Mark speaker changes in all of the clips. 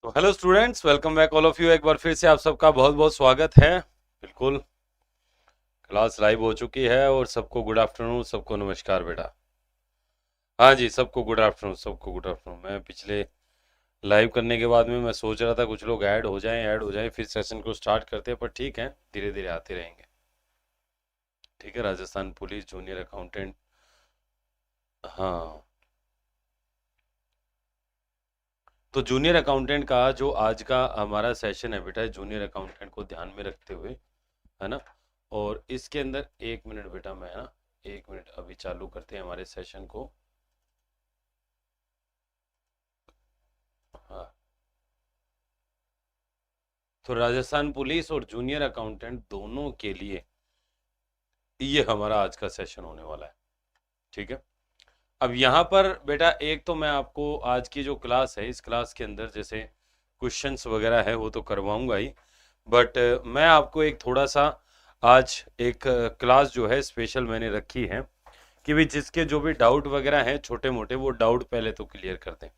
Speaker 1: तो hello students, welcome back all of you. एक बार फिर से आप सबका बहुत बहुत स्वागत है। बिल्कुल, क्लास लाइव हो चुकी है और सबको गुड आफ्टरनून, सबको नमस्कार बेटा। हाँ जी, सबको गुड आफ्टरनून, सबको गुड आफ्टरनून। मैं पिछले लाइव करने के बाद में मैं सोच रहा था कुछ लोग ऐड हो जाएं फिर सेशन को स्टार्ट करते हैं, पर ठीक है, धीरे धीरे आते रहेंगे। ठीक है, राजस्थान पुलिस जूनियर अकाउंटेंट। हाँ, तो जूनियर अकाउंटेंट का जो आज का हमारा सेशन है बेटा, जूनियर अकाउंटेंट को ध्यान में रखते हुए, है ना। और इसके अंदर एक मिनट बेटा, मैं ना एक मिनट, अभी चालू करते हैं हमारे सेशन को। हाँ, तो राजस्थान पुलिस और जूनियर अकाउंटेंट दोनों के लिए ये हमारा आज का सेशन होने वाला है। ठीक है, अब यहाँ पर बेटा एक तो मैं आपको आज की जो क्लास है, इस क्लास के अंदर जैसे क्वेश्चंस वगैरह है वो तो करवाऊंगा ही, बट मैं आपको एक थोड़ा सा आज एक क्लास जो है स्पेशल मैंने रखी है कि भी जिसके जो भी डाउट वगैरह हैं छोटे मोटे, वो डाउट पहले तो क्लियर कर दें।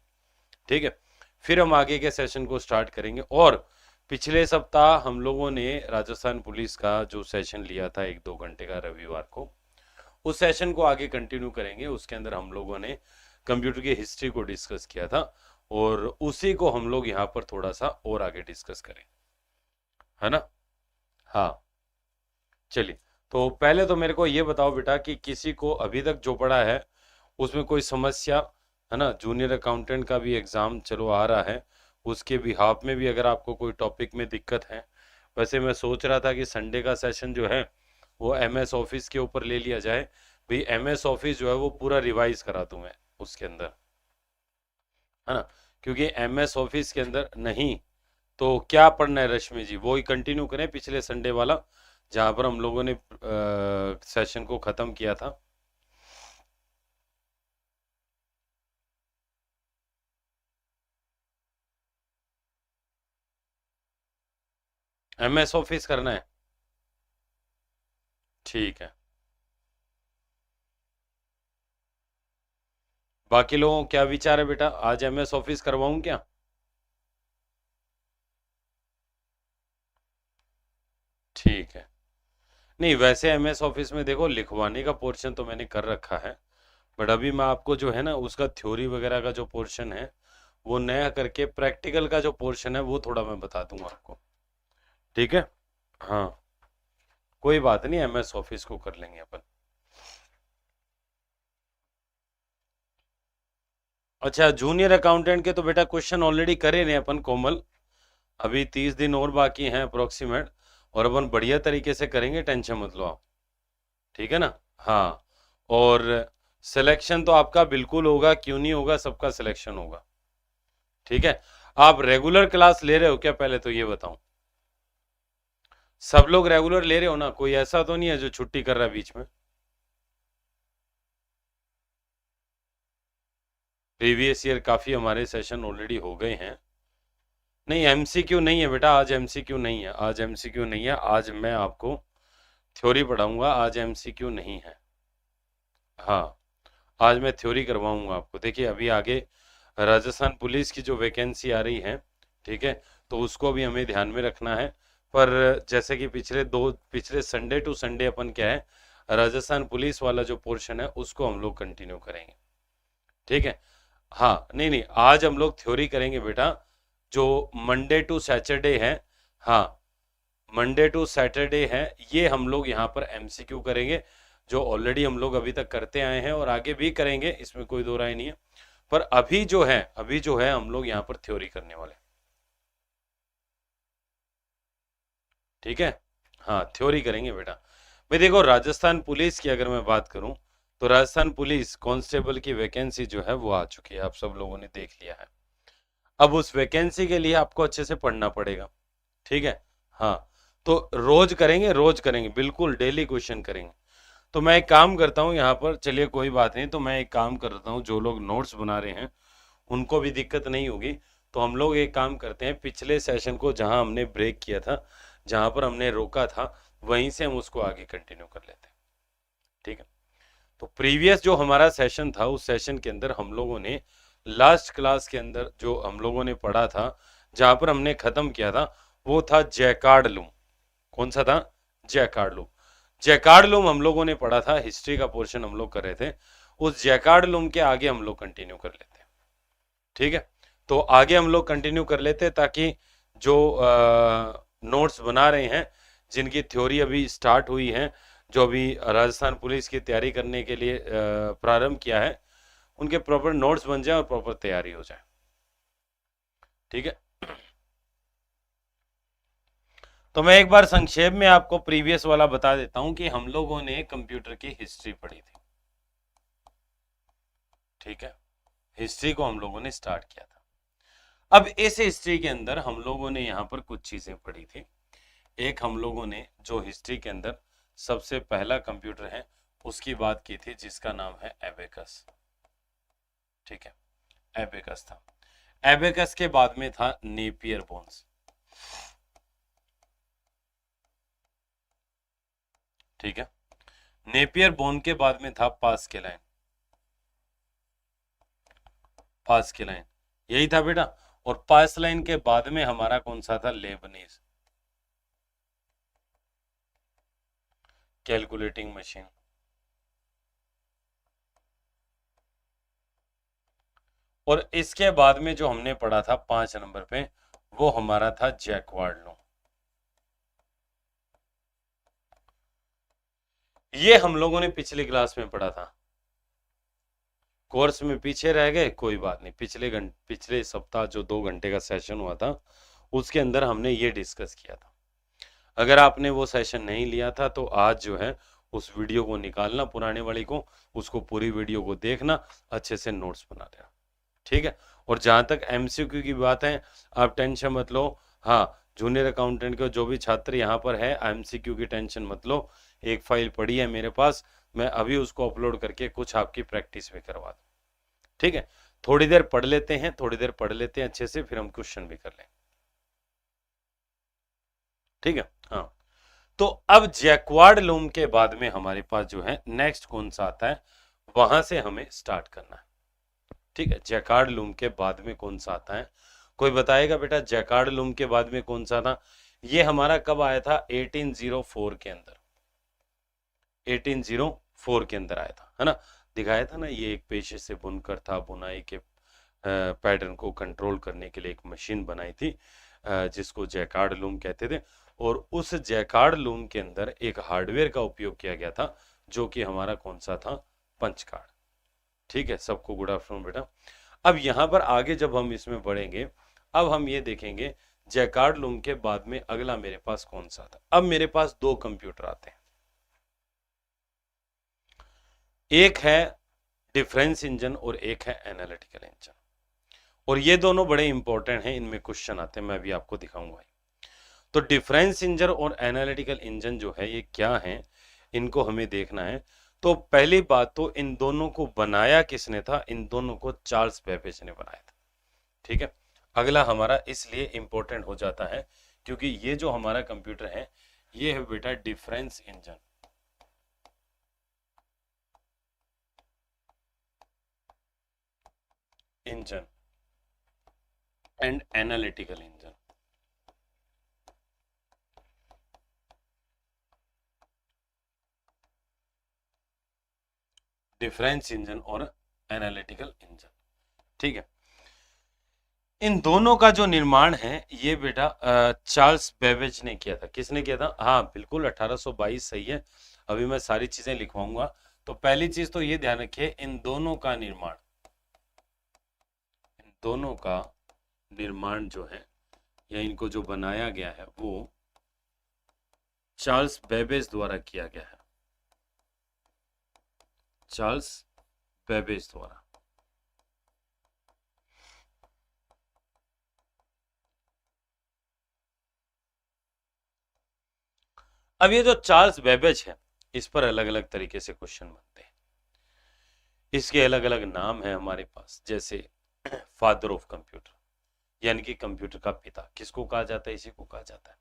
Speaker 1: ठीक है, फिर हम आगे के सेशन को स्टार्ट करेंगे। और पिछले सप्ताह हम लोगों ने राजस्थान पुलिस का जो सेशन लिया था 1-2 घंटे का रविवार को, उस सेशन को आगे कंटिन्यू करेंगे। उसके अंदर हम लोगों ने कंप्यूटर की हिस्ट्री को डिस्कस किया था और उसी को हम लोग यहाँ पर थोड़ा सा और आगे डिस्कस करें, है ना। हाँ, चलिए, तो पहले तो मेरे को ये बताओ बेटा कि किसी को अभी तक जो पढ़ा है उसमें कोई समस्या, है ना। जूनियर अकाउंटेंट का भी एग्जाम चलो आ रहा है, उसके बिहाफ में भी अगर आपको कोई टॉपिक में दिक्कत है, वैसे मैं सोच रहा था कि संडे का सेशन जो है वो एमएस ऑफिस के ऊपर ले लिया जाए। भाई एमएस ऑफिस जो है वो पूरा रिवाइज करा दूं मैं उसके अंदर, है ना। क्योंकि एमएस ऑफिस के अंदर नहीं तो क्या पढ़ना है रश्मि जी, वो ही कंटिन्यू करें पिछले संडे वाला जहां पर हम लोगों ने सेशन को खत्म किया था। एमएस ऑफिस करना है, ठीक है। बाकी लोगों को क्या विचार है बेटा, आज एमएस ऑफिस करवाऊं क्या? ठीक है, नहीं वैसे एमएस ऑफिस में देखो लिखवाने का पोर्शन तो मैंने कर रखा है, बट अभी मैं आपको जो है ना उसका थ्योरी वगैरह का जो पोर्शन है वो नया करके प्रैक्टिकल का जो पोर्शन है वो थोड़ा मैं बता दूंगा आपको। ठीक है, हाँ, कोई बात नहीं, एमएस ऑफिस को कर लेंगे अपन। अच्छा, जूनियर अकाउंटेंट के तो बेटा क्वेश्चन ऑलरेडी करे ने अपन कोमल, अभी 30 दिन और बाकी हैं अप्रोक्सीमेट, और अपन बढ़िया तरीके से करेंगे, टेंशन मत लो आप। ठीक है ना। हाँ, और सिलेक्शन तो आपका बिल्कुल होगा, क्यों नहीं होगा, सबका सिलेक्शन होगा। ठीक है, आप रेगुलर क्लास ले रहे हो क्या, पहले तो ये बताऊं। सब लोग रेगुलर ले रहे हो ना, कोई ऐसा तो नहीं है जो छुट्टी कर रहा है बीच में। प्रीवियस ईयर काफी हमारे सेशन ऑलरेडी हो गए हैं। नहीं, एमसीक्यू नहीं है बेटा, आज एमसीक्यू नहीं है, आज एमसीक्यू नहीं है, आज मैं आपको थ्योरी पढ़ाऊंगा, आज एमसीक्यू नहीं है। हाँ, आज मैं थ्योरी करवाऊंगा आपको। देखिए अभी आगे राजस्थान पुलिस की जो वैकेंसी आ रही है, ठीक है, तो उसको भी हमें ध्यान में रखना है। पर जैसे कि पिछले संडे टू संडे अपन क्या है, राजस्थान पुलिस वाला जो पोर्शन है उसको हम लोग कंटिन्यू करेंगे। ठीक है, हाँ, नहीं नहीं, आज हम लोग थ्योरी करेंगे बेटा, जो मंडे टू सैटरडे है। हाँ, मंडे टू सैटरडे है, ये हम लोग यहाँ पर एमसीक्यू करेंगे, जो ऑलरेडी हम लोग अभी तक करते आए हैं और आगे भी करेंगे, इसमें कोई दो राय नहीं है। पर अभी जो है हम लोग यहाँ पर थ्योरी करने वाले। ठीक है, हाँ, थ्योरी करेंगे बेटा। भाई देखो, राजस्थान पुलिस की अगर मैं बात करूं तो राजस्थान पुलिस कांस्टेबल की वैकेंसी जो है वो आ चुकी है, आप सब लोगों ने देख लिया है। अब उस वैकेंसी के लिए आपको अच्छे से पढ़ना पड़ेगा। ठीक है, हाँ, तो रोज करेंगे, बिल्कुल डेली क्वेश्चन करेंगे। तो मैं एक काम करता हूँ यहाँ पर, चलिए कोई बात नहीं, तो मैं एक काम करता हूँ, जो लोग नोट्स बना रहे हैं उनको भी दिक्कत नहीं होगी। तो हम लोग एक काम करते हैं, पिछले सेशन को जहाँ हमने ब्रेक किया था, जहाँ पर हमने रोका था, वहीं से हम उसको आगे कंटिन्यू कर लेते हैं। ठीक है, तो प्रीवियस जो हमारा सेशन था उस सेशन के अंदर हम लोगों ने लास्ट क्लास के अंदर जो हम लोगों ने पढ़ा था, जहां पर हमने खत्म किया था वो था जैकार्ड लूम। कौन सा था? Jaccard loom. जैकार्ड लूम हम लोगों ने पढ़ा था, हिस्ट्री का पोर्शन हम लोग कर रहे थे। उस जैकार्ड लूम के आगे हम लोग कंटिन्यू कर लेते हैं, ठीक है। तो आगे हम लोग कंटिन्यू कर लेते हैं ताकि जो नोट्स बना रहे हैं, जिनकी थ्योरी अभी स्टार्ट हुई है, जो अभी राजस्थान पुलिस की तैयारी करने के लिए प्रारंभ किया है, उनके प्रॉपर नोट्स बन जाए और प्रॉपर तैयारी हो जाए, ठीक है। तो मैं एक बार संक्षेप में आपको प्रीवियस वाला बता देता हूं कि हम लोगों ने कंप्यूटर की हिस्ट्री पढ़ी थी, ठीक है। हिस्ट्री को हम लोगों ने स्टार्ट किया था। अब इस हिस्ट्री के अंदर हम लोगों ने यहां पर कुछ चीजें पढ़ी थी। एक हम लोगों ने जो हिस्ट्री के अंदर सबसे पहला कंप्यूटर है उसकी बात की थी, जिसका नाम है एबेकस, ठीक है। एबेकस था। एबेकस के बाद में था नेपियर बोन्स, ठीक है। नेपियर बोन के बाद में था पास्केलाइन। पास्केलाइन यही था बेटा। और पास्केलाइन के बाद में हमारा कौन सा था? Lebanese calculating machine. और इसके बाद में जो हमने पढ़ा था 5 नंबर पे, वो हमारा था जैकवार्ड लॉ। ये हम लोगों ने पिछली क्लास में पढ़ा था। कोर्स में पीछे रह गए, कोई बात नहीं। पिछले सप्ताह जो 2 घंटे का सेशन हुआ था उसके अंदर हमने ये डिस्कस किया था। अगर आपने वो सेशन नहीं लिया था तो आज जो है उस वीडियो को निकालना, पुराने वाली को, उसको पूरी वीडियो को देखना, अच्छे से नोट्स बना लेना, ठीक है। और जहां तक एमसीक्यू की बात है, आप टेंशन मत लो। हाँ, जूनियर अकाउंटेंट के जो भी छात्र यहाँ पर है, एमसीक्यू की टेंशन मत लो। एक फाइल पड़ी है मेरे पास, मैं अभी उसको अपलोड करके कुछ आपकी प्रैक्टिस भी करवा दूँ, ठीक है। थोड़ी देर पढ़ लेते हैं, थोड़ी देर पढ़ लेते हैं अच्छे से, फिर हम क्वेश्चन भी कर लेंगे, ठीक है। हाँ, तो अब जैकवार्ड लूम के बाद में हमारे पास जो है नेक्स्ट कौन सा आता है, वहां से हमें स्टार्ट करना है, ठीक है। जैकार्ड लूम के बाद में कौन सा आता है? कोई बताएगा बेटा, जैकार्ड लूम के बाद में कौन सा था? ये हमारा कब आया था? 1804 के अंदर। 1804 के अंदर आया था, है ना। दिखाया था ना, ये एक पेशे से बुनकर था, बुनाई के पैटर्न को कंट्रोल करने के लिए एक मशीन बनाई थी, जिसको जैकार्ड लूम कहते थे। और उस जैकार्ड लूम के अंदर एक हार्डवेयर का उपयोग किया गया था, जो कि हमारा कौन सा था? पंच कार्ड, ठीक है। सबको गुड आफ्टरनून बेटा। अब यहां पर आगे जब हम इसमें बढ़ेंगे, अब हम ये देखेंगे जैकार्ड लूम के बाद में अगला मेरे पास कौन सा था। अब मेरे पास 2 कंप्यूटर आते हैं, एक है डिफरेंस इंजन और एक है एनालिटिकल इंजन। और ये दोनों बड़े इंपॉर्टेंट हैं, इनमें क्वेश्चन आते हैं, मैं अभी आपको दिखाऊंगा। तो डिफरेंस इंजन और एनालिटिकल इंजन जो है ये क्या है, इनको हमें देखना है। तो पहली बात तो इन दोनों को बनाया किसने था? इन दोनों को चार्ल्स बेबेज ने बनाया था, ठीक है। अगला हमारा इसलिए इंपॉर्टेंट हो जाता है क्योंकि ये जो हमारा कंप्यूटर है, ये है बेटा difference engine. Engine and analytical engine. Difference engine और एनालिटिकल इंजन, ठीक है। इन दोनों का जो निर्माण है ये बेटा चार्ल्स बेबेज ने किया था। किसने किया था? हाँ बिल्कुल, 1822 सही है। अभी मैं सारी चीजें लिखवाऊंगा। तो पहली चीज तो ये ध्यान रखिए, इन दोनों का निर्माण जो है, या इनको जो बनाया गया है, वो चार्ल्स बेबेज द्वारा किया गया है। चार्ल्स बेबेज द्वारा। अब ये जो चार्ल्स बेबेज है, इस पर अलग अलग तरीके से क्वेश्चन बनते हैं। इसके अलग अलग नाम है हमारे पास, जैसे फादर ऑफ कंप्यूटर, यानी कि कंप्यूटर का पिता किसको कहा जाता है? इसी को कहा जाता है।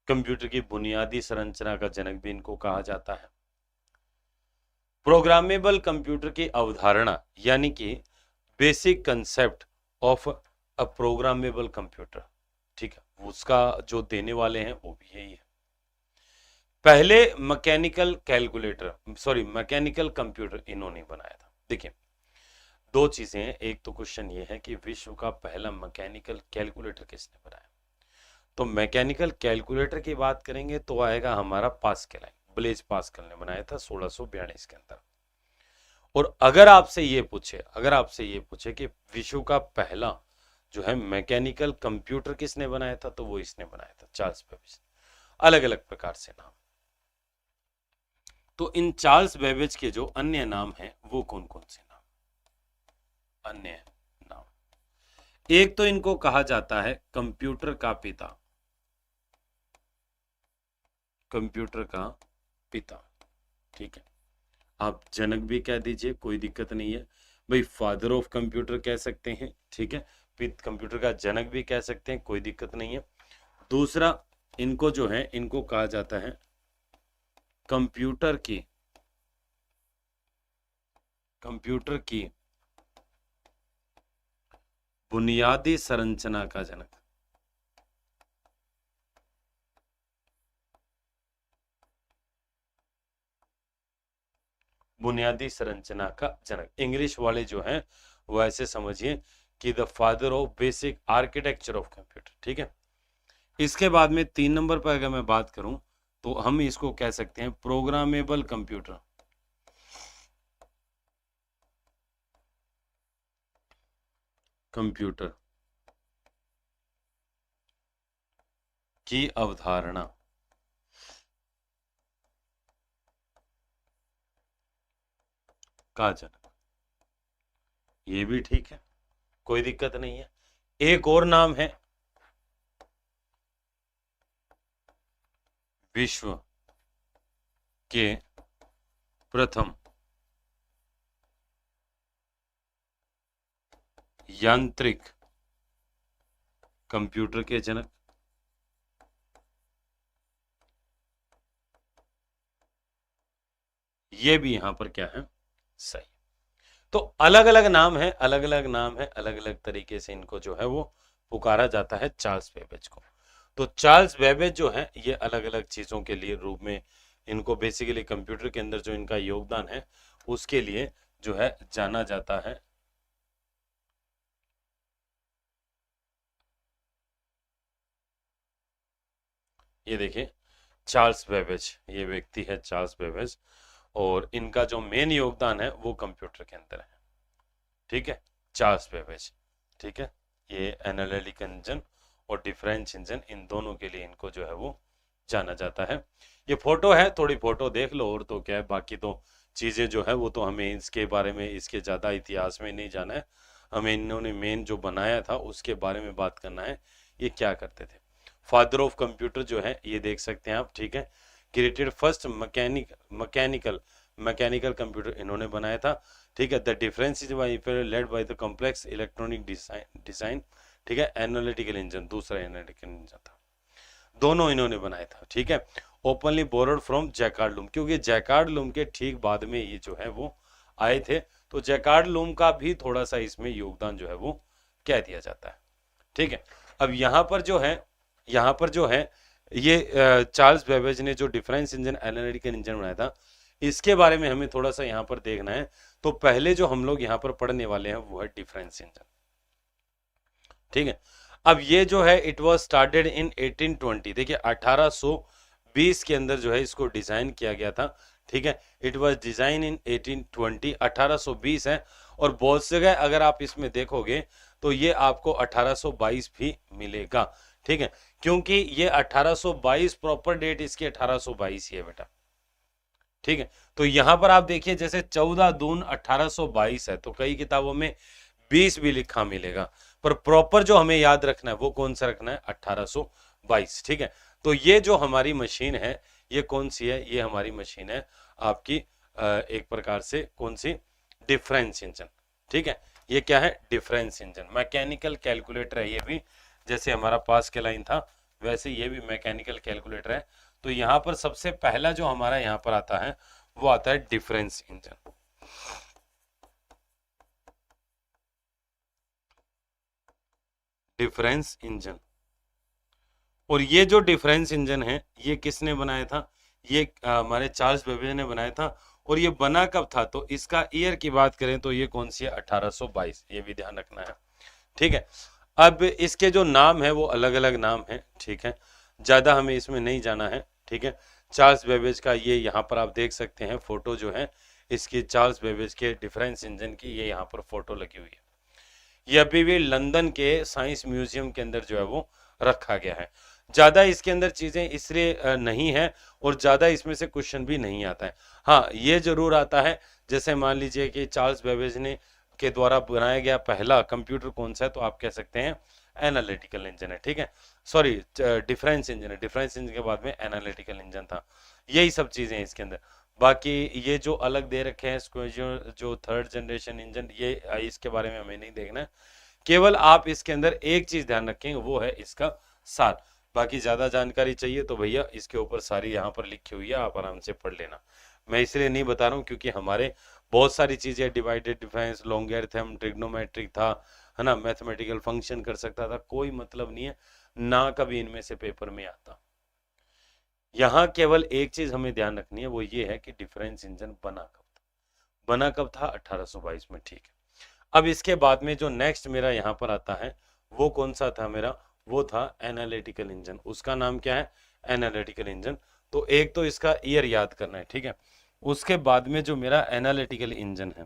Speaker 1: कंप्यूटर की बुनियादी संरचना का जनक भी इनको कहा जाता है। प्रोग्रामेबल कंप्यूटर की अवधारणा, यानी कि बेसिक कंसेप्ट ऑफ अब प्रोग्रामेबल कंप्यूटर, ठीक है, उसका जो देने वाले हैं वो भी यही है। पहले mechanical calculator, sorry mechanical computer इन्होंने बनाया था। देखिए दो चीजें हैं, एक तो क्वेश्चन ये है कि विश्व का पहला मैकेनिकल कैलकुलेटर किसने बनाया। तो मैकेनिकल कैलकुलेटर की बात करेंगे तो आएगा हमारा पास्कल, ब्लेज पास्कल ने बनाया था 1642 के अंदर। और अगर आपसे ये पूछे कि विश्व का पहला जो है मैकेनिकल कंप्यूटर किसने बनाया था, तो वो इसने बनाया था, चार्ल्स बेबेज। अलग अलग प्रकार से नाम। तो इन चार्ल्स बेबेज के जो अन्य नाम हैं वो कौन कौन से नाम, अन्य नाम, एक तो इनको कहा जाता है कंप्यूटर का पिता, कंप्यूटर का पिता, ठीक है। आप जनक भी कह दीजिए, कोई दिक्कत नहीं है भाई, फादर ऑफ कंप्यूटर कह सकते हैं, ठीक है, कंप्यूटर का जनक भी कह सकते हैं, कोई दिक्कत नहीं है। दूसरा इनको जो है इनको कहा जाता है कंप्यूटर की बुनियादी संरचना का जनक, बुनियादी संरचना का जनक। इंग्लिश वाले जो हैं वो ऐसे समझिए कि the father of basic architecture of computer, ठीक है। इसके बाद में 3 नंबर पर अगर मैं बात करूं तो हम इसको कह सकते हैं प्रोग्रामेबल कंप्यूटर, कंप्यूटर की अवधारणा का जनक। ये भी ठीक है, कोई दिक्कत नहीं है। एक और नाम है विश्व के प्रथम यांत्रिक कंप्यूटर के जनक। ये भी यहां पर क्या है, सही। तो अलग अलग नाम है, अलग अलग नाम है, अलग अलग तरीके से इनको जो है वो पुकारा जाता है चार्ल्स बेबेज को। तो चार्ल्स बेबेज जो है ये अलग अलग चीजों के लिए रूप में इनको बेसिकली कंप्यूटर के अंदर जो इनका योगदान है उसके लिए जो है जाना जाता है। ये देखिए चार्ल्स बेबेज, ये व्यक्ति है चार्ल्स बेबेज, और इनका जो मेन योगदान है वो कंप्यूटर के अंदर है, ठीक है, चार्ल्स बेबेज, ठीक है। ये एनालिटिक इंजन और डिफरेंस इंजन, इन दोनों के लिए इनको जो है वो जाना जाता है। ये फोटो है, थोड़ी फोटो देख लो, और तो क्या है, बाकी तो चीजें जो है वो तो हमें इसके बारे में, इसके ज्यादा इतिहास में नहीं जाना है, हमें इन्होंने मेन जो बनाया था उसके बारे में बात करना है, ये क्या करते थे। फादर ऑफ कंप्यूटर जो है ये देख सकते हैं आप, ठीक है, क्रिएटेड फर्स्ट मैकेनिकल कंप्यूटर इन्होंने बनाया था, ठीक है। The difference is led by the complex electronic design, ठीक है। एनालिटिकल इंजन दूसरा एनालिटिकल इंजन था, दोनों इन्होंने बनाया था, ठीक है। Openly borrowed from Jacquard loom, क्योंकि जैकार्ड लूम के ठीक बाद में ये जो है वो आए थे, तो जैकार्ड लूम का भी थोड़ा सा इसमें योगदान जो है वो कह दिया जाता है, ठीक है। अब यहाँ पर जो है ये चार्ल्स बेबेज ने जो डिफरेंस इंजन एनालिटिकल इंजन बनाया था, इसके बारे में हमें थोड़ा सा यहाँ पर देखना है। तो पहले जो हम लोग यहाँ पर पढ़ने वाले हैं वो है डिफरेंस इंजन, ठीक है। अब ये जो है इट वाज स्टार्टेड इन 1820, देखिए 1820 के अंदर जो है इसको डिजाइन किया गया था, ठीक है। इट वाज डिजाइन इन 1820, 1820 है, और बहुत जगह अगर आप इसमें देखोगे तो ये आपको 1822 भी मिलेगा, ठीक है, क्योंकि ये 1822 प्रॉपर डेट इसकी 1822 ही है बेटा, ठीक है। तो यहां पर आप देखिए जैसे 14 जून 1822 है, तो कई किताबों में 20 भी लिखा मिलेगा, पर प्रॉपर जो हमें याद रखना है वो कौन सा रखना है, 1822, ठीक है। तो ये जो हमारी मशीन है ये कौन सी है, ये हमारी मशीन है आपकी एक प्रकार से कौन सी, डिफरेंस इंजन, ठीक है। ये क्या है, डिफरेंस इंजन, मैकेनिकल कैलकुलेटर है ये भी, जैसे हमारा पास के लाइन था वैसे ये भी मैकेनिकल कैलकुलेटर है। तो यहाँ पर सबसे पहला जो हमारा यहाँ पर आता है वो आता है डिफरेंस इंजन, डिफरेंस इंजन। और ये जो डिफरेंस इंजन है ये किसने बनाया था? ये हमारे चार्ल्स बेबेज ने बनाया था। और ये बना कब था? तो इसका ईयर की बात करें तो ये कौन सी है? 1822। ये भी ध्यान रखना है, ठीक है। अब इसके जो नाम है वो अलग अलग नाम है, ठीक है, ज्यादा हमें इसमें नहीं जाना है, ठीक है। चार्ल्स बेबेज का ये यहाँ पर आप देख सकते हैं फोटो जो है इसकी, चार्ल्स बेबेज के डिफरेंस इंजन की ये यहाँ पर फोटो लगी हुई है। ये अभी भी लंदन के साइंस म्यूजियम के अंदर जो है वो रखा गया है। ज्यादा इसके अंदर चीजें इसलिए नहीं है और ज्यादा इसमें से क्वेश्चन भी नहीं आता है। हाँ, ये जरूर आता है, जैसे मान लीजिए कि चार्ल्स बेबेज ने के द्वारा बनाया गया पहला कंप्यूटर कौन सा है, तो आप कह सकते हैं एनालिटिकल इंजन है, ठीक है। सॉरी, डिफरेंस इंजन है। डिफरेंस इंजन के बाद में एनालिटिकल इंजन था। यही सब चीजें हैं इसके अंदर। बाकी ये जो अलग दे रखे हैं जो थर्ड जनरेशन इंजन, ये इसके बारे में हमें नहीं देखना है। केवल आप इसके अंदर एक चीज ध्यान रखेंगे, वो है इसका साल। बाकी ज्यादा जानकारी चाहिए तो भैया इसके ऊपर सारी यहाँ पर लिखी हुई है, आप आराम से पढ़ लेना। मैं इसलिए नहीं बता रहा हूँ क्योंकि हमारे बहुत सारी चीजें, डिवाइडेड डिफरेंस, लॉन्गेरिथम, ट्रिग्नोमेट्रिक था, है ना, मैथमेटिकल फंक्शन कर सकता था, कोई मतलब नहीं है ना, कभी इनमें से पेपर में आता। यहाँ केवल एक चीज हमें ध्यान रखनी है, वो ये है कि डिफरेंस इंजन बना कब था? बना कब था? 1822 में, ठीक है। अब इसके बाद में जो नेक्स्ट मेरा यहाँ पर आता है वो कौन सा था मेरा? वो था एनालिटिकल इंजन। उसका नाम क्या है? Analytical engine. तो एक तो इसका ईयर याद करना है, ठीक है। उसके बाद में जो मेरा एनालिटिकल इंजन है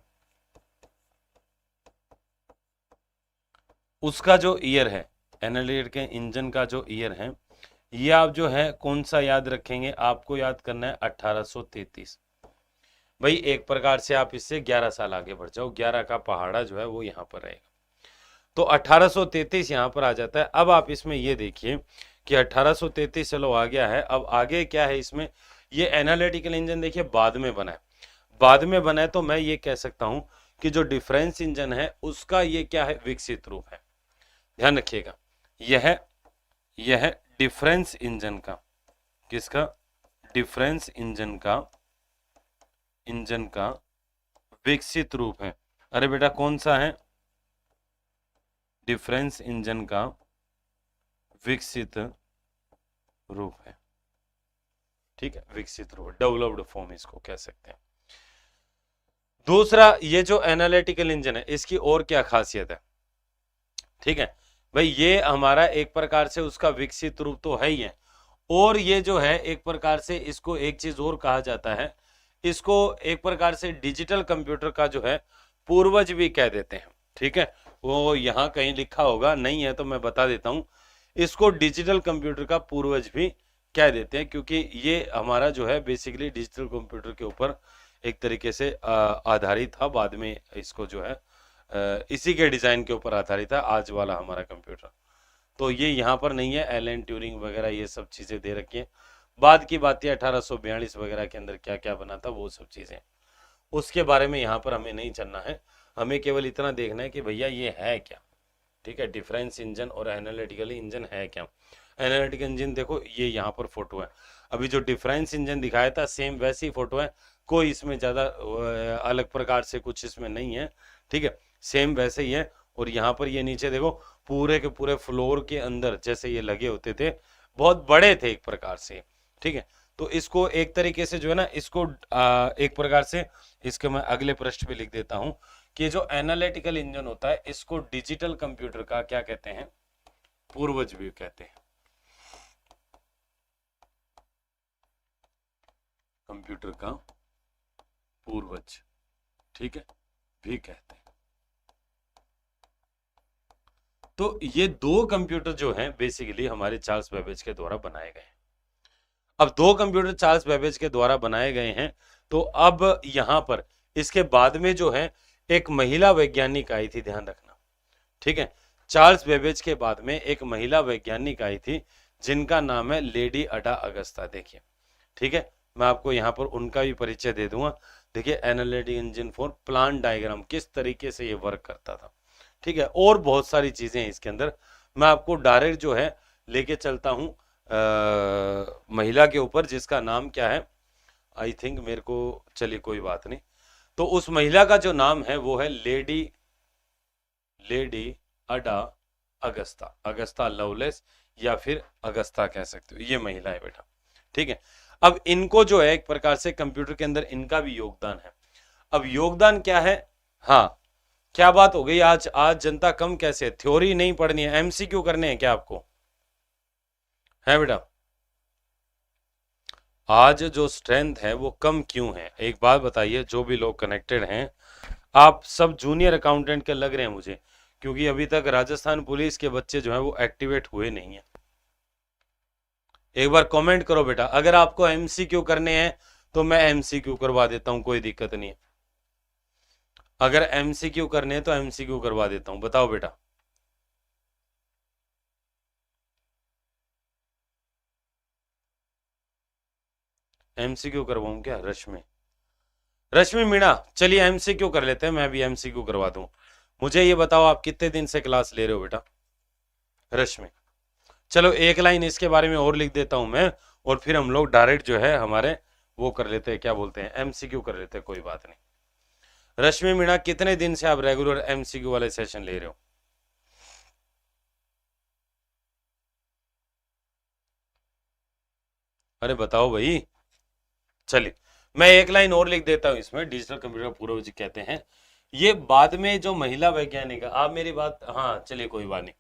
Speaker 1: उसका जो ईयर है, एनालिटिकल इंजन का जो ईयर है, ये आप जो है कौन सा याद रखेंगे? आपको याद करना है 1833। भाई एक प्रकार से आप इससे 11 साल आगे बढ़ जाओ, 11 का पहाड़ा जो है वो यहाँ पर रहेगा, तो 1833 यहाँ पर आ जाता है। अब आप इसमें ये देखिए कि 1833 चलो आ गया है, अब आगे क्या है इसमें? ये एनालिटिकल इंजन देखिए बाद में बना है, बाद में बना है, तो मैं ये कह सकता हूं कि जो डिफरेंस इंजन है उसका ये क्या है? विकसित रूप है। ध्यान रखिएगा, यह डिफरेंस इंजन का, किसका? डिफरेंस इंजन का विकसित रूप है। अरे बेटा कौन सा है? डिफरेंस इंजन का विकसित रूप है, ठीक है, विकसित रूप, डेवलप्ड फॉर्म इसको कह सकते हैं। दूसरा, ये जो एनालिटिकल इंजन है इसकी और क्या खासियत है? ठीक है भाई, ये हमारा एक प्रकार से उसका विकसित रूप तो है ही है, और ये जो है एक प्रकार से इसको एक चीज और कहा जाता है, इसको एक प्रकार से डिजिटल कंप्यूटर का जो है पूर्वज भी कह देते हैं, ठीक है। वो यहाँ कहीं लिखा होगा, नहीं है तो मैं बता देता हूँ, इसको डिजिटल कंप्यूटर का पूर्वज भी कह देते हैं, क्योंकि ये हमारा जो है बेसिकली डिजिटल कंप्यूटर के ऊपर एक तरीके से आधारित था। बाद में इसको जो है इसी के डिजाइन के ऊपर आधारित था आज वाला हमारा कंप्यूटर। तो ये यहाँ पर नहीं है, एलन ट्यूरिंग वगैरह ये सब चीजें दे रखी है। बाद की बातें 1842 वगैरह के अंदर क्या क्या बना था वो सब चीजें, उसके बारे में यहाँ पर हमें नहीं चलना है। हमें केवल इतना देखना है कि भैया ये है क्या, ठीक है, डिफरेंस इंजन और एनालिटिकल इंजन है क्या। एनालिटिकल इंजन देखो ये यहाँ पर फोटो है, अभी जो डिफरेंस इंजन दिखाया था सेम वैसी ही फोटो है, कोई इसमें ज्यादा अलग प्रकार से कुछ इसमें नहीं है, ठीक है, सेम वैसे ही है। और यहाँ पर ये नीचे देखो पूरे के पूरे फ्लोर के अंदर जैसे ये लगे होते थे, बहुत बड़े थे एक प्रकार से, ठीक है। तो इसको एक तरीके से जो है ना, इसको एक प्रकार से इसके मैं अगले पृष्ठ पे लिख देता हूं कि जो एनालिटिकल इंजन होता है इसको डिजिटल कंप्यूटर का क्या कहते हैं? पूर्वज भी कहते हैं, कंप्यूटर का पूर्वज, ठीक है, भी कहते हैं। तो ये दो कंप्यूटर जो हैं बेसिकली हमारे चार्ल्स बेबेज के द्वारा बनाए गए हैं। अब दो कंप्यूटर चार्ल्स बेबेज के द्वारा बनाए गए हैं, तो अब यहां पर इसके बाद में जो है एक महिला वैज्ञानिक आई थी, ध्यान रखना, ठीक है। चार्ल्स बेबेज के बाद में एक महिला वैज्ञानिक आई थी जिनका नाम है लेडी अडा अगस्ता। देखिए, ठीक है, मैं आपको यहाँ पर उनका भी परिचय दे दूंगा। देखिए, analytical engine for plant diagram किस तरीके से ये वर्क करता था, ठीक है, और बहुत सारी चीजें हैं इसके अंदर। मैं आपको डायरेक्ट जो है लेके चलता हूं महिला के ऊपर, जिसका नाम क्या है, आई थिंक मेरे को, चलिए कोई बात नहीं। तो उस महिला का जो नाम है वो है लेडी अडा अगस्ता, अगस्ता लवलेस या फिर अगस्ता कह सकते हो, ये महिला है बेटा। ठीक है, अब इनको जो है एक प्रकार से कंप्यूटर के अंदर इनका भी योगदान है। अब योगदान क्या है? हाँ, क्या बात हो गई आज? आज जनता कम कैसे? थ्योरी नहीं पढ़नी है, एमसीक्यू करने हैं क्या आपको? है बेटा? आज जो स्ट्रेंथ है वो कम क्यों है? एक बात बताइए, जो भी लोग कनेक्टेड हैं, आप सब जूनियर अकाउंटेंट के लग रहे हैं मुझे, क्योंकि अभी तक राजस्थान पुलिस के बच्चे जो हैं वो एक्टिवेट हुए नहीं है। एक बार कमेंट करो बेटा, अगर आपको एमसीक्यू करने हैं तो मैं एमसीक्यू करवा देता हूं, कोई दिक्कत नहीं है। अगर एमसीक्यू करने हैं तो एमसीक्यू करवा देता हूं, बताओ बेटा। एमसीक्यू करवाऊं क्या? रश्मि, रश्मि मीणा, चलिए एमसीक्यू कर लेते हैं, मैं भी एमसीक्यू करवा दूं। मुझे ये बताओ आप कितने दिन से क्लास ले रहे हो बेटा? रश्मि, चलो एक लाइन इसके बारे में और लिख देता हूं मैं, और फिर हम लोग डायरेक्ट जो है हमारे वो कर लेते हैं, क्या बोलते हैं, एमसीक्यू कर लेते हैं, कोई बात नहीं। रश्मि मीणा, कितने दिन से आप रेगुलर एमसीक्यू वाले सेशन ले रहे हो? अरे बताओ भाई। चलिए, मैं एक लाइन और लिख देता हूं इसमें, डिजिटल कंप्यूटर पूर्व जी कहते हैं। ये बाद में जो महिला वैज्ञानिक है, आप मेरी बात, हाँ चलिए कोई बात नहीं,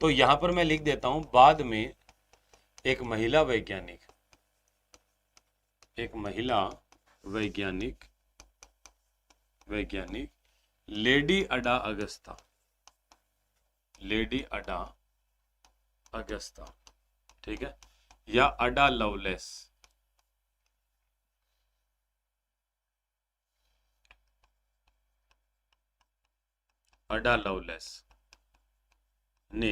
Speaker 1: तो यहां पर मैं लिख देता हूं, बाद में एक महिला वैज्ञानिक, एक महिला वैज्ञानिक, वैज्ञानिक लेडी अडा अगस्ता, लेडी अडा अगस्ता, ठीक है, या अडा लवलेस, अडा लवलेस ने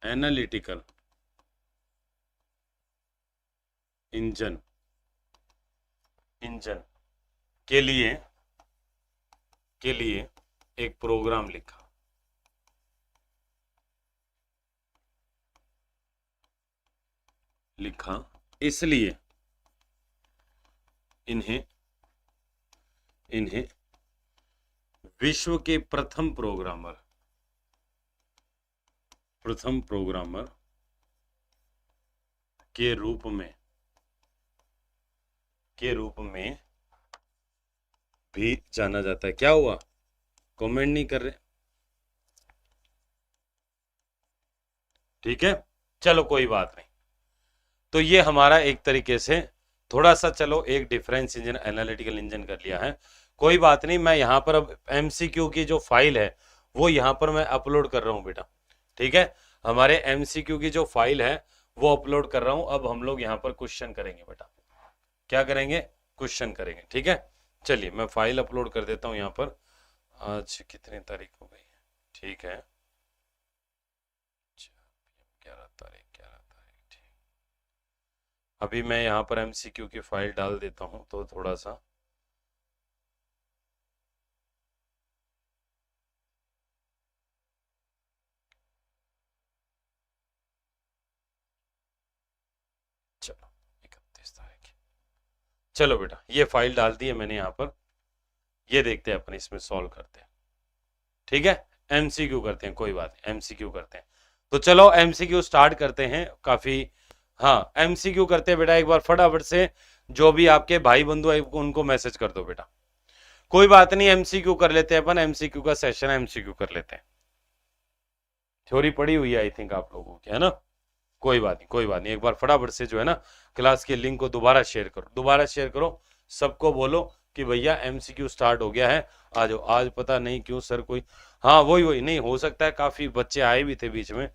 Speaker 1: एनालिटिकल इंजन, इंजन के लिए एक प्रोग्राम लिखा, इसलिए इन्हें विश्व के प्रथम प्रोग्रामर के रूप में भी जाना जाता है। क्या हुआ? कमेंट नहीं कर रहे? ठीक है, चलो कोई बात नहीं। तो ये हमारा एक तरीके से थोड़ा सा, चलो एक डिफरेंस इंजन, एनालिटिकल इंजन कर लिया है, कोई बात नहीं। मैं यहाँ पर अब एमसीक्यू की जो फाइल है वो यहाँ पर मैं अपलोड कर रहा हूँ बेटा, ठीक है, हमारे एमसीक्यू की जो फाइल है वो अपलोड कर रहा हूँ। अब हम लोग यहाँ पर क्वेश्चन करेंगे बेटा, क्या करेंगे? क्वेश्चन करेंगे, ठीक है। चलिए मैं फाइल अपलोड कर देता हूँ यहाँ पर। आज कितनी तारीख हो गई? ठीक है, 11 तारीख, 11 तारीख, ठीक। अभी मैं यहाँ पर एमसीक्यू की फाइल डाल देता हूँ, तो थोड़ा सा चलो 31 तारीख, चलो बेटा ये फाइल डाल दी है मैंने यहाँ पर, ये देखते हैं अपन इसमें सॉल्व करते हैं, ठीक है। एमसीक्यू करते हैं, कोई बात नहीं, एमसीक्यू करते हैं। तो चलो एमसीक्यू स्टार्ट करते हैं, काफी, हाँ एमसीक्यू करते हैं बेटा। एक बार फटाफट से जो भी आपके भाई बंधु है उनको मैसेज कर दो बेटा, कोई बात नहीं, एमसीक्यू कर लेते हैं अपन, एमसीक्यू का सेशन है, एमसीक्यू कर लेते हैं। थ्योरी पड़ी हुई है आई थिंक आप लोगों की, है ना? कोई बात नहीं, कोई बात नहीं, एक बार फटाफट से जो है ना क्लास के लिंक को दोबारा शेयर करो, दोबारा शेयर करो, सबको बोलो कि भैया एमसीक्यू स्टार्ट हो गया है, आ जाओ। आज पता नहीं क्यों सर कोई, हाँ वही नहीं हो सकता है, काफी बच्चे आए भी थे बीच में,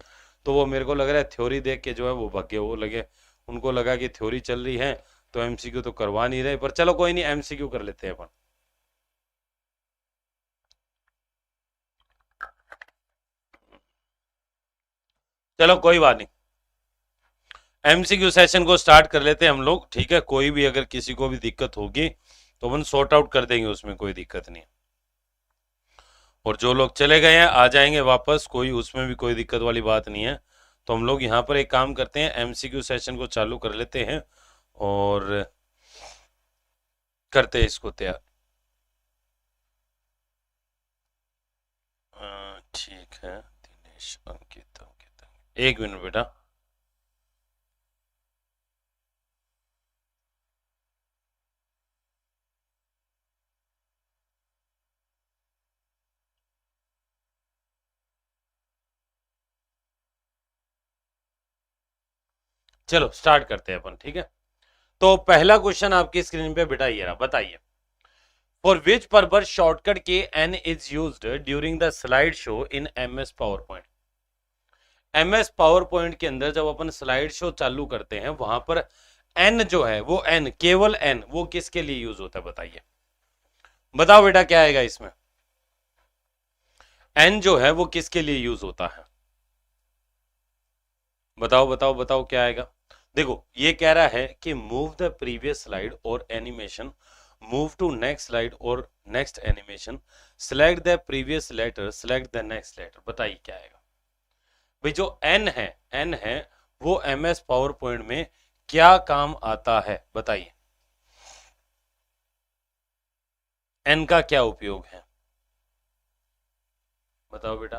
Speaker 1: तो वो मेरे को लग रहा है थ्योरी देख के जो है वो भगे, वो लगे, उनको लगा कि थ्योरी चल रही है तो एमसीक्यू तो करवा नहीं रहे, पर चलो कोई नहीं, एमसीक्यू कर लेते हैं अपन। चलो कोई बात नहीं, एमसीक्यू सेशन को स्टार्ट कर लेते हैं हम लोग, ठीक है। कोई भी अगर किसी को भी दिक्कत होगी तो अपन सॉर्ट आउट कर देंगे, उसमें कोई दिक्कत नहीं। और जो लोग चले गए हैं आ जाएंगे वापस, कोई उसमें भी कोई दिक्कत वाली बात नहीं है। तो हम लोग यहाँ पर एक काम करते हैं, एमसीक्यू सेशन को चालू कर लेते हैं और करते हैं इसको तैयार। ठीक ठीक है, दिनेश, अंकित, एक मिनट बेटा। चलो स्टार्ट करते हैं अपन, ठीक है। तो पहला क्वेश्चन आपकी स्क्रीन पे बेटा ये रहा, बताइए for which purpose shortcut key N is used during the slide show in MS power point. MS power point के अंदर जब अपन स्लाइड शो चालू करते हैं वहां पर एन जो है वो एन, केवल एन, वो किसके लिए यूज होता है बताइए। बताओ बेटा क्या आएगा इसमें, एन जो है वो किसके लिए यूज होता है, बताओ बताओ बताओ क्या आएगा। देखो ये कह रहा है कि मूव द प्रीवियस स्लाइड और animation, move to next slide और next animation, select the previous letter, select the next letter. बताइए क्या आएगा भाई। जो एन है, एन है वो एमएस पावर पॉइंट में क्या काम आता है बताइए, एन का क्या उपयोग है बताओ बेटा।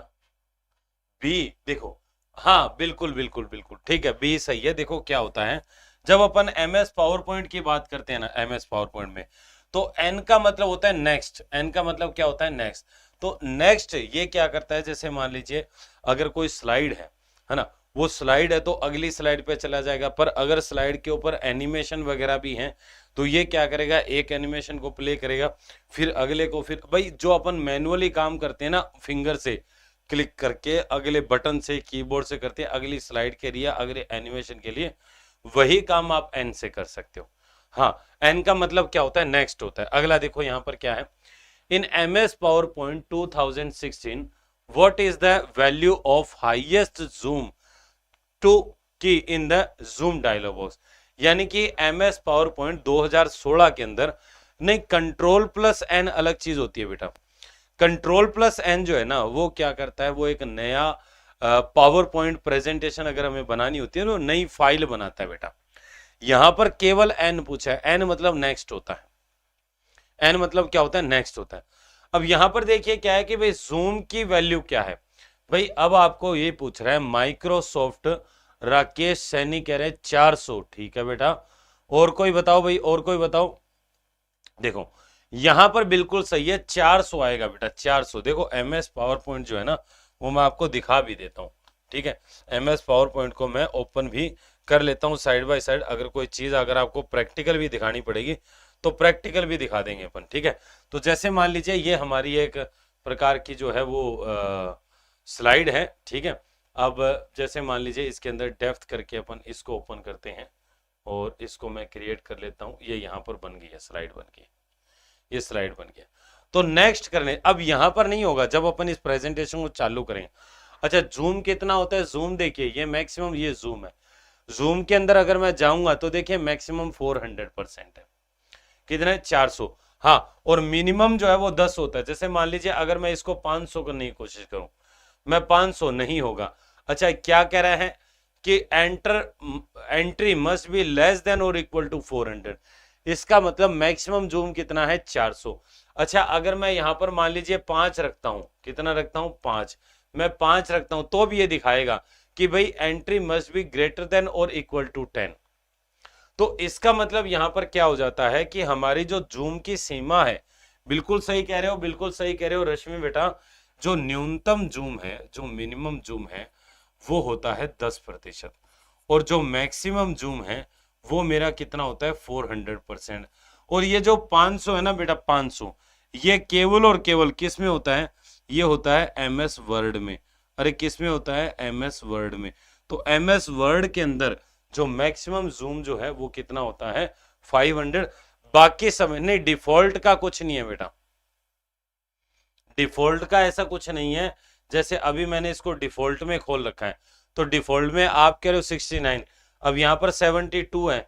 Speaker 1: बी, देखो हाँ बिल्कुल बिल्कुल बिल्कुल ठीक है, बी सही है। देखो क्या होता है जब अपन एमएस पावर पॉइंट की बात करते हैं ना, एमएस पावर पॉइंट में, तो एन का मतलब होता है नेक्स्ट, एन का मतलब क्या होता है नेक्स्ट। तो नेक्स्ट ये क्या करता है, जैसे मान लीजिए अगर कोई स्लाइड है ना, वो स्लाइड है तो अगली स्लाइड पे चला जाएगा, पर अगर स्लाइड के ऊपर एनिमेशन वगैरह भी है तो ये क्या करेगा, एक एनिमेशन को प्ले करेगा, फिर अगले को, फिर भाई जो अपन मैनुअली काम करते हैं ना फिंगर से क्लिक करके, अगले बटन से, कीबोर्ड से करते हैं अगली स्लाइड के लिए, अगले एनिमेशन के लिए, वही काम आप एन से कर सकते हो। हाँ, एन का मतलब क्या होता है, नेक्स्ट होता है। अगला देखो यहां पर क्या है, in MS power Point 2016 what is the value of highest zoom to key in the zoom dialog box. यानी कि एमएस पावर पॉइंट 2016 के अंदर, नहीं कंट्रोल प्लस एन अलग चीज होती है बेटा। कंट्रोल प्लस एन जो है ना वो क्या करता है, वो एक नया पावर पॉइंट प्रेजेंटेशन अगर हमें बनानी होती है तो नई फाइल बनाता है बेटा। यहां पर केवल एन पूछा है, एन मतलब नेक्स्ट होता है, एन मतलब क्या होता है, नेक्स्ट होता है। अब यहां पर देखिए क्या है कि भाई जूम की वैल्यू क्या है भाई। अब आपको ये पूछ रहा है माइक्रोसॉफ्ट, राकेश सैनी कह रहे हैं 400, ठीक है बेटा। और कोई बताओ भाई, और कोई बताओ। देखो यहां पर बिल्कुल सही है, 400 आएगा बेटा, 400। देखो एमएस पावर पॉइंट जो है ना वो मैं आपको दिखा भी देता हूं, ठीक है। एमएस पावर पॉइंट को मैं ओपन भी कर लेता हूं साइड बाय साइड। अगर कोई चीज अगर आपको प्रैक्टिकल भी दिखानी पड़ेगी तो प्रैक्टिकल भी दिखा देंगे अपन, ठीक है। तो जैसे मान लीजिए ये हमारी एक प्रकार की जो है वो स्लाइड है, ठीक है। अब जैसे मान लीजिए इसके अंदर डेप्थ करके अपन इसको ओपन करते हैं और इसको मैं क्रिएट कर लेता हूं। ये यहाँ पर बन गई है, स्लाइड बन गई, ये स्लाइड बन गया। तो नेक्स्ट करने, अब यहां पर नहीं होगा जब अपन इस प्रेजेंटेशन को चालू करेंगे। अच्छा जूम कितना होता है, जूम देखिए ये मैक्सिमम, ये जूम है। जूम के अंदर अगर मैं जाऊंगा तो देखिए मैक्सिमम 400% है, कितना है 400। हाँ, और मिनिमम जो है वो 10 होता है। जैसे मान लीजिए अगर मैं इसको 500 करने की कोशिश करूं, मैं 500 नहीं होगा। अच्छा क्या कह रहा है कि entry must be less than और इक्वल टू 400। इसका मतलब मैक्सिमम जूम कितना है, 400। अच्छा अगर मैं यहां पर मान लीजिए 5 रखता हूं, कितना रखता हूं 5, मैं 5 रखता हूं तो भी ये दिखाएगा कि भाई entry must be greater than और इक्वल टू 10। तो इसका मतलब यहां पर क्या हो जाता है कि हमारी जो जूम की सीमा है, बिल्कुल सही कह रहे हो, बिल्कुल सही कह रहे हो रश्मि बेटा, जो न्यूनतम जूम है, जो मिनिमम जूम है वो होता है 10%, और जो मैक्सिमम जूम है वो मेरा कितना होता है 400%। और ये जो 500 है ना बेटा, 500 ये केवल और केवल किस में होता है, ये होता है एमएस वर्ड में। अरे किस में होता है, एमएस वर्ड में। तो एमएस वर्ड के अंदर जो मैक्सिमम जूम जो है वो कितना होता है 500। बाकी समय नहीं, डिफॉल्ट का कुछ नहीं है बेटा, डिफॉल्ट का ऐसा कुछ नहीं है। जैसे अभी मैंने इसको डिफॉल्ट में खोल रखा है तो डिफॉल्ट में आप कह रहे हो 69, अब यहाँ पर 72 है।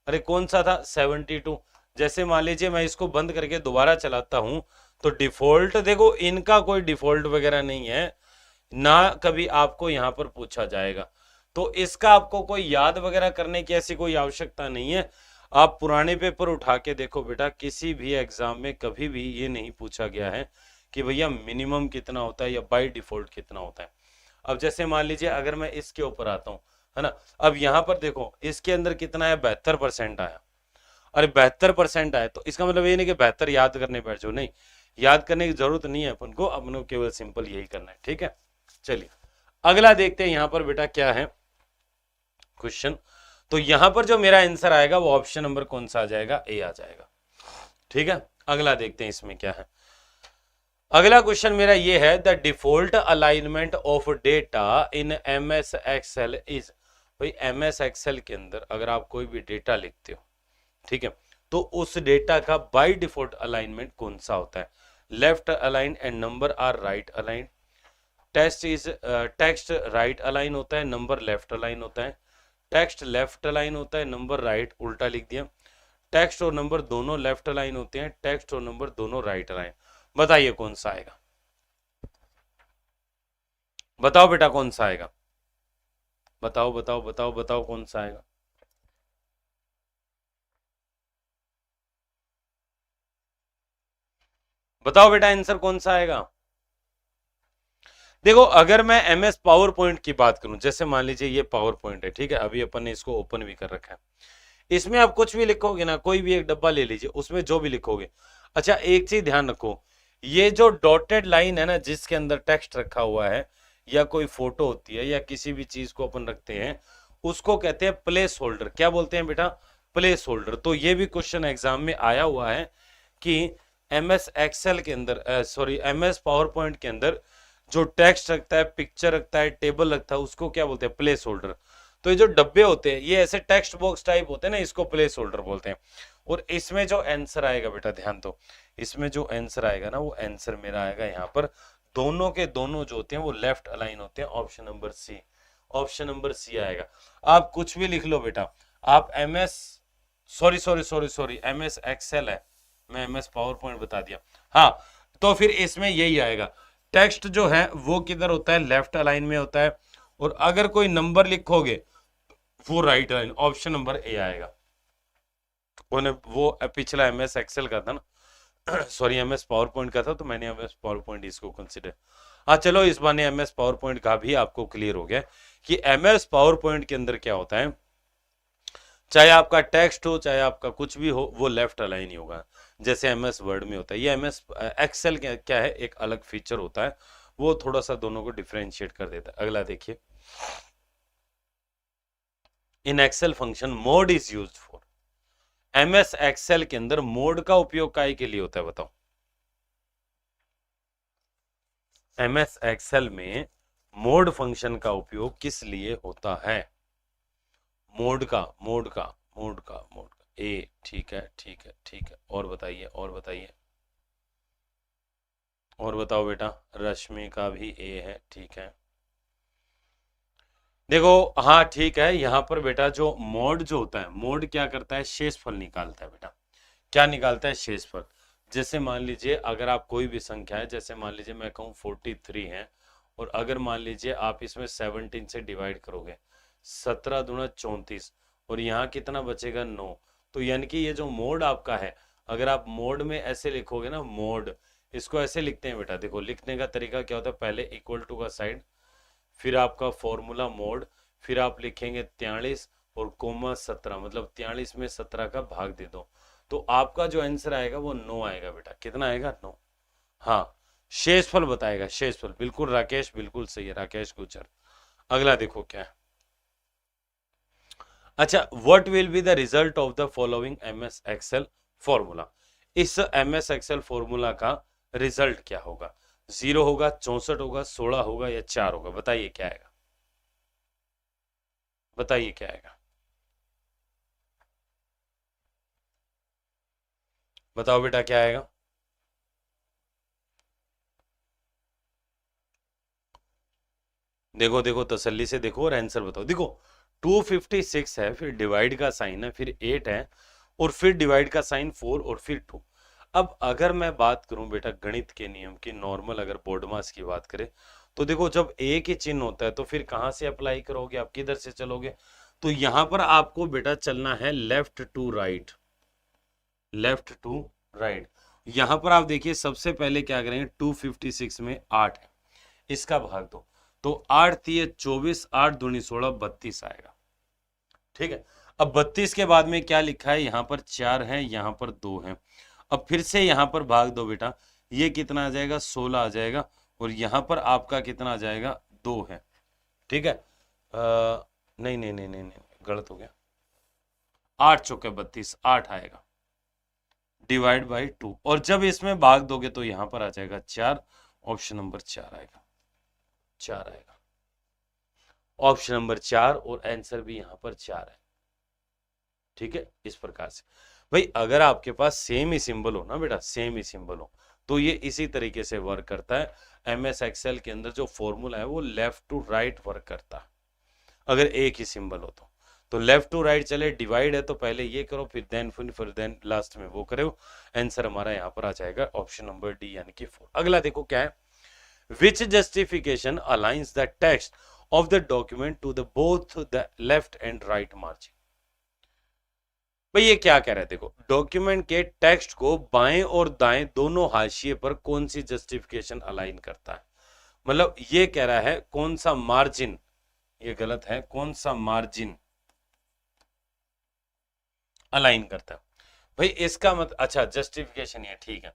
Speaker 1: अरे कौन सा था 72। जैसे मान लीजिए मैं इसको बंद करके दोबारा चलाता हूं तो डिफॉल्ट, देखो इनका कोई डिफॉल्ट वगैरह नहीं है ना, कभी आपको यहाँ पर पूछा जाएगा। तो इसका आपको कोई याद वगैरह करने की ऐसी कोई आवश्यकता नहीं है। आप पुराने पेपर उठा के देखो बेटा, किसी भी एग्जाम में कभी भी ये नहीं पूछा गया है कि भैया मिनिमम कितना होता है या बाय डिफॉल्ट कितना होता है। अब जैसे मान लीजिए अगर मैं इसके ऊपर आता हूँ, है ना, अब यहाँ पर देखो इसके अंदर कितना है, 72% आया। अरे 72% आया तो इसका मतलब ये नहीं कि 72 याद करने बैठ जाओ, नहीं, याद करने की जरूरत नहीं है अपन को केवल सिंपल यही करना है, ठीक है। चलिए अगला देखते हैं यहाँ पर बेटा क्या है क्वेश्चन। तो यहां पर जो मेरा आंसर आएगा वो ऑप्शन नंबर कौन सा आ जाएगा, ए आ जाएगा, ठीक है। अगला देखते हैं इसमें क्या है। अगला क्वेश्चन मेरा ये है, the default alignment of data in MS Excel is. भाई एमएस एक्सेल के अंदर अगर आप कोई भी डेटा लिखते हो, ठीक है, तो उस डेटा का बाय डिफॉल्ट अलाइनमेंट कौन सा होता है। Left align and number are right align. Text right align होता है, नंबर लेफ्ट अलाइन होता है। टेक्स्ट लेफ्ट अलाइन होता है, नंबर राइट, उल्टा लिख दिया। टेक्स्ट और नंबर दोनों लेफ्ट अलाइन होते हैं, टेक्स्ट और नंबर दोनों राइट अलाइन। बताइए कौन सा आएगा, बताओ बेटा कौन सा आएगा, बताओ बताओ बताओ बताओ कौन सा आएगा। बताओ बेटा आंसर कौन सा आएगा। देखो अगर मैं एमएस पावर पॉइंट की बात करूं, जैसे मान लीजिए ये पावर पॉइंट है, ठीक है, अभी अपन ने इसको ओपन भी कर रखा है। इसमें आप कुछ भी लिखोगे ना, कोई भी एक डब्बा ले लीजिए, उसमें जो भी लिखोगे। अच्छा एक चीज ध्यान रखो, ये जो डॉटेड लाइन है ना जिसके अंदर टेक्स्ट रखा हुआ है या कोई फोटो होती है या किसी भी चीज को अपन रखते हैं, उसको कहते हैं प्लेस होल्डर। क्या बोलते हैं बेटा, प्लेस होल्डर। तो ये भी क्वेश्चन एग्जाम में आया हुआ है कि एमएस एक्सेल के अंदर, सॉरी एमएस पावर पॉइंट के अंदर जो टेक्स्ट रखता है, पिक्चर रखता है, टेबल रखता है, उसको क्या बोलते हैं, प्लेस होल्डर। तो ये जो डब्बे होते हैं ये ऐसे टेक्स्ट बॉक्स टाइप होते हैं ना, इसको प्लेस होल्डर बोलते हैं। और इसमें जो आंसर आएगा बेटा ध्यान दो, इसमें जो आंसर आएगा ना वो आंसर मेरा आएगा यहाँ पर, दोनों के दोनों जो होते हैं वो लेफ्ट अलाइन होते हैं, option number C, option number C आएगा। आप कुछ भी लिख लो बेटा, आप MS sorry sorry sorry sorry MS Excel है, मैं एमएस पावर पॉइंट बता दिया, हाँ, तो फिर इसमें यही आएगा। टेक्स्ट जो है वो किधर होता है, लेफ्ट अलाइन में होता है, और अगर कोई नंबर लिखोगे वो right align, option number A आएगा। वो पिछला एमएस एक्सेल का था ना सॉरी एमएस पावर पॉइंट का था, तो मैंने एमएस पावर पॉइंट इसको कंसिडर। हाँ चलो इस बार एमएस पावर पॉइंट का भी आपको क्लियर हो गया कि एमएस पावर पॉइंट के अंदर क्या होता है, चाहे आपका टेक्स्ट हो चाहे आपका कुछ भी हो वो लेफ्ट अलाइन ही होगा, जैसे एमएस वर्ड में होता है। ये एमएस एक्सेल क्या है, एक अलग फीचर होता है, वो थोड़ा सा दोनों को डिफरेंशिएट कर देता है। अगला देखिए, in Excel function mod is used for. MS Excel के अंदर मोड का उपयोग काय के लिए होता है, बताओ। एमएस एक्सेल में मोड फंक्शन का उपयोग किस लिए होता है, मोड का मोड का मोड का मोड का, ए, ठीक है ठीक है ठीक है, और बताइए और बताइए और बताओ बेटा, रश्मि का भी ए है, ठीक है। देखो हाँ ठीक है, यहाँ पर बेटा जो मोड जो होता है, मोड क्या करता है, शेषफल निकालता है बेटा। क्या निकालता है, शेषफल। जैसे मान लीजिए अगर आप कोई भी संख्या है, जैसे मान लीजिए मैं कहूँ 43 है, और अगर मान लीजिए आप इसमें 17 से डिवाइड करोगे, 17 दूना 34, और यहाँ कितना बचेगा 9। तो यानी कि ये जो मोड आपका है, अगर आप मोड में ऐसे लिखोगे ना, मोड, इसको ऐसे लिखते हैं बेटा। देखो लिखने का तरीका क्या होता है, पहले इक्वल टू का साइड, फिर आपका फॉर्मूला मोड, फिर आप लिखेंगे 43 और कोमा 17, मतलब 43 में 17 का भाग दे दो, तो आपका जो आंसर आएगा वो 9 आएगा बेटा। कितना आएगा, 9। हाँ शेषफल बताएगा, शेषफल। बिल्कुल राकेश, बिल्कुल सही है राकेश गुजर। अगला देखो क्या है। अच्छा, what will be the result of the following MS Excel formula. इस एमएस एक्सेल फॉर्मूला का रिजल्ट क्या होगा, 0 होगा, 64 होगा, 16 होगा या 4 होगा। बताइए क्या आएगा, बताइए क्या आएगा, बताओ बेटा क्या आएगा। देखो देखो तसल्ली से देखो और आंसर बताओ। देखो 256 है, फिर डिवाइड का साइन है, फिर 8 है, और फिर डिवाइड का साइन 4 और फिर 2। अब अगर मैं बात करूं बेटा गणित के नियम की, नॉर्मल अगर बोर्ड मास की बात करें, तो देखो जब एक ही चिन्ह होता है तो फिर कहां से अप्लाई करोगे, आप किधर से चलोगे। तो यहां पर आपको बेटा चलना है left to right, left to right. यहां पर आप देखिए सबसे पहले क्या करेंगे, 256 में 8 है, इसका भाग दो, तो 8 3 24, 8 दूनी 16, 32 आएगा। ठीक है, अब 32 के बाद में क्या लिखा है, यहाँ पर 4 है, यहाँ पर 2 है। अब फिर से यहाँ पर भाग दो बेटा, ये कितना आ जाएगा, 16 आ जाएगा, और यहाँ पर आपका कितना आ जाएगा, 2 है। ठीक है, नहीं नहीं नहीं नहीं नहीं, गलत हो गया, 8 चौके 32, 8 आएगा, डिवाइड बाई 2, और जब इसमें भाग दोगे तो यहाँ पर आ जाएगा 4, ऑप्शन नंबर 4 आएगा, 4 आएगा, ऑप्शन नंबर 4, और आंसर भी यहाँ पर 4 है। ठीक है, इस प्रकार से भाई अगर आपके पास सेम ही सिंबल हो ना बेटा, सेम ही सिंबल हो, तो ये इसी तरीके से वर्क करता है। एमएस एक्सेल के अंदर जो फॉर्मूला है वो लेफ्ट टू राइट वर्क करता है, अगर एक ही सिंबल हो तो लेफ्ट टू राइट चले, डिवाइड है तो पहले ये करो, फिर देन लास्ट में वो करो, आंसर हमारा यहाँ पर आ जाएगा ऑप्शन नंबर डी यानी कि 4। अगला देखो क्या है, which justification aligns the text of the document to the both the left and right margin. भाई ये क्या कह रहा है, देखो डॉक्यूमेंट के टेक्स्ट को बाएं और दाएं दोनों हाशिए पर कौन सी जस्टिफिकेशन अलाइन करता है, मतलब ये कह रहा है कौन सा मार्जिन, ये गलत है, कौन सा मार्जिन अलाइन करता है। भाई इसका मत, अच्छा जस्टिफिकेशन ये ठीक है,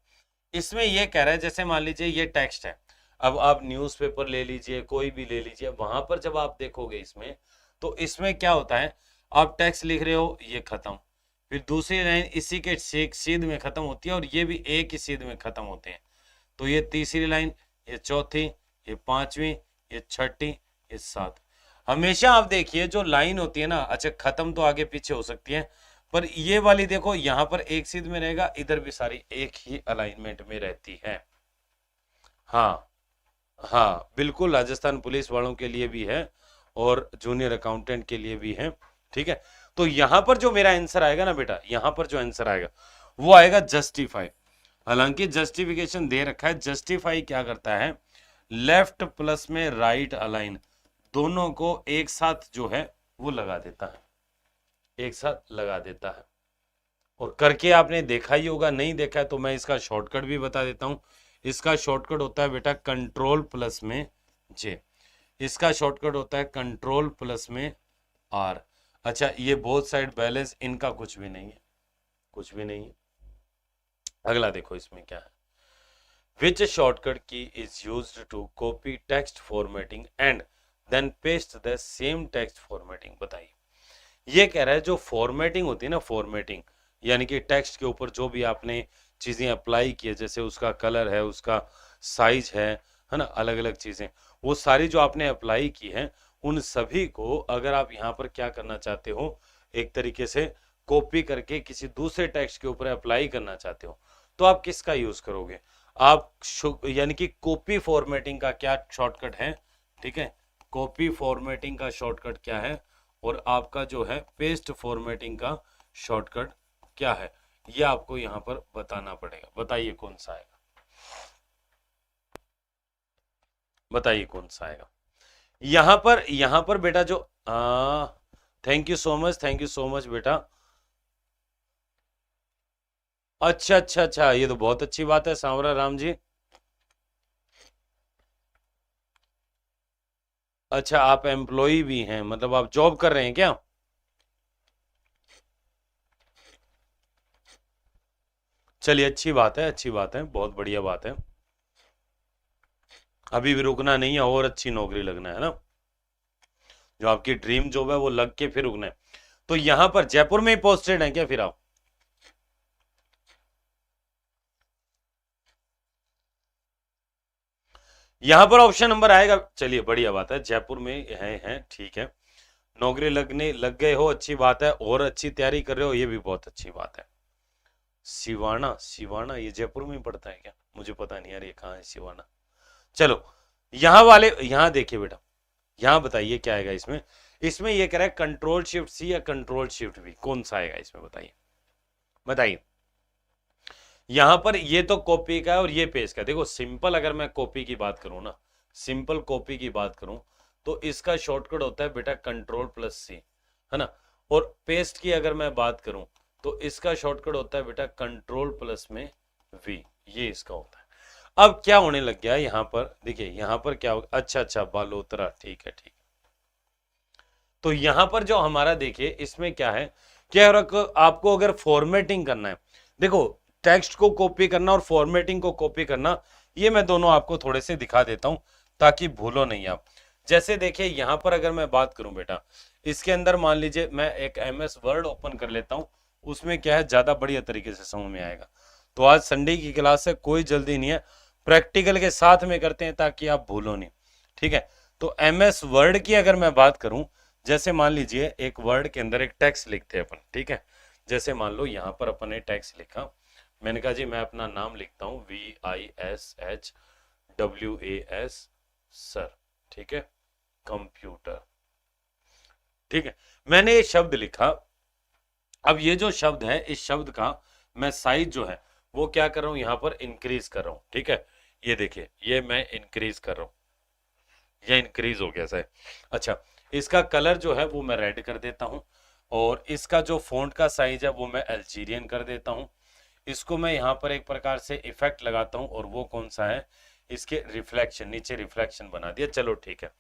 Speaker 1: इसमें ये कह रहा है जैसे मान लीजिए ये टेक्स्ट है, अब आप न्यूज़पेपर ले लीजिए, कोई भी ले लीजिए, वहां पर जब आप देखोगे इसमें, तो इसमें क्या होता है, आप टेक्स्ट लिख रहे हो, ये खत्म, फिर दूसरी लाइन इसी के सीध में खत्म होती है, और ये भी एक ही सीध में खत्म होते हैं, तो ये तीसरी लाइन, ये चौथी, ये पांचवी, ये छठी, ये सात। हमेशा आप देखिए जो लाइन होती है ना, अच्छा खत्म तो आगे पीछे हो सकती है, पर ये वाली देखो यहाँ पर एक सीध में रहेगा, इधर भी सारी एक ही अलाइनमेंट में रहती है। हाँ हाँ बिल्कुल, राजस्थान पुलिस वालों के लिए भी है और जूनियर अकाउंटेंट के लिए भी है। ठीक है, तो यहां पर जो मेरा आंसर आएगा ना बेटा, यहां पर जो आंसर आएगा वो आएगा जस्टिफाई। हालांकि जस्टिफिकेशन दे रखा है, जस्टिफाई क्या करता है, लेफ्ट प्लस में राइट अलाइन दोनों को एक साथ जो है वो लगा देता है, एक साथ लगा देता है। और करके आपने देखा ही होगा, नहीं देखा है तो मैं इसका शॉर्टकट भी बता देता हूं। इसका शॉर्टकट होता है बेटा कंट्रोल प्लस में जे, इसका शॉर्टकट होता है कंट्रोल प्लस में आर। अच्छा ये बोथ साइड बैलेंस, इनका कुछ भी नहीं है, कुछ भी नहीं है। अगला देखो इसमें क्या है, which shortcut key is used to copy text formatting and then paste the same text formatting. बताइए, ये कह रहा है जो फॉर्मेटिंग होती है ना, फॉर्मेटिंग यानी कि टेक्स्ट के ऊपर जो भी आपने चीजें अप्लाई की है, जैसे उसका कलर है, उसका साइज है ना, अलग अलग चीजें, वो सारी जो आपने अप्लाई की है, उन सभी को अगर आप यहाँ पर क्या करना चाहते हो, एक तरीके से कॉपी करके किसी दूसरे टेक्स्ट के ऊपर अप्लाई करना चाहते हो, तो आप किसका यूज करोगे, आप यानी कि कॉपी फॉर्मेटिंग का क्या शॉर्टकट है। ठीक है, कॉपी फॉर्मेटिंग का शॉर्टकट क्या है, और आपका जो है पेस्ट फॉर्मेटिंग का शॉर्टकट क्या है, ये आपको यहां पर बताना पड़ेगा। बताइए कौन सा आएगा, बताइए कौन सा आएगा। यहां पर बेटा जो thank you so much, thank you so much बेटा। अच्छा अच्छा अच्छा, ये तो बहुत अच्छी बात है सांवरा राम जी। अच्छा आप एम्प्लॉय भी हैं, मतलब आप जॉब कर रहे हैं क्या? चलिए अच्छी बात है, अच्छी बात है, बहुत बढ़िया बात है। अभी भी रुकना नहीं है, और अच्छी नौकरी लगना है ना, जो आपकी ड्रीम जॉब है वो लग के फिर रुकना है। तो यहां पर जयपुर में ही पोस्टेड है क्या फिर आप? यहां पर ऑप्शन नंबर आएगा, चलिए बढ़िया बात है, जयपुर में है ठीक है, नौकरी लग गए हो, अच्छी बात है, और अच्छी तैयारी कर रहे हो, ये भी बहुत अच्छी बात है। सिवाना, सिवाना ये जयपुर में पड़ता है क्या? मुझे पता नहीं यार ये कहाँ है सिवाना। चलो यहाँ वाले, यहाँ देखिए बेटा, यहाँ बताइए क्या आएगा इसमें। इसमें ये कह रहा है कंट्रोल शिफ्ट सी या कंट्रोल शिफ्ट बी, कौन सा आएगा इसमें, बताइए बताइए। यहां पर ये तो कॉपी का है और ये पेस्ट का। देखो सिंपल अगर मैं कॉपी की बात करूं ना, सिंपल कॉपी की बात करूं, तो इसका शॉर्टकट होता है बेटा कंट्रोल प्लस सी, है ना। और पेस्ट की अगर मैं बात करूं तो इसका शॉर्टकट होता है बेटा कंट्रोल प्लस में वी, ये इसका होता है। अब क्या होने लग गया यहाँ पर, देखिए यहाँ पर क्या होगा, अच्छा बालोतरा, ठीक है ठीक। तो यहाँ पर जो हमारा देखिए इसमें क्या है, क्या आपको अगर फॉर्मेटिंग करना है, देखो टेक्स्ट को कॉपी करना और फॉर्मेटिंग को कॉपी करना, ये मैं दोनों आपको थोड़े से दिखा देता हूं ताकि भूलो नहीं आप। जैसे देखिए यहाँ पर अगर मैं बात करूं बेटा, इसके अंदर मान लीजिए मैं एक MS वर्ड ओपन कर लेता हूं, उसमें क्या है ज्यादा बढ़िया तरीके से समझ में आएगा। तो आज संडे की क्लास है, कोई जल्दी नहीं है, प्रैक्टिकल के साथ में करते हैं ताकि आप भूलो नहीं, ठीक है। तो MS वर्ड की अगर मैं बात करूं, जैसे मान लीजिए एक वर्ड के अंदर एक टेक्स्ट लिखते हैं अपन, ठीक है। जैसे मान लो यहाँ पर अपन ने टेक्स्ट लिखा, मैंने कहा जी मैं अपना नाम लिखता हूँ VISHWAS सर, ठीक है, कंप्यूटर, ठीक है। मैंने ये शब्द लिखा, अब ये जो शब्द है इस शब्द का मैं साइज जो है वो क्या कर रहा हूं, यहां पर इंक्रीज कर रहा हूं, ठीक है। ये देखिए ये मैं इंक्रीज कर रहा हूं, ये इंक्रीज हो गया सर। अच्छा, इसका कलर जो है वो मैं रेड कर देता हूं, और इसका जो फॉन्ट का साइज है वो मैं अल्जीरियन कर देता हूं। इसको मैं यहाँ पर एक प्रकार से इफेक्ट लगाता हूं, और वो कौन सा है, इसके रिफ्लेक्शन, नीचे रिफ्लेक्शन बना दिया, चलो ठीक है।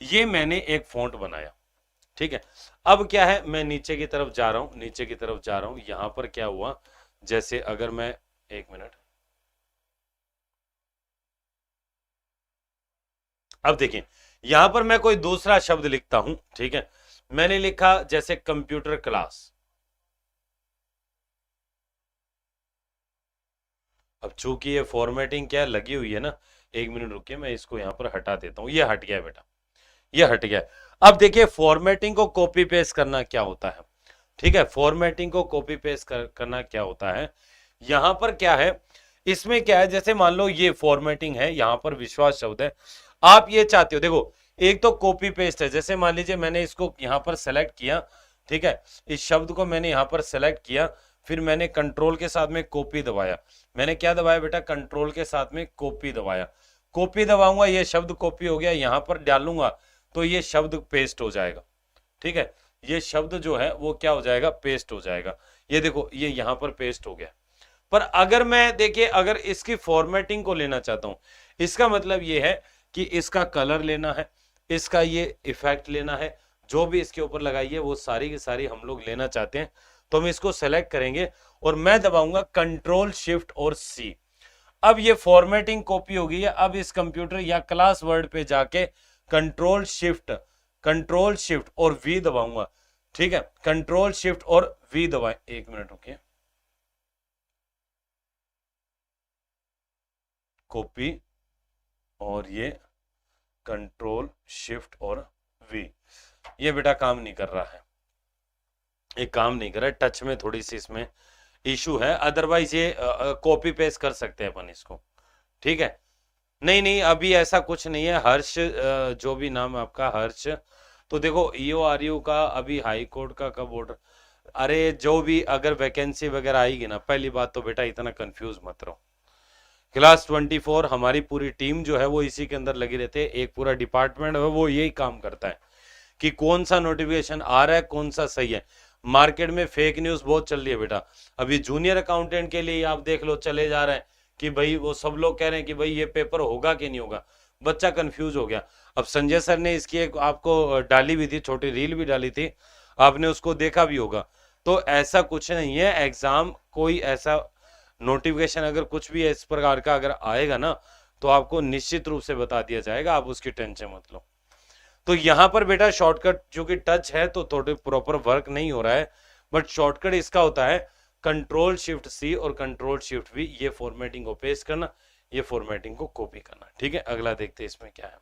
Speaker 1: ये मैंने एक फॉन्ट बनाया, ठीक है। अब क्या है, मैं नीचे की तरफ जा रहा हूं, नीचे की तरफ जा रहा हूं, यहां पर क्या हुआ, जैसे अगर मैं, एक मिनट, अब देखिए यहां पर मैं कोई दूसरा शब्द लिखता हूं, ठीक है। मैंने लिखा जैसे कंप्यूटर क्लास। अब चूंकि ये फॉर्मेटिंग क्या लगी हुई है ना, एक मिनट रुकिए, मैं इसको यहां पर हटा देता हूं, ये हट गया बेटा, ये हट गया। अब देखिए फॉर्मेटिंग को कॉपी पेस्ट करना क्या होता है, ठीक है। फॉर्मेटिंग को कॉपी पेस्ट करना क्या होता है, यहां पर क्या है, इसमें क्या है, जैसे मान लो ये फॉर्मेटिंग है, यहां पर विश्वास शब्द है, आप ये चाहते हो, देखो एक तो कॉपी पेस्ट है, जैसे मान लीजिए मैंने इसको यहां पर सेलेक्ट किया, ठीक है, इस शब्द को मैंने यहां पर सेलेक्ट किया, फिर मैंने कंट्रोल के साथ में कॉपी दबाया, मैंने क्या दबाया बेटा, कंट्रोल के साथ में कॉपी दबाया, कॉपी दबाऊंगा, ये शब्द कॉपी हो गया, यहां पर डालूंगा तो ये शब्द पेस्ट हो जाएगा, ठीक है। ये शब्द जो है वो क्या हो जाएगा, पेस्ट हो जाएगा, ये देखो ये यहां पर पेस्ट हो गया। पर अगर मैं देखिए अगर इसकी फॉर्मेटिंग को लेना चाहता हूं, इसका मतलब ये है कि इसका कलर लेना है, इसका ये इफेक्ट लेना है, जो भी इसके ऊपर लगाई है वो सारी की सारी हम लोग लेना चाहते हैं, तो हम इसको सेलेक्ट करेंगे और मैं दबाऊंगा कंट्रोल शिफ्ट और सी। अब ये फॉर्मेटिंग कॉपी हो गई है, अब इस कंप्यूटर या क्लास वर्ड पे जाके कंट्रोल शिफ्ट और वी दबाऊंगा, ठीक है, कंट्रोल शिफ्ट और वी दबाए, एक मिनट रुकिए, कॉपी और ये कंट्रोल शिफ्ट और वी, ये बेटा काम नहीं कर रहा है, ये काम नहीं कर रहा है, टच में थोड़ी सी इसमें इशू है, अदरवाइज ये कॉपी पेस्ट कर सकते हैं अपन इसको, ठीक है। नहीं नहीं अभी ऐसा कुछ नहीं है, हर्ष जो भी नाम है आपका हर्ष, तो देखो EORU का अभी हाई कोर्ट का कब ऑर्डर, अरे जो भी अगर वैकेंसी वगैरह आएगी ना, पहली बात तो बेटा इतना कंफ्यूज मत रहो, क्लास 24 हमारी पूरी टीम जो है वो इसी के अंदर लगी रहती है, एक पूरा डिपार्टमेंट है वो यही काम करता है कि कौन सा नोटिफिकेशन आ रहा है, कौन सा सही है। मार्केट में फेक न्यूज बहुत चल रही है बेटा, अभी जूनियर अकाउंटेंट के लिए आप देख लो चले जा रहे हैं कि भाई वो सब लोग कह रहे हैं कि भाई ये पेपर होगा कि नहीं होगा, बच्चा कंफ्यूज हो गया। अब संजय सर ने इसकी एक आपको डाली भी थी, छोटी रील भी डाली थी, आपने उसको देखा भी होगा। तो ऐसा कुछ नहीं है, एग्जाम कोई ऐसा नोटिफिकेशन अगर कुछ भी इस प्रकार का अगर आएगा ना तो आपको निश्चित रूप से बता दिया जाएगा, आप उसकी टेंशन मत लो। तो यहां पर बेटा शॉर्टकट जो कि टच है तो थोड़े प्रॉपर वर्क नहीं हो रहा है, बट शॉर्टकट इसका होता है कंट्रोल शिफ्ट सी और कंट्रोल शिफ्ट वी, ये फॉर्मेटिंग को पेस्ट करना, ये फॉर्मेटिंग को कॉपी करना, ठीक है। अगला देखते हैं इसमें क्या है,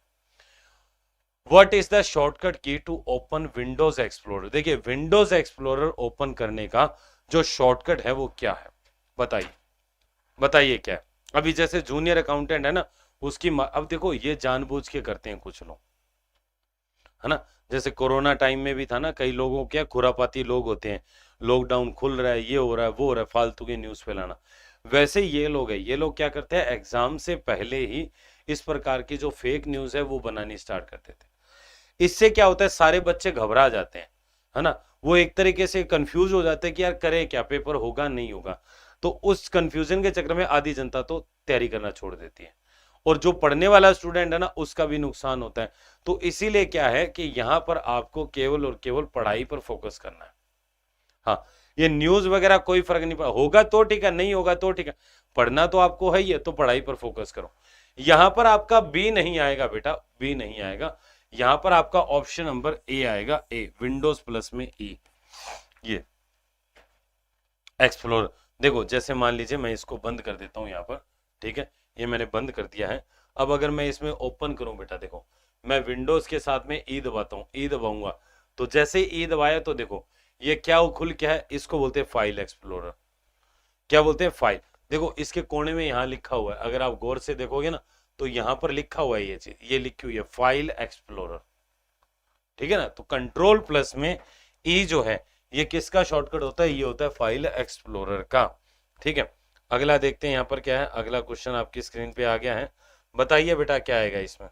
Speaker 1: व्हाट इज द शॉर्टकट की टू ओपन विंडोज एक्सप्लोरर। देखिए विंडोज एक्सप्लोरर ओपन करने का जो शॉर्टकट है वो क्या है, बताइए बताइए क्या है। अभी जैसे जूनियर अकाउंटेंट है ना उसकी अब देखो ये जानबूझ के करते हैं कुछ लोग, है ना, जैसे कोरोना टाइम में भी था ना, कई लोगों क्या खुरापाती लोग होते हैं, लॉकडाउन खुल रहा है, ये हो रहा है वो हो रहा है, फालतू की न्यूज फैलाना। वैसे ये लोग है, ये लोग क्या करते हैं एग्जाम से पहले ही इस प्रकार की जो फेक न्यूज है वो बनानी स्टार्ट कर देते हैं। इससे क्या होता है सारे बच्चे घबरा जाते हैं, है ना, वो एक तरीके से कंफ्यूज हो जाते हैं कि यार करें क्या, पेपर होगा नहीं होगा। तो उस कंफ्यूजन के चक्कर में आधी जनता तो तैयारी करना छोड़ देती है, और जो पढ़ने वाला स्टूडेंट है ना उसका भी नुकसान होता है। तो इसीलिए क्या है कि यहां पर आपको केवल और केवल पढ़ाई पर फोकस करना है। हाँ, ये न्यूज वगैरह कोई फर्क नहीं पड़ा, होगा तो ठीक है, नहीं होगा तो ठीक है, पढ़ना तो आपको है ही है, तो पढ़ाई पर फोकस करो। यहां पर आपका बी नहीं आएगा बेटा, बी नहीं आएगा, यहां पर आपका ऑप्शन नंबर ए आएगा, ए, विंडोज प्लस में ई, ये एक्सप्लोर। देखो जैसे मान लीजिए मैं इसको बंद कर देता हूं यहाँ पर, ठीक है, ये मैंने बंद कर दिया है। अब अगर मैं इसमें ओपन करूं बेटा, देखो मैं विंडोज के साथ में ई दबाता हूं, ई दबाऊंगा, तो जैसे ई दबाया तो देखो ये क्या खुल क्या है, इसको बोलते हैं फाइल एक्सप्लोरर। क्या बोलते हैं, फाइल। देखो इसके कोने में यहाँ लिखा हुआ है, अगर आप गौर से देखोगे ना तो यहाँ पर लिखा हुआ है ये चीज, ये लिखी हुई है फाइल एक्सप्लोरर, ठीक है ना। तो कंट्रोल प्लस में ई जो है ये किसका शॉर्टकट होता है, ये होता है फाइल एक्सप्लोरर का, ठीक है। अगला देखते हैं यहाँ पर क्या है, अगला क्वेश्चन आपकी स्क्रीन पे आ गया है, बताइए बेटा क्या आएगा इसमें।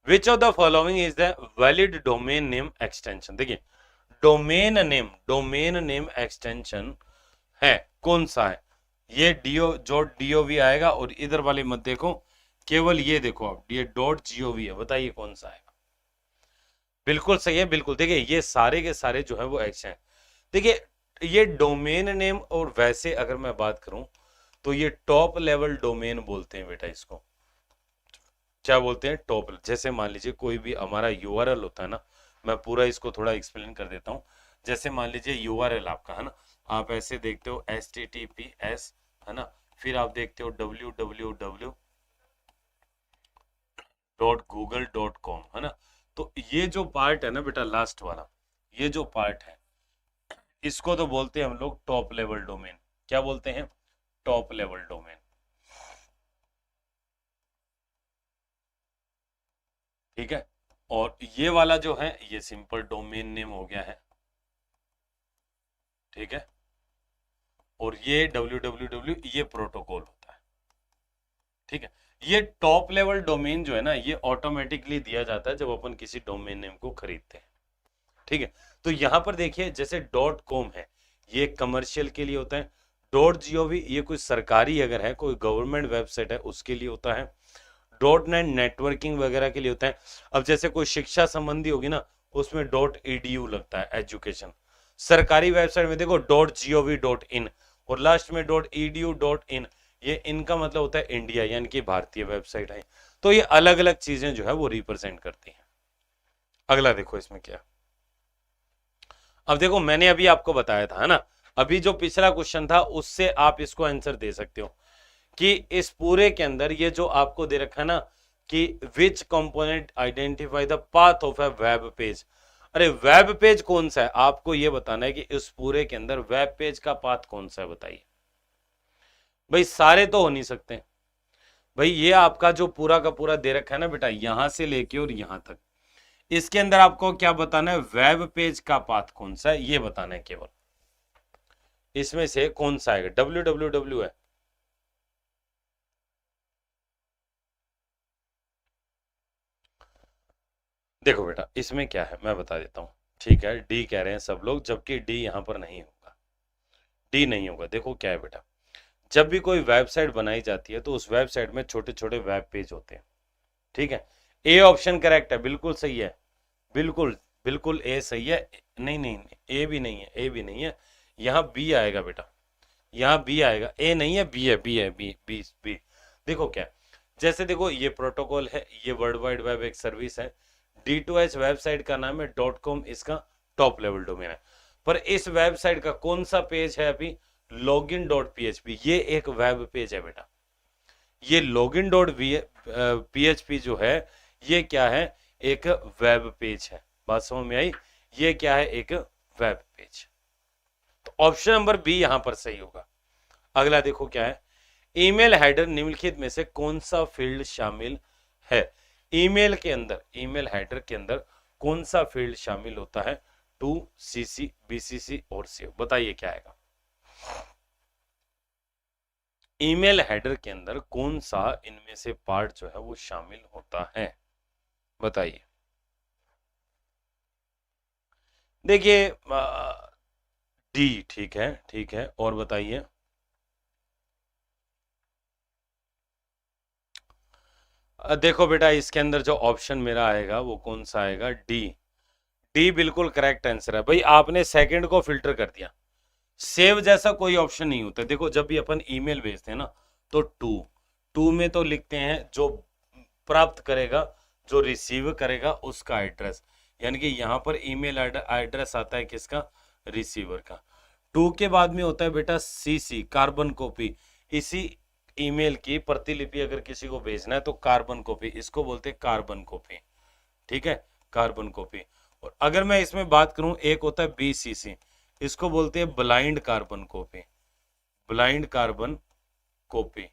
Speaker 1: Which of the following is the valid domain name extension. देखिए डोमेन नेम एक्सटेंशन है कौन सा है, ये .gov आएगा, और इधर वाले मत देखो, केवल ये देखो आप, ये .gov है, बताइए कौन सा आएगा। बिल्कुल सही है, बिल्कुल। देखिए ये सारे के सारे जो है वो एक्शन है। देखिए ये डोमेन नेम, और वैसे अगर मैं बात करूं तो ये टॉप लेवल डोमेन बोलते हैं बेटा इसको। क्या बोलते हैं, टॉप। जैसे मान लीजिए कोई भी हमारा यूआरएल होता है ना, मैं पूरा इसको थोड़ा एक्सप्लेन कर देता हूँ। जैसे मान लीजिए यूआरएल आपका है ना, आप ऐसे देखते हो HTTPS है ना, फिर आप देखते हो www.google.com है ना। तो ये जो पार्ट है ना बेटा, लास्ट वाला ये जो पार्ट है, इसको तो बोलते हैं हम लोग टॉप लेवल डोमेन। क्या बोलते हैं, टॉप लेवल डोमेन, ठीक है। और ये वाला जो है ये सिंपल डोमेन नेम हो गया है, ठीक है। और ये www ये प्रोटोकॉल होता है, ठीक है। ये टॉप लेवल डोमेन जो है ना, ये ऑटोमेटिकली दिया जाता है जब अपन किसी डोमेन नेम को खरीदते हैं, ठीक है। तो यहां पर देखिए जैसे .com है, ये कमर्शियल के लिए होता है। .gov ये कोई सरकारी अगर है, कोई गवर्नमेंट वेबसाइट है उसके लिए होता है। .net नेटवर्किंग वगैरह के लिए होता है। अब जैसे कोई शिक्षा संबंधी होगी ना, उसमें .edu लगता है, एजुकेशन। सरकारी वेबसाइट में देखो .gov.in, और लास्ट में .edu.in, ये इनका मतलब होता है इंडिया, यानी कि भारतीय वेबसाइट है। तो ये अलग अलग चीजें जो है वो रिप्रेजेंट करती हैं। अगला देखो इसमें क्या, अब देखो मैंने अभी आपको बताया था है ना, अभी जो पिछला क्वेश्चन था उससे आप इसको आंसर दे सकते हो कि इस पूरे के अंदर ये जो आपको दे रखा है ना कि विच component identify the path of A web page. अरे वेब पेज कौन सा है, आपको ये बताना है कि इस पूरे के अंदर वेब पेज का पाथ कौन सा है, बताइए। भाई सारे तो हो नहीं सकते भाई, ये आपका जो पूरा का पूरा दे रखा है ना बेटा, यहां से लेके और यहां तक, इसके अंदर आपको क्या बताना है, वेब पेज का पाथ कौन सा है ये बताना है केवल। इसमें से कौन सा आएगा, www है, देखो बेटा इसमें क्या है मैं बता देता हूं, ठीक है। डी कह रहे हैं सब लोग, जबकि डी यहां पर नहीं होगा, डी नहीं होगा। देखो क्या है बेटा, जब भी कोई वेबसाइट बनाई जाती है तो उस वेबसाइट में छोटे छोटे वेब पेज होते हैं, ठीक है। ए ऑप्शन करेक्ट है, बिल्कुल सही है, बिल्कुल बिल्कुल ए सही है। नहीं नहीं, ए भी नहीं है, ए भी नहीं है, यहाँ बी आएगा बेटा, यहाँ बी आएगा, ए नहीं है, बी है, बी है, बी बी बी। देखो क्या, जैसे देखो ये प्रोटोकॉल है, ये वर्ल्ड वाइड वेब एक सर्विस है, D2H वेबसाइट का नाम है, .com इसका टॉप लेवल डोमेन है। पर इस वेबसाइट का कौन सा पेज है अभी, login.php, ये एक वेब पेज है बेटा। ये login.php जो है ये क्या है, एक वेब पेज है। बात समझ में आई, ये क्या है, एक वेब पेज। तो ऑप्शन नंबर बी यहां पर सही होगा। अगला देखो क्या है, ईमेल हेडर निम्नलिखित में से कौन सा फील्ड शामिल है। ईमेल के अंदर, ईमेल हेडर के अंदर कौन सा फील्ड शामिल होता है, टू CC BCC और सेव, बताइए क्या आएगा। ईमेल हेडर के अंदर कौन सा इनमें से पार्ट जो है वो शामिल होता है, बताइए। देखिए डी ठीक है, ठीक है, और बताइए। देखो बेटा, इसके अंदर जो ऑप्शन मेरा आएगा वो कौन सा आएगा? डी। डी बिल्कुल करेक्ट आंसर है भाई। आपने सेकंड को फिल्टर कर दिया। सेव जैसा कोई ऑप्शन नहीं होता। देखो जब भी अपन ईमेल भेजते हैं ना, तो टू टू में तो लिखते हैं जो प्राप्त करेगा, जो रिसीव करेगा उसका एड्रेस, यानी कि यहाँ पर ईमेल एड्रेस आता है किसका? रिसीवर का। टू के बाद में होता है बेटा सीसी, कार्बन कॉपी। इसी ईमेल की प्रतिलिपि अगर किसी को भेजना है तो कार्बन कॉपी, इसको बोलते हैं कार्बन कॉपी। ठीक है, कार्बन कॉपी। और अगर मैं इसमें बात करूं, एक होता है बीसीसी, इसको बोलते हैं blind carbon copy. Blind carbon copy,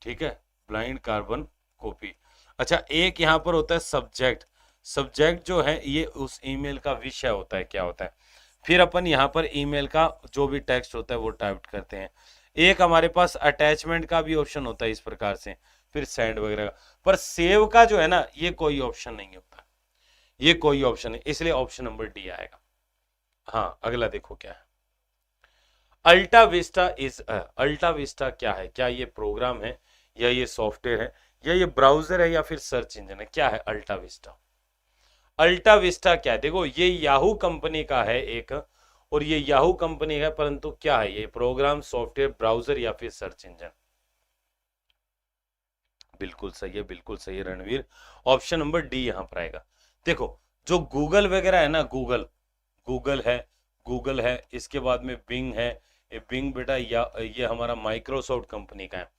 Speaker 1: ठीक है, ब्लाइंड कार्बन कॉपी। अच्छा, एक यहाँ पर होता है सब्जेक्ट। सब्जेक्ट जो है ये उस ईमेल का विषय होता है, क्या होता है। फिर अपन यहाँ पर ईमेल का जो भी टेक्स्ट होता है वो टाइप करते हैं। एक हमारे पास अटैचमेंट का भी ऑप्शन होता है इस प्रकार से, फिर सेंड वगैरह का। पर सेव का जो है ना, ये कोई ऑप्शन नहीं होता, ये कोई ऑप्शन नहीं, इसलिए ऑप्शन नंबर डी आएगा। हाँ, अगला देखो क्या है। अल्टा विस्टा इज अल्टा विस्टा क्या है? क्या ये प्रोग्राम है, या ये सॉफ्टवेयर है, या ये ब्राउजर है, या फिर सर्च इंजन है? क्या है अल्टा विस्टा? अल्टा विस्टा क्या है? देखो ये याहू कंपनी का है एक, और ये याहू कंपनी का, परंतु क्या है ये? प्रोग्राम, सॉफ्टवेयर, ब्राउजर, या फिर सर्च इंजन? बिल्कुल सही है, बिल्कुल सही है रणवीर। ऑप्शन नंबर डी यहां पर आएगा। देखो जो गूगल वगैरह है ना, गूगल, गूगल है, गूगल है, इसके बाद में बिंग है। ये बिंग बेटा या ये हमारा माइक्रोसॉफ्ट कंपनी का है।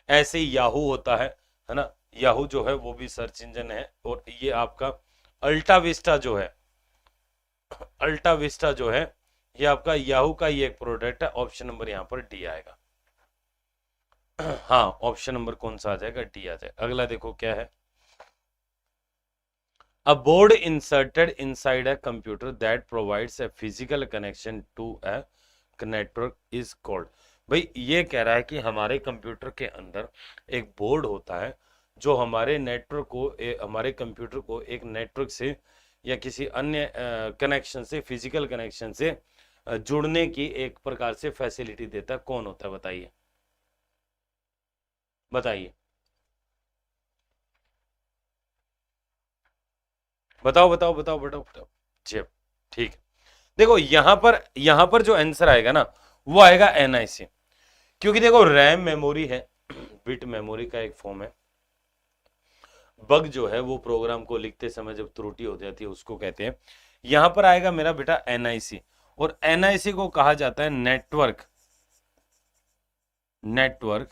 Speaker 1: ऐसे ही याहू होता है ना, याहू जो है वो भी सर्च इंजन है। और ये आपका अल्टा विस्टा जो है, अल्टा विस्टा जो है ये आपका याहू का ही एक प्रोडक्ट है। ऑप्शन नंबर यहाँ पर डी आएगा। हाँ, ऑप्शन नंबर कौन सा आ जाएगा? डी आ जाएगा। अगला देखो क्या है। A board inserted inside a computer that provides a physical connection to a network is called। भाई ये कह रहा है कि हमारे कंप्यूटर के अंदर एक बोर्ड होता है जो हमारे नेटवर्क को, हमारे कंप्यूटर को एक नेटवर्क से या किसी अन्य कनेक्शन से, फिजिकल कनेक्शन से जुड़ने की एक प्रकार से फैसिलिटी देता है। कौन होता है बताइए, बताइए, बताओ बताओ बताओ बताओ बताओ। जी ठीक है। देखो यहां पर जो आंसर आएगा ना, वो आएगा एनआईसी। क्योंकि देखो रैम मेमोरी है, बिट मेमोरी का एक फॉर्म है। बग जो है वो प्रोग्राम को लिखते समय जब त्रुटि हो जाती है उसको कहते हैं। यहां पर आएगा मेरा बेटा एनआईसी, और एनआईसी को कहा जाता है network, network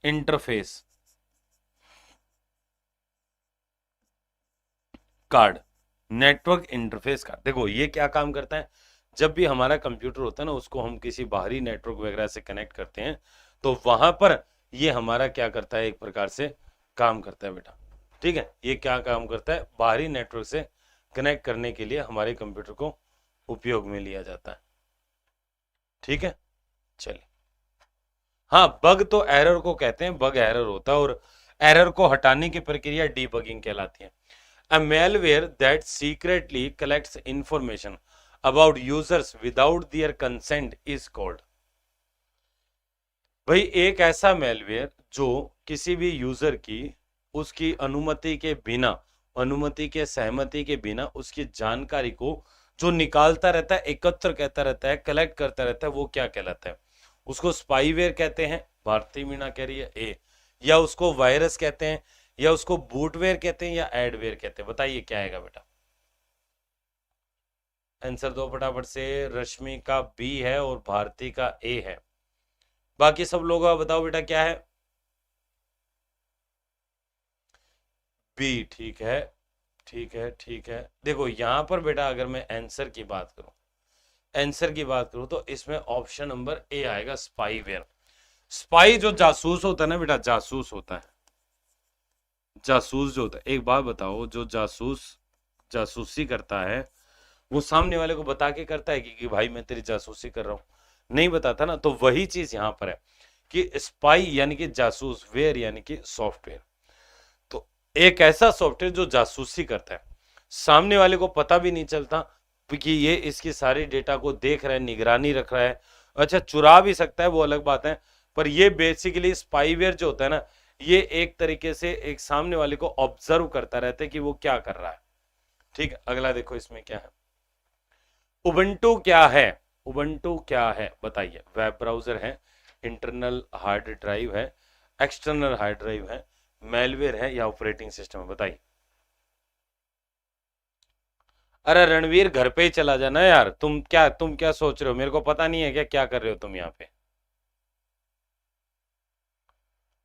Speaker 1: interface card. Network interface card, देखो ये क्या काम करता है। जब भी हमारा कंप्यूटर होता है ना, उसको हम किसी बाहरी नेटवर्क वगैरह से कनेक्ट करते हैं, तो वहां पर ये हमारा क्या करता है, एक प्रकार से काम करता है बेटा। ठीक है, ये क्या काम करता है, बाहरी नेटवर्क से कनेक्ट करने के लिए हमारे कंप्यूटर को उपयोग में लिया जाता है। ठीक है, चलिए। हाँ, बग तो एरर को कहते हैं, बग एरर होता है, और एरर को हटाने की प्रक्रिया डीबगिंग कहलाती है। A malware that secretly collects information about users without their consent is called। भाई एक ऐसा मेलवेयर जो किसी भी यूजर की, उसकी अनुमति के बिना, अनुमति के सहमति के बिना उसकी जानकारी को जो निकालता रहता है, एकत्र करता रहता है, कलेक्ट करता रहता है, वो क्या कहलाता है? उसको स्पाईवेयर कहते हैं, भारती मीना कह रही है ए, या उसको वायरस कहते हैं, या उसको बूटवेयर कहते हैं, या एडवेयर कहते हैं? बताइए क्या आएगा बेटा, आंसर दो फटाफट से। रश्मि का बी है और भारती का ए है। बाकी सब लोग बताओ बेटा क्या है? बी ठीक है, ठीक है, ठीक है। देखो यहां पर बेटा अगर मैं आंसर की बात करूं, आंसर की बात करूं तो इसमें ऑप्शन नंबर ए आएगा, स्पाईवेयर। स्पाई जो जासूस होता है ना बेटा, जासूस होता है, जासूस जो होता है। एक बात बताओ, जो जासूस जासूसी करता है वो सामने वाले को बता के करता है कि भाई मैं तेरी जासूसी कर रहा हूं? नहीं बताता ना। तो वही चीज यहां पर है कि स्पाई यानी कि जासूस, वेयर यानी कि सॉफ्टवेयर। तो एक ऐसा सॉफ्टवेयर जो जासूसी करता है, सामने वाले को पता भी नहीं चलता, कि ये इसकी सारी डेटा को देख रहा है, निगरानी रख रहा है। अच्छा, चुरा भी सकता है, वो अलग बात है, पर ये बेसिकली स्पाईवेयर जो होता है ना, ये एक तरीके से एक सामने वाले को ऑब्जर्व करता रहता है कि वो क्या कर रहा है। ठीक है, अगला देखो इसमें क्या है। उबंटू क्या है? उबंटू क्या है बताइए? वेब ब्राउजर है, इंटरनल हार्ड ड्राइव है, एक्सटर्नल हार्ड ड्राइव है, मेलवेयर है या ऑपरेटिंग सिस्टम है? बताइए। अरे रणवीर, घर पे ही चला जाना यार। तुम क्या सोच रहे हो? मेरे को पता नहीं है क्या क्या कर रहे हो तुम यहाँ पे?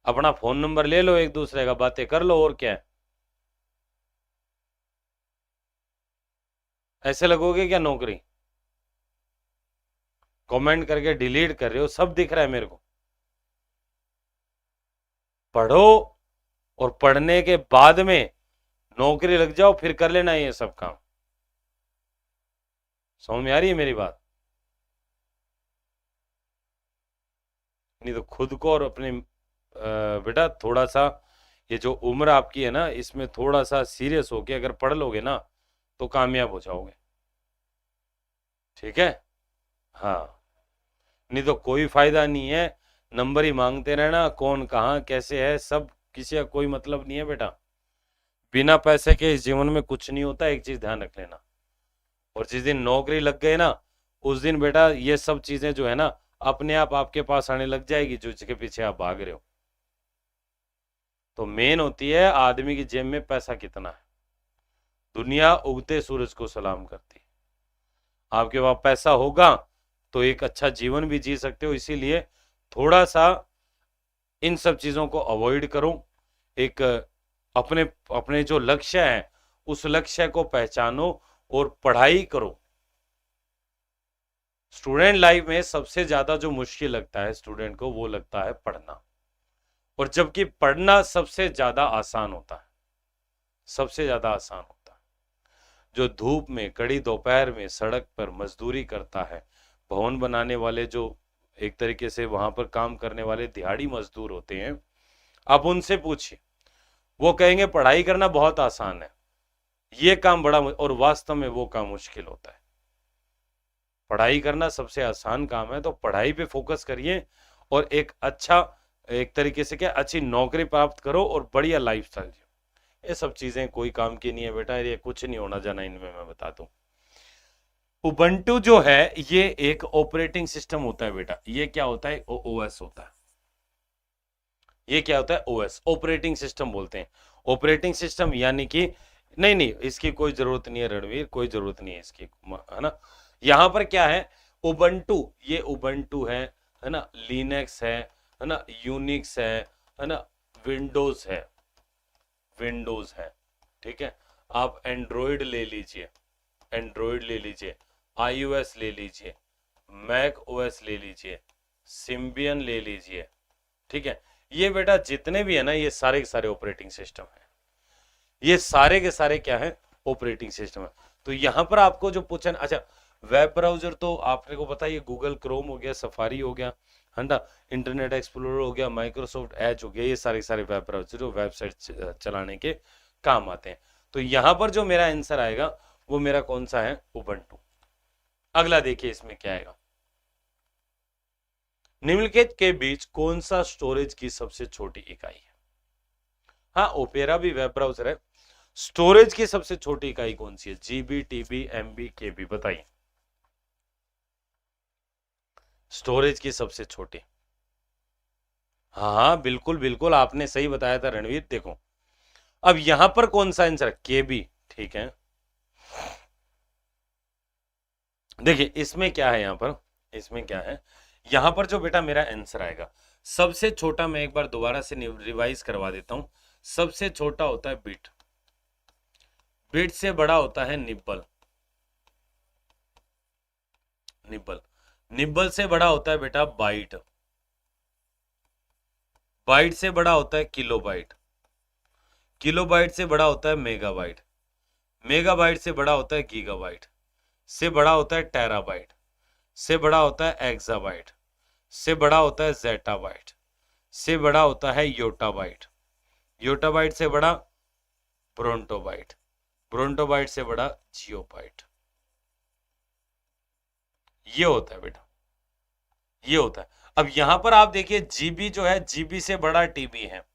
Speaker 1: अपना फोन नंबर ले लो, एक दूसरे का बातें कर लो, और क्या है? ऐसे लगोगे क्या नौकरी? कमेंट करके डिलीट कर रहे हो, सब दिख रहा है मेरे को। पढ़ो, और पढ़ने के बाद में नौकरी लग जाओ, फिर कर लेना ये सब काम। समझ में आ रही है मेरी बात? नहीं तो खुद को और अपने बेटा थोड़ा सा, ये जो उम्र आपकी है ना, इसमें थोड़ा सा सीरियस होके अगर पढ़ लोगे ना, तो कामयाब हो जाओगे। ठीक है? हाँ, नहीं तो कोई फायदा नहीं है। नंबर ही मांगते रहना, कौन कहाँ कैसे है, सब किसी का कोई मतलब नहीं है बेटा। बिना पैसे के इस जीवन में कुछ नहीं होता, एक चीज ध्यान रख लेना। और जिस दिन नौकरी लग गए ना, उस दिन बेटा ये सब चीजें जो है ना, अपने आप आपके पास आने लग जाएगी, जो जिसके पीछे आप भाग रहे हो। तो मेन होती है आदमी की जेब में पैसा कितना है। दुनिया उगते सूरज को सलाम करती है। आपके पास पैसा होगा तो एक अच्छा जीवन भी जी सकते हो। इसीलिए थोड़ा सा इन सब चीजों को अवॉइड करो। एक अपने अपने जो लक्ष्य है, उस लक्ष्य को पहचानो और पढ़ाई करो। स्टूडेंट लाइफ में सबसे ज्यादा जो मुश्किल लगता है स्टूडेंट को, वो लगता है पढ़ना। और जबकि पढ़ना सबसे ज्यादा आसान होता है, सबसे ज्यादा आसान होता है। जो धूप में, कड़ी दोपहर में सड़क पर मजदूरी करता है, भवन बनाने वाले जो एक तरीके से वहां पर काम करने वाले दिहाड़ी मजदूर होते हैं, आप उनसे पूछिए, वो कहेंगे पढ़ाई करना बहुत आसान है, ये काम बड़ा, और वास्तव में वो काम मुश्किल होता है। पढ़ाई करना सबसे आसान काम है, तो पढ़ाई पे फोकस करिए और एक अच्छा, एक तरीके से क्या, अच्छी नौकरी प्राप्त करो और बढ़िया लाइफ स्टाइल जियो। ये सब चीजें कोई काम की नहीं है बेटा, ये कुछ नहीं होना जाना इनमें, मैं बता दूं। उबंटू जो है ये एक ऑपरेटिंग सिस्टम होता है बेटा। ये क्या होता है? ओएस होता है। ये क्या होता है? ओएस, ऑपरेटिंग सिस्टम बोलते हैं। ऑपरेटिंग सिस्टम यानी कि, नहीं नहीं, इसकी कोई जरूरत नहीं है रणवीर, कोई जरूरत नहीं है इसकी, है ना। यहां पर क्या है? उबंटू, ये उबंटू है ना, लिनक्स है ना, यूनिक्स है ना, विंडोज है, विंडोज है। ठीक है, आप एंड्रॉयड ले लीजिए, एंड्रॉयड ले लीजिए, आईओएस ले लीजिए, मैक ओएस ले लीजिए, सिम्बियन ले लीजिए। ठीक है, ये बेटा जितने भी है ना, ये सारे के सारे ऑपरेटिंग सिस्टम है। ये सारे के सारे क्या है? ऑपरेटिंग सिस्टम है। तो यहां पर आपको जो पूछा, अच्छा वेब ब्राउजर तो आपने को पता है, ये गूगल क्रोम हो गया, सफारी हो गया, है ना, इंटरनेट एक्सप्लोरर हो गया, माइक्रोसॉफ्ट एज हो गया, ये सारे सारे वेब ब्राउजर जो वेबसाइट चलाने के काम आते हैं। तो यहां पर जो मेरा आंसर आएगा वो मेरा कौन सा है? उबंटू। अगला देखिए इसमें क्या आएगा। निम्नलिखित के बीच कौन सा स्टोरेज की सबसे छोटी इकाई है? हाँ, ओपेरा भी वेब ब्राउजर है। स्टोरेज की सबसे छोटी इकाई कौन सी है? जीबी, टीबी, एमबी, केबी, बताइए। स्टोरेज की सबसे छोटी, हाँ हाँ बिल्कुल बिल्कुल, आपने सही बताया था रणवीर। देखो अब यहां पर कौन सा आंसर है? केबी। ठीक है, देखिए इसमें क्या है, यहां पर इसमें क्या है, यहां पर जो बेटा मेरा आंसर आएगा सबसे छोटा, मैं एक बार दोबारा से रिवाइज करवा देता हूं। सबसे छोटा होता है बिट, बिट से बड़ा होता है निब्बल, निब्बल, निब्बल से बड़ा होता है बेटा बाइट, बाइट से बड़ा होता है किलोबाइट, किलोबाइट से बड़ा होता है मेगाबाइट, मेगाबाइट से बड़ा होता है गीगाबाइट, से बड़ा होता है टेराबाइट, से बड़ा होता है एक्साबाइट, से बड़ा होता है जेटाबाइट, से बड़ा होता है योटाबाइट, योटाबाइट से बड़ा ब्रोंटोबाइट, ब्रोंटोबाइट से बड़ा जियोबाइट। ये होता है बेटा, ये होता है। अब यहां पर आप देखिए जीबी जो है, जीबी से बड़ा टीबी है,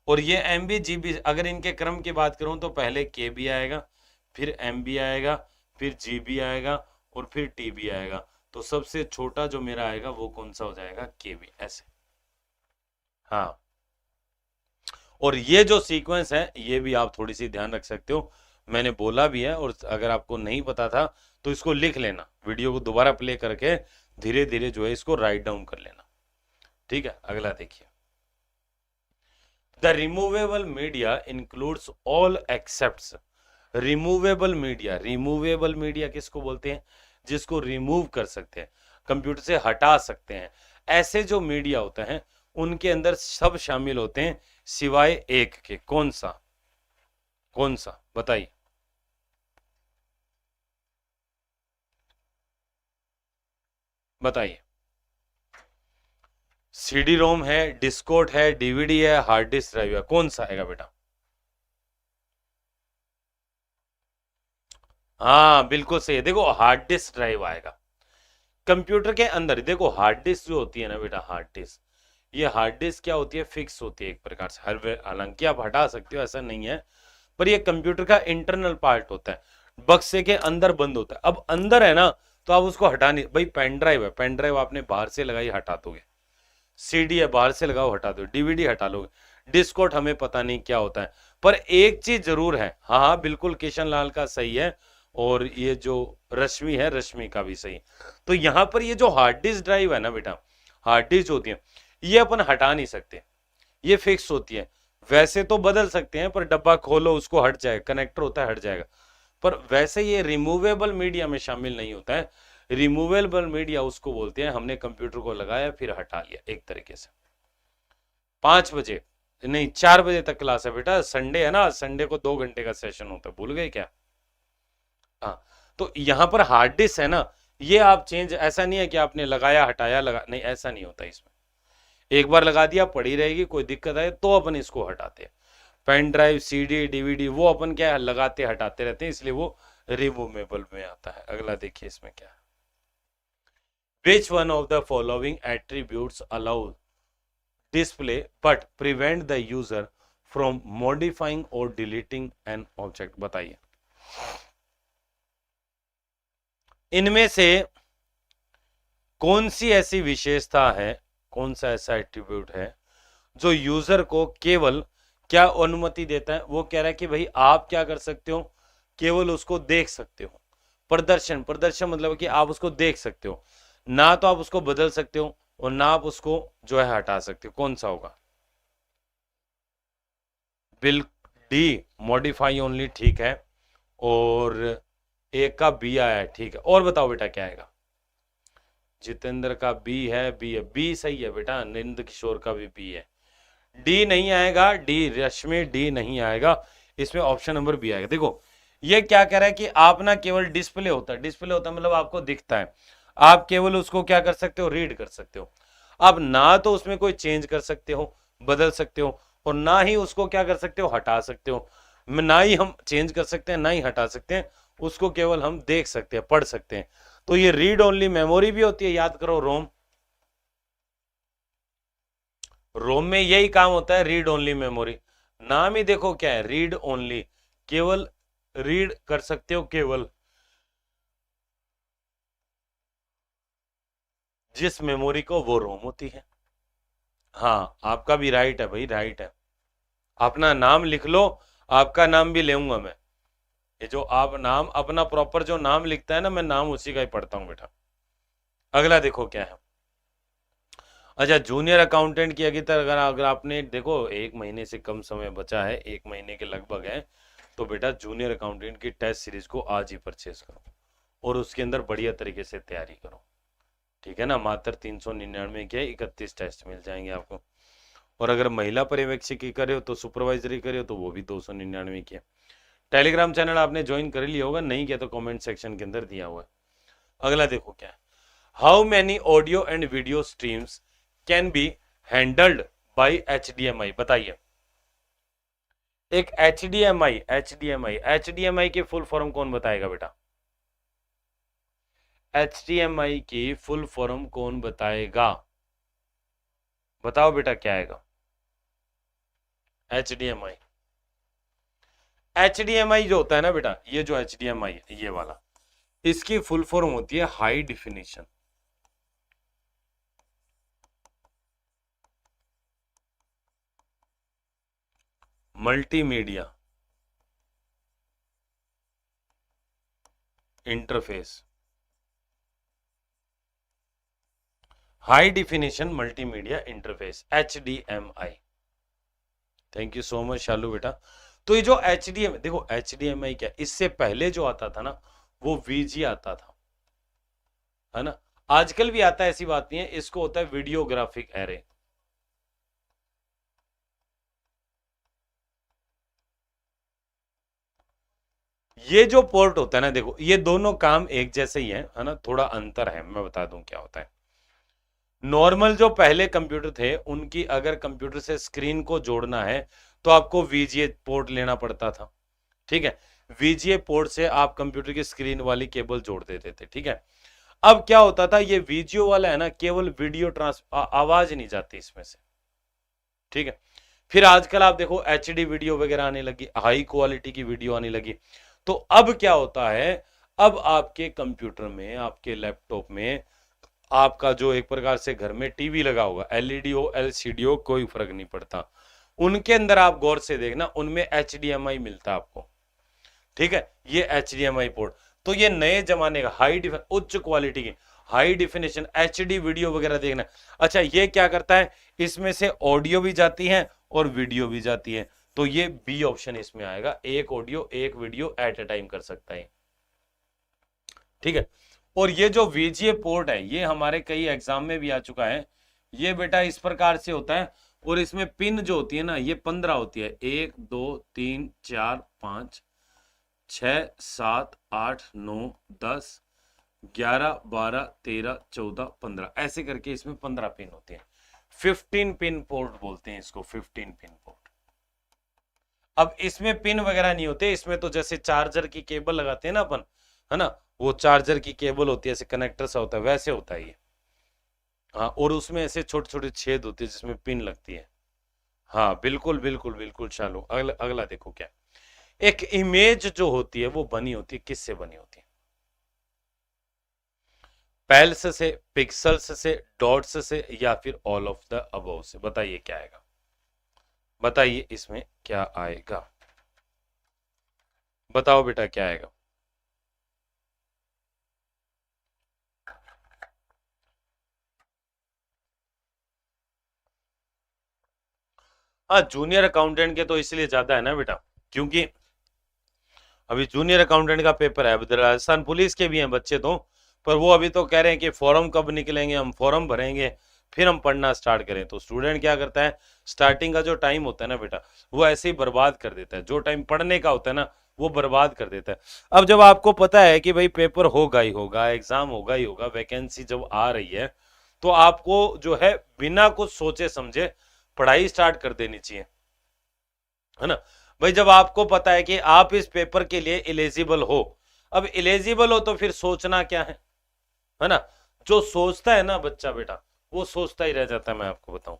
Speaker 1: और ये एमबी जीबी। अगर इनके क्रम की बात करूं तो पहले केबी आएगा, फिर एमबी आएगा, फिर जीबी आएगा, और फिर टीबी आएगा। तो सबसे छोटा जो मेरा आएगा वो कौन सा हो जाएगा, केबी, ऐसे। हाँ, और ये जो सीक्वेंस है ये भी आप थोड़ी सी ध्यान रख सकते हो, मैंने बोला भी है, और अगर आपको नहीं पता था तो इसको लिख लेना, वीडियो को दोबारा प्ले करके धीरे धीरे जो है इसको राइट डाउन कर लेना। ठीक है, अगला देखिए। The removable media includes all except. Removable media, removable media किसको बोलते हैं, जिसको रिमूव कर सकते हैं, कंप्यूटर से हटा सकते हैं। ऐसे जो मीडिया होते हैं उनके अंदर सब शामिल होते हैं सिवाय एक के। कौन सा, कौन सा बताइए। बताइए। सीडी रोम है, डिस्कोट है, डीवीडी है, हार्ड डिस्क ड्राइव है, कौन सा आएगा बेटा। हाँ बिल्कुल सही, देखो हार्ड डिस्क ड्राइव आएगा। कंप्यूटर के अंदर देखो हार्ड डिस्क जो होती है ना बेटा, हार्ड डिस्क, ये हार्ड डिस्क क्या होती है, फिक्स होती है एक प्रकार से। हर हालांकि आप हटा सकते हो, ऐसा नहीं है, पर ये कंप्यूटर का इंटरनल पार्ट होता है, बक्से के अंदर बंद होता है। अब अंदर है ना, तो आप उसको हटा नहीं, भाई पेन ड्राइव है, पेन ड्राइव आपने बाहर से लगाई, हटा दोगे। सीडी है, बाहर से लगाओ, हटा दो। डीवीडी हटा लोगे। डिस्कोट हमें पता नहीं क्या होता है, पर एक चीज जरूर है, हाँ हाँ बिल्कुल किशन लाल का सही है, और ये जो रश्मि है, रश्मि का भी सही। तो यहां पर ये जो हार्ड डिस्क ड्राइव है ना बेटा, हार्ड डिस्क होती है, ये अपन हटा नहीं सकते, ये फिक्स होती है। वैसे तो बदल सकते हैं, पर डब्बा खोलो उसको हट जाएगा, कनेक्टर होता है हट जाएगा, पर वैसे ये रिमूवेबल मीडिया में शामिल नहीं होता है। रिमूवेबल मीडिया उसको बोलते हैं हमने कंप्यूटर को लगाया फिर हटा लिया, एक तरीके से। 5 बजे नहीं, 4 बजे तक क्लास है बेटा, संडे है ना, संडे को 2 घंटे का सेशन होता है, भूल गए क्या। हाँ, तो यहां पर हार्ड डिस्क है ना, ये आप चेंज, ऐसा नहीं है कि आपने लगाया हटाया लगा, नहीं ऐसा नहीं होता इसमें। एक बार लगा दिया पड़ी रहेगी, कोई दिक्कत आए तो अपन इसको हटाते हैं। पेन ड्राइव, सीडी, डीवीडी वो अपन क्या है, लगाते हटाते रहते हैं, इसलिए वो रिमूवेबल में आता है। अगला देखिए इसमें क्या है। Which one of the following attributes allow display but prevent the user from modifying और डिलीटिंग एन ऑब्जेक्ट, बताइए। इनमें से कौन सी ऐसी विशेषता है, कौन सा ऐसा एट्रीब्यूट है जो यूजर को केवल क्या अनुमति देता है, वो कह रहा है कि भाई आप क्या कर सकते हो, केवल उसको देख सकते हो। प्रदर्शन, प्रदर्शन मतलब कि आप उसको देख सकते हो, ना तो आप उसको बदल सकते हो और ना आप उसको जो है हटा सकते हो। कौन सा होगा, बिल डी, मॉडिफाई ओनली, ठीक है, और एक का बी आया है, ठीक है। और बताओ बेटा क्या आएगा। जितेंद्र का बी है, बी है, बी सही है बेटा, नंद किशोर का भी बी है। डी नहीं आएगा, डी, रश्मि डी नहीं आएगा, इसमें ऑप्शन नंबर बी आएगा। देखो ये क्या कह रहा है कि आप ना केवल डिस्प्ले होता है, डिस्प्ले होता है मतलब आपको दिखता है, आप केवल उसको क्या कर सकते हो, रीड कर सकते हो। आप ना तो उसमें कोई चेंज कर सकते हो, बदल सकते हो, और ना ही उसको क्या कर सकते हो, हटा सकते हो। ना ही हम चेंज कर सकते हैं, ना ही हटा सकते हैं, उसको केवल हम देख सकते हैं, पढ़ सकते हैं। तो ये रीड ओनली मेमोरी भी होती है, याद करो, रोम, रोम में यही काम होता है, रीड ओनली मेमोरी। नाम ही देखो क्या है, रीड ओनली, केवल रीड कर सकते हो, केवल जिस मेमोरी को, वो रोम होती है। हाँ आपका भी राइट है भाई, राइट है। अपना नाम लिख लो, आपका नाम भी लेऊंगा मैं। ये जो आप नाम अपना प्रॉपर जो नाम लिखता है ना, मैं नाम उसी का ही पढ़ता हूं बेटा। अगला देखो क्या है। अच्छा, जूनियर अकाउंटेंट की अगर अगर आपने देखो 1 महीने से कम समय बचा है, 1 महीने के लगभग है, तो बेटा जूनियर अकाउंटेंट की टेस्ट सीरीज को आज ही परचेज करो और उसके अंदर बढ़िया तरीके से तैयारी करो, ठीक है ना। मात्र 399 के 31 टेस्ट मिल जाएंगे आपको। और अगर महिला पर्यवेक्षक की करे हो तो सुपरवाइजरी करे हो तो वो भी 299 की है। टेलीग्राम चैनल आपने ज्वाइन कर लिया होगा, नहीं किया तो कमेंट सेक्शन के अंदर दिया हुआ है। अगला देखो क्या है। How many audio and video streams can be handled by HDMI, बताइए। एक HDMI की फुल फॉर्म कौन बताएगा बेटा। HDMI की फुल फॉर्म कौन बताएगा? बताओ बेटा क्या आएगा? HDMI जो होता है ना बेटा, ये जो HDMI है ये वाला, इसकी फुल फॉर्म होती है high definition multimedia interface. High definition multimedia interface, HDMI। Thank you so much Shalu बेटा। तो ये जो HDMI, देखो HDMI क्या, इससे पहले जो आता था ना वो VG आता था, है ना। आजकल भी आता है, ऐसी बात नहीं है, इसको होता है वीडियोग्राफिक एरे। ये जो पोर्ट होता है ना, देखो ये दोनों काम एक जैसे ही है ना, थोड़ा अंतर है, मैं बता दूं क्या होता है। नॉर्मल जो पहले कंप्यूटर थे उनकी अगर कंप्यूटर से स्क्रीन को जोड़ना है तो आपको VGA पोर्ट लेना पड़ता था, ठीक है। VGA पोर्ट से आप कंप्यूटर की स्क्रीन वाली केबल जोड़ देते थे, ठीक है। अब क्या होता था, ये VGA वाला है ना, केवल वीडियो आवाज नहीं जाती इसमें से, ठीक है। फिर आजकल आप देखो HD वीडियो वगैरह आने लगी, हाई क्वालिटी की वीडियो आने लगी। तो अब क्या होता है, अब आपके कंप्यूटर में, आपके लैपटॉप में, आपका जो एक प्रकार से घर में टीवी लगा होगा, LED हो LCD हो कोई फर्क नहीं पड़ता, उनके अंदर आप गौर से देखना, उनमें HDMI मिलता है आपको, ठीक है। ये HDMI पोर्ट, तो ये नए जमाने का उच्च क्वालिटी की हाई डिफिनेशन HD वीडियो वगैरह देखना। अच्छा ये क्या करता है, इसमें से ऑडियो भी जाती है और वीडियो भी जाती है, तो ये B ऑप्शन इसमें आएगा, एक ऑडियो एक वीडियो एट ए टाइम कर सकता है, ठीक है। और ये जो VGA पोर्ट है ये हमारे कई एग्जाम में भी आ चुका है। ये बेटा इस प्रकार से होता है, और इसमें पिन जो होती है ना ये 15 होती है, 1 2 3 4 5 6 7 8 9 10 11 12 13 14 15, ऐसे करके इसमें 15 पिन होते हैं। 15 पिन पोर्ट बोलते हैं इसको, 15 पिन पोर्ट। अब इसमें पिन वगैरह नहीं होते, इसमें तो जैसे चार्जर की केबल लगाते हैं ना अपन, है ना, वो चार्जर की केबल होती है, ऐसे कनेक्टर सा होता है, वैसे होता है ये। हाँ, और उसमें ऐसे छोटे छोटे छेद होते हैं जिसमें पिन लगती है। हाँ बिल्कुल बिल्कुल बिल्कुल। चलो अगला अगला देखो क्या, एक इमेज जो होती है वो बनी होती है, किससे बनी होती है? पेल्स से, पिक्सल्स से, डॉट्स से, या फिर ऑल ऑफ द अबव से? बताइए क्या आएगा, बताइए इसमें क्या आएगा, बताओ बेटा क्या आएगा। हाँ जूनियर अकाउंटेंट के तो इसलिए ज्यादा है ना बेटा, क्योंकि अभी जूनियर अकाउंटेंट का पेपर है, अभी राजस्थान पुलिस के भी हैं बच्चे तो, पर वो अभी तो कह रहे हैं कि फॉर्म कब निकलेंगे, हम फॉर्म भरेंगे फिर हम पढ़ना स्टार्ट करें। तो स्टूडेंट क्या करता है, स्टार्टिंग का जो टाइम होता है ना बेटा वो ऐसे ही बर्बाद कर देता है, जो टाइम पढ़ने का होता है ना वो बर्बाद कर देता है। अब जब आपको पता है कि भाई पेपर होगा ही होगा, एग्जाम होगा ही होगा, वैकेंसी जब आ रही है, तो आपको जो है बिना कुछ सोचे समझे पढ़ाई स्टार्ट कर देनी चाहिए, है ना। भाई जब आपको पता है कि आप इस पेपर के लिए एलिजिबल हो, अब एलिजिबल हो तो फिर सोचना क्या है ना। जो सोचता है ना बच्चा बेटा वो सोचता ही रह जाता है, मैं आपको बताऊं,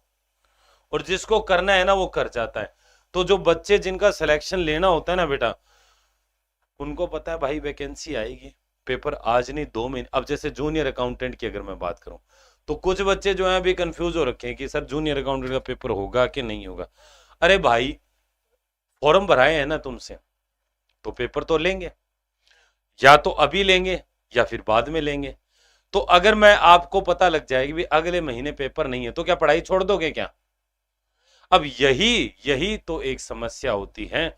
Speaker 1: और जिसको करना है ना वो कर जाता है। तो जो बच्चे जिनका सिलेक्शन लेना होता है ना बेटा, उनको पता है भाई वैकेंसी आएगी, पेपर आज नहीं 2 महीने। अब जैसे जूनियर अकाउंटेंट की अगर मैं बात करूं, तो कुछ बच्चे जो है अभी कंफ्यूज हो रखे हैं कि सर जूनियर अकाउंटेंट का पेपर होगा कि नहीं होगा। अरे भाई फॉर्म भराए हैं ना तुमसे, तो पेपर तो लेंगे, या तो अभी लेंगे या फिर बाद में लेंगे। तो अगर मैं आपको पता लग जाएगी भी अगले महीने पेपर नहीं है, तो क्या पढ़ाई छोड़ दोगे क्या? अब यही यही तो एक समस्या होती है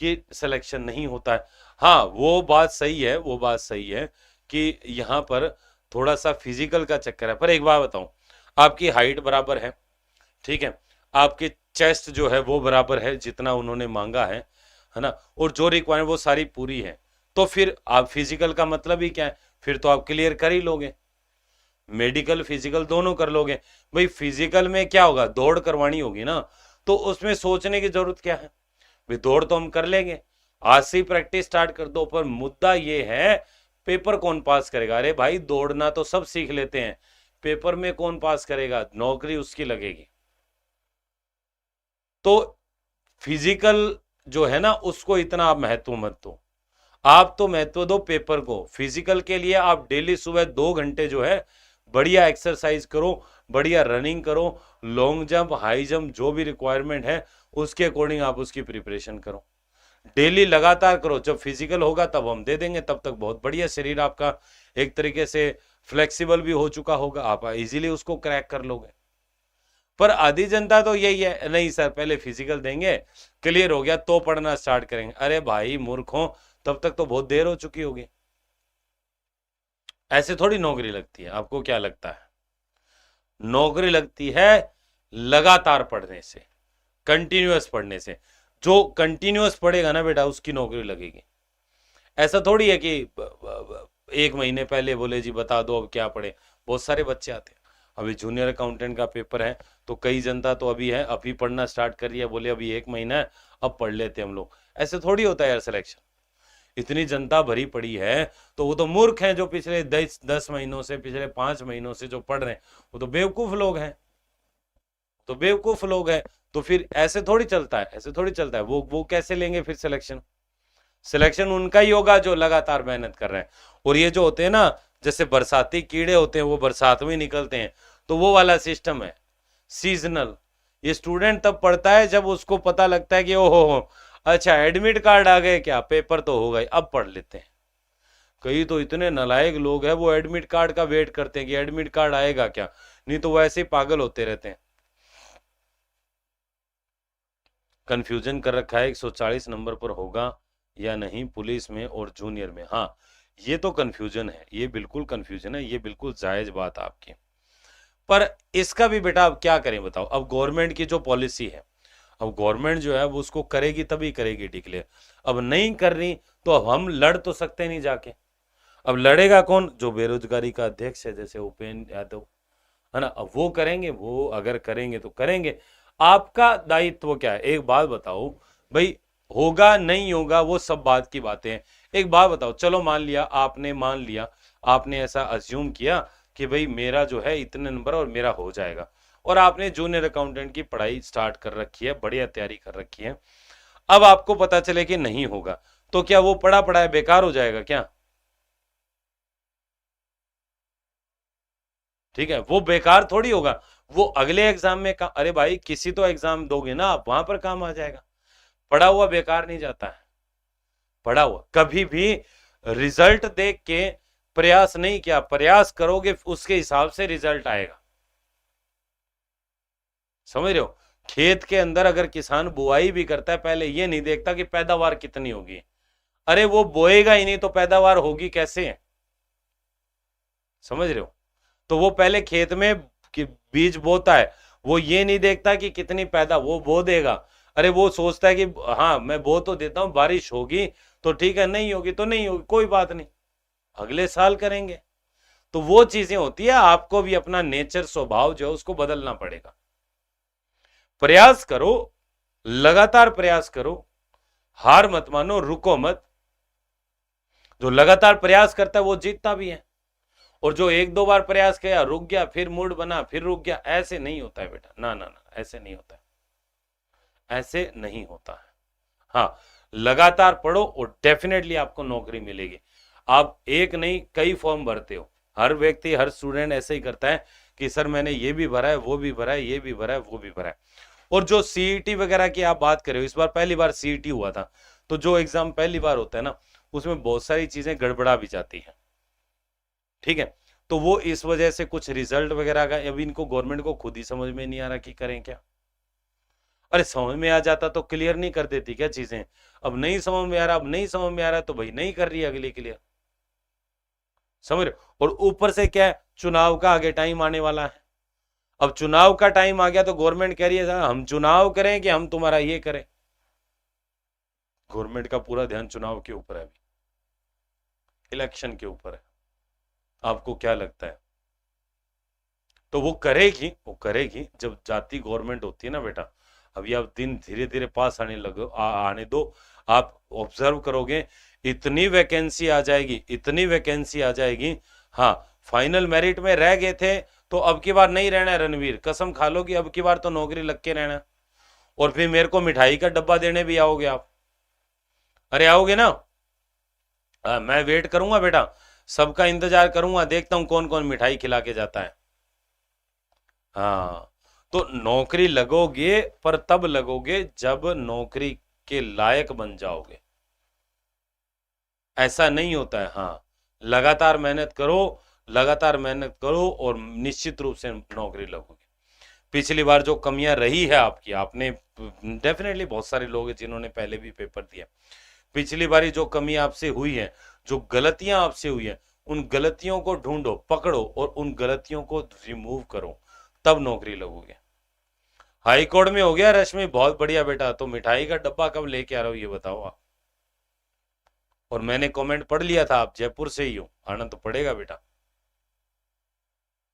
Speaker 1: कि सिलेक्शन नहीं होता है। हाँ वो बात सही है, वो बात सही है कि यहाँ पर थोड़ा सा फिजिकल का चक्कर है, पर एक बात बताऊं, आपकी हाइट बराबर है, ठीक है, आपके चेस्ट जो है वो बराबर है जितना उन्होंने मांगा है ना, और जो रिक्वायरमेंट वो सारी पूरी है, तो फिर आप फिजिकल का मतलब ही क्या है, फिर तो आप क्लियर कर ही लोगे, मेडिकल फिजिकल दोनों कर लोगे। भाई फिजिकल में क्या होगा, दौड़ करवानी होगी ना, तो उसमें सोचने की जरूरत क्या है, भाई दौड़ तो हम कर लेंगे, आज से ही प्रैक्टिस स्टार्ट कर दो। पर मुद्दा ये है पेपर कौन पास करेगा? अरे भाई दौड़ना तो सब सीख लेते हैं, पेपर में कौन पास करेगा? नौकरी उसकी लगेगी। तो फिजिकल जो है ना उसको इतना आप महत्व मत दो, आप तो महत्व दो पेपर को। फिजिकल के लिए आप डेली सुबह 2 घंटे जो है बढ़िया एक्सरसाइज करो, बढ़िया रनिंग करो, लॉन्ग जंप, हाई जंप, जो भी रिक्वायरमेंट है उसके अकॉर्डिंग आप उसकी प्रिपरेशन करो, डेली लगातार करो। जब फिजिकल होगा तब हम दे देंगे, तब तक बहुत बढ़िया शरीर आपका एक तरीके से फ्लेक्सिबल भी हो चुका होगा, आप इजीली उसको क्रैक कर लोगे। पर आधी जनता तो यही है, नहीं सर पहले फिजिकल देंगे, क्लियर हो गया तो पढ़ना स्टार्ट करेंगे। अरे भाई मूर्खों, तब तक तो बहुत देर हो चुकी होगी। ऐसे थोड़ी नौकरी लगती है। आपको क्या लगता है? नौकरी लगती है लगातार पढ़ने से, कंटिन्यूअस पढ़ने से। जो कंटिन्यूअस पढ़ेगा ना बेटा उसकी नौकरी लगेगी। ऐसा थोड़ी है कि 1 महीने पहले बोले जी बता दो अब क्या पढ़े। बहुत सारे बच्चे आते हैं, अभी जूनियर अकाउंटेंट का पेपर है तो कई जनता तो अभी है, अभी पढ़ना स्टार्ट कर रही है, बोले अभी 1 महीना है अब पढ़ लेते हम लोग। ऐसे थोड़ी होता है यार सिलेक्शन। इतनी जनता भरी पड़ी है तो वो तो मूर्ख हैं जो पिछले 10 महीनों से, पिछले 5 महीनों से जो पढ़ रहे हैं, वो तो बेवकूफ लोग हैं, तो बेवकूफ लोग हैं। तो फिर ऐसे थोड़ी चलता है, ऐसे थोड़ी चलता है। वो कैसे लेंगे फिर सिलेक्शन? सिलेक्शन उनका ही होगा जो लगातार मेहनत कर रहे हैं। और ये जो होते हैं ना, जैसे बरसाती कीड़े होते हैं वो बरसात में निकलते हैं, तो वो वाला सिस्टम है सीजनल। ये स्टूडेंट तब पढ़ता है जब उसको पता लगता है कि ओहो हो अच्छा एडमिट कार्ड आ गए, क्या पेपर तो हो गए, अब पढ़ लेते हैं। कई तो इतने नालायक लोग हैं वो एडमिट कार्ड का वेट करते हैं कि एडमिट कार्ड आएगा क्या, नहीं तो वो ऐसे ही पागल होते रहते हैं। कंफ्यूजन कर रखा है 140 नंबर पर होगा या नहीं पुलिस में और जूनियर में। हाँ ये तो कंफ्यूजन है, ये बिल्कुल कंफ्यूजन है, ये बिल्कुल जायज बात आपकी। पर इसका भी बेटा अब क्या करें बताओ? अब गवर्नमेंट की जो पॉलिसी है, अब गवर्नमेंट जो है वो उसको करेगी तभी करेगी डिक्लेयर। अब नहीं कर रही तो अब हम लड़ तो सकते नहीं जाके। अब लड़ेगा कौन? जो बेरोजगारी का अध्यक्ष है जैसे उपेंद्र यादव, है ना, अब वो करेंगे। वो अगर करेंगे तो करेंगे। आपका दायित्व क्या है? एक बात बताओ भाई, होगा नहीं होगा वो सब बात की बातें हैं। एक बात बताओ, चलो मान लिया आपने, मान लिया आपने ऐसा अज्यूम किया कि भाई मेरा जो है इतने नंबर और मेरा हो जाएगा, और आपने जूनियर अकाउंटेंट की पढ़ाई स्टार्ट कर रखी है, बढ़िया तैयारी कर रखी है। अब आपको पता चले कि नहीं होगा, तो क्या वो पढ़ा पढ़ाया बेकार हो जाएगा क्या? ठीक है, वो बेकार थोड़ी होगा, वो अगले एग्जाम में काम, अरे भाई किसी तो एग्जाम दोगे ना आप, वहां पर काम आ जाएगा। पढ़ा हुआ बेकार नहीं जाता है। पढ़ा हुआ कभी भी रिजल्ट देख के प्रयास नहीं किया, प्रयास करोगे उसके हिसाब से रिजल्ट आएगा। समझ रहे हो? खेत के अंदर अगर किसान बुआई भी करता है, पहले ये नहीं देखता कि पैदावार कितनी होगी। अरे वो बोएगा ही नहीं तो पैदावार होगी कैसे? समझ रहे हो? तो वो पहले खेत में बीज बोता है, वो ये नहीं देखता कि कितनी पैदा, वो बो देगा। अरे वो सोचता है कि हाँ मैं बो तो देता हूं, बारिश होगी तो ठीक है, नहीं होगी तो नहीं होगी, कोई बात नहीं, अगले साल करेंगे। तो वो चीजें होती है, आपको भी अपना नेचर, स्वभाव जो है उसको बदलना पड़ेगा। प्रयास करो, लगातार प्रयास करो, हार मत मानो, रुको मत। जो लगातार प्रयास करता है वो जीतता भी है, और जो 1-2 बार प्रयास किया रुक गया, फिर मूड बना फिर रुक गया, ऐसे नहीं होता है बेटा। ना ना ना, ऐसे नहीं होता है, ऐसे नहीं होता है। हाँ, लगातार पढ़ो और डेफिनेटली आपको नौकरी मिलेगी। आप एक नहीं कई फॉर्म भरते हो, हर व्यक्ति, हर स्टूडेंट ऐसे ही करता है कि सर मैंने ये भी भरा है, वो भी भरा है, ये भी भरा है, वो भी भरा है। और जो सीईटी वगैरह की आप बात कर रहे हो, इस बार पहली बार सीईटी हुआ था, तो जो एग्जाम पहली बार होता है ना, उसमें बहुत सारी चीजें गड़बड़ा भी जाती है। ठीक है, तो वो इस वजह से कुछ रिजल्ट वगैरह का अभी इनको गवर्नमेंट को खुद ही समझ में नहीं आ रहा कि करें क्या। अरे समझ में आ जाता तो क्लियर नहीं कर देती क्या चीजें? अब नहीं समझ में आ रहा, अब नहीं समझ में आ रहा तो भाई नहीं कर रही है अगली क्लियर। समझ रहे हो? और ऊपर से क्या है, चुनाव का आगे टाइम आने वाला है। अब चुनाव का टाइम आ गया तो गवर्नमेंट कह रही है हम चुनाव करें कि हम तुम्हारा ये करें। गवर्नमेंट का पूरा ध्यान चुनाव के ऊपर है, इलेक्शन के ऊपर है। आपको क्या लगता है? तो वो करेगी, वो करेगी। जब जाती गवर्नमेंट होती है ना बेटा, अभी आप दिन धीरे धीरे पास आने दो, आप ऑब्जर्व करोगे इतनी वैकेंसी आ जाएगी, इतनी वैकेंसी आ जाएगी। हाँ, फाइनल मेरिट में रह गए थे तो अब की बार नहीं रहना है रणवीर, कसम खा लो कि अब की बार तो नौकरी लग के रहना। और फिर मेरे को मिठाई का डब्बा देने भी आओगे आप? अरे आओगे ना? मैं वेट करूंगा बेटा, सबका इंतजार करूंगा, देखता हूं कौन कौन मिठाई खिला के जाता है। हाँ, तो नौकरी लगोगे, पर तब लगोगे जब नौकरी के लायक बन जाओगे। ऐसा नहीं होता है। हाँ, लगातार मेहनत करो, लगातार मेहनत करो और निश्चित रूप से नौकरी लगोगे। पिछली बार जो कमियां रही है आपकी, आपने डेफिनेटली बहुत सारे लोग हैं जिन्होंने पहले भी पेपर दिया, पिछली बारी जो कमी आपसे हुई है, जो गलतियां आपसे हुई है, उन गलतियों को ढूंढो, पकड़ो और उन गलतियों को रिमूव करो, तब नौकरी लगोगे। हाई कोर्ट में हो गया रश्मि, बहुत बढ़िया बेटा। तो मिठाई का डब्बा कब लेके आ रहे हो ये बताओ आप। और मैंने कमेंट पढ़ लिया था, आप जयपुर से ही हो, आना तो पड़ेगा बेटा।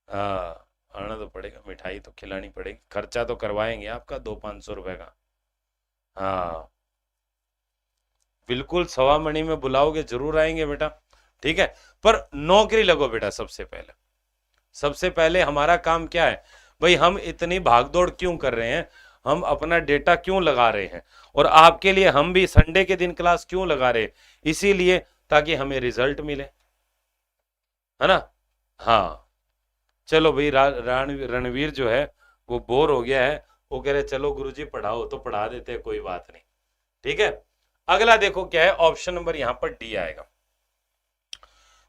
Speaker 1: हाँ, आना तो पड़ेगा, मिठाई तो खिलानी पड़ेगी, खर्चा तो करवाएंगे आपका 200-500 रुपए का। हाँ बिल्कुल, सवा मणि में बुलाओगे जरूर आएंगे बेटा, ठीक है। पर नौकरी लगो बेटा, सबसे पहले, सबसे पहले हमारा काम क्या है भाई, हम इतनी भागदौड़ क्यों कर रहे हैं, हम अपना डेटा क्यों लगा रहे हैं, और आपके लिए हम भी संडे के दिन क्लास क्यों लगा रहे हैं, इसीलिए ताकि हमें रिजल्ट मिले, है ना। हाँ चलो भाई, रणवीर जो है वो बोर हो गया है, वो कह रहे चलो गुरुजी पढ़ाओ, तो पढ़ा देते हैं, कोई बात नहीं, ठीक है। अगला देखो क्या है, ऑप्शन नंबर यहां पर डी आएगा।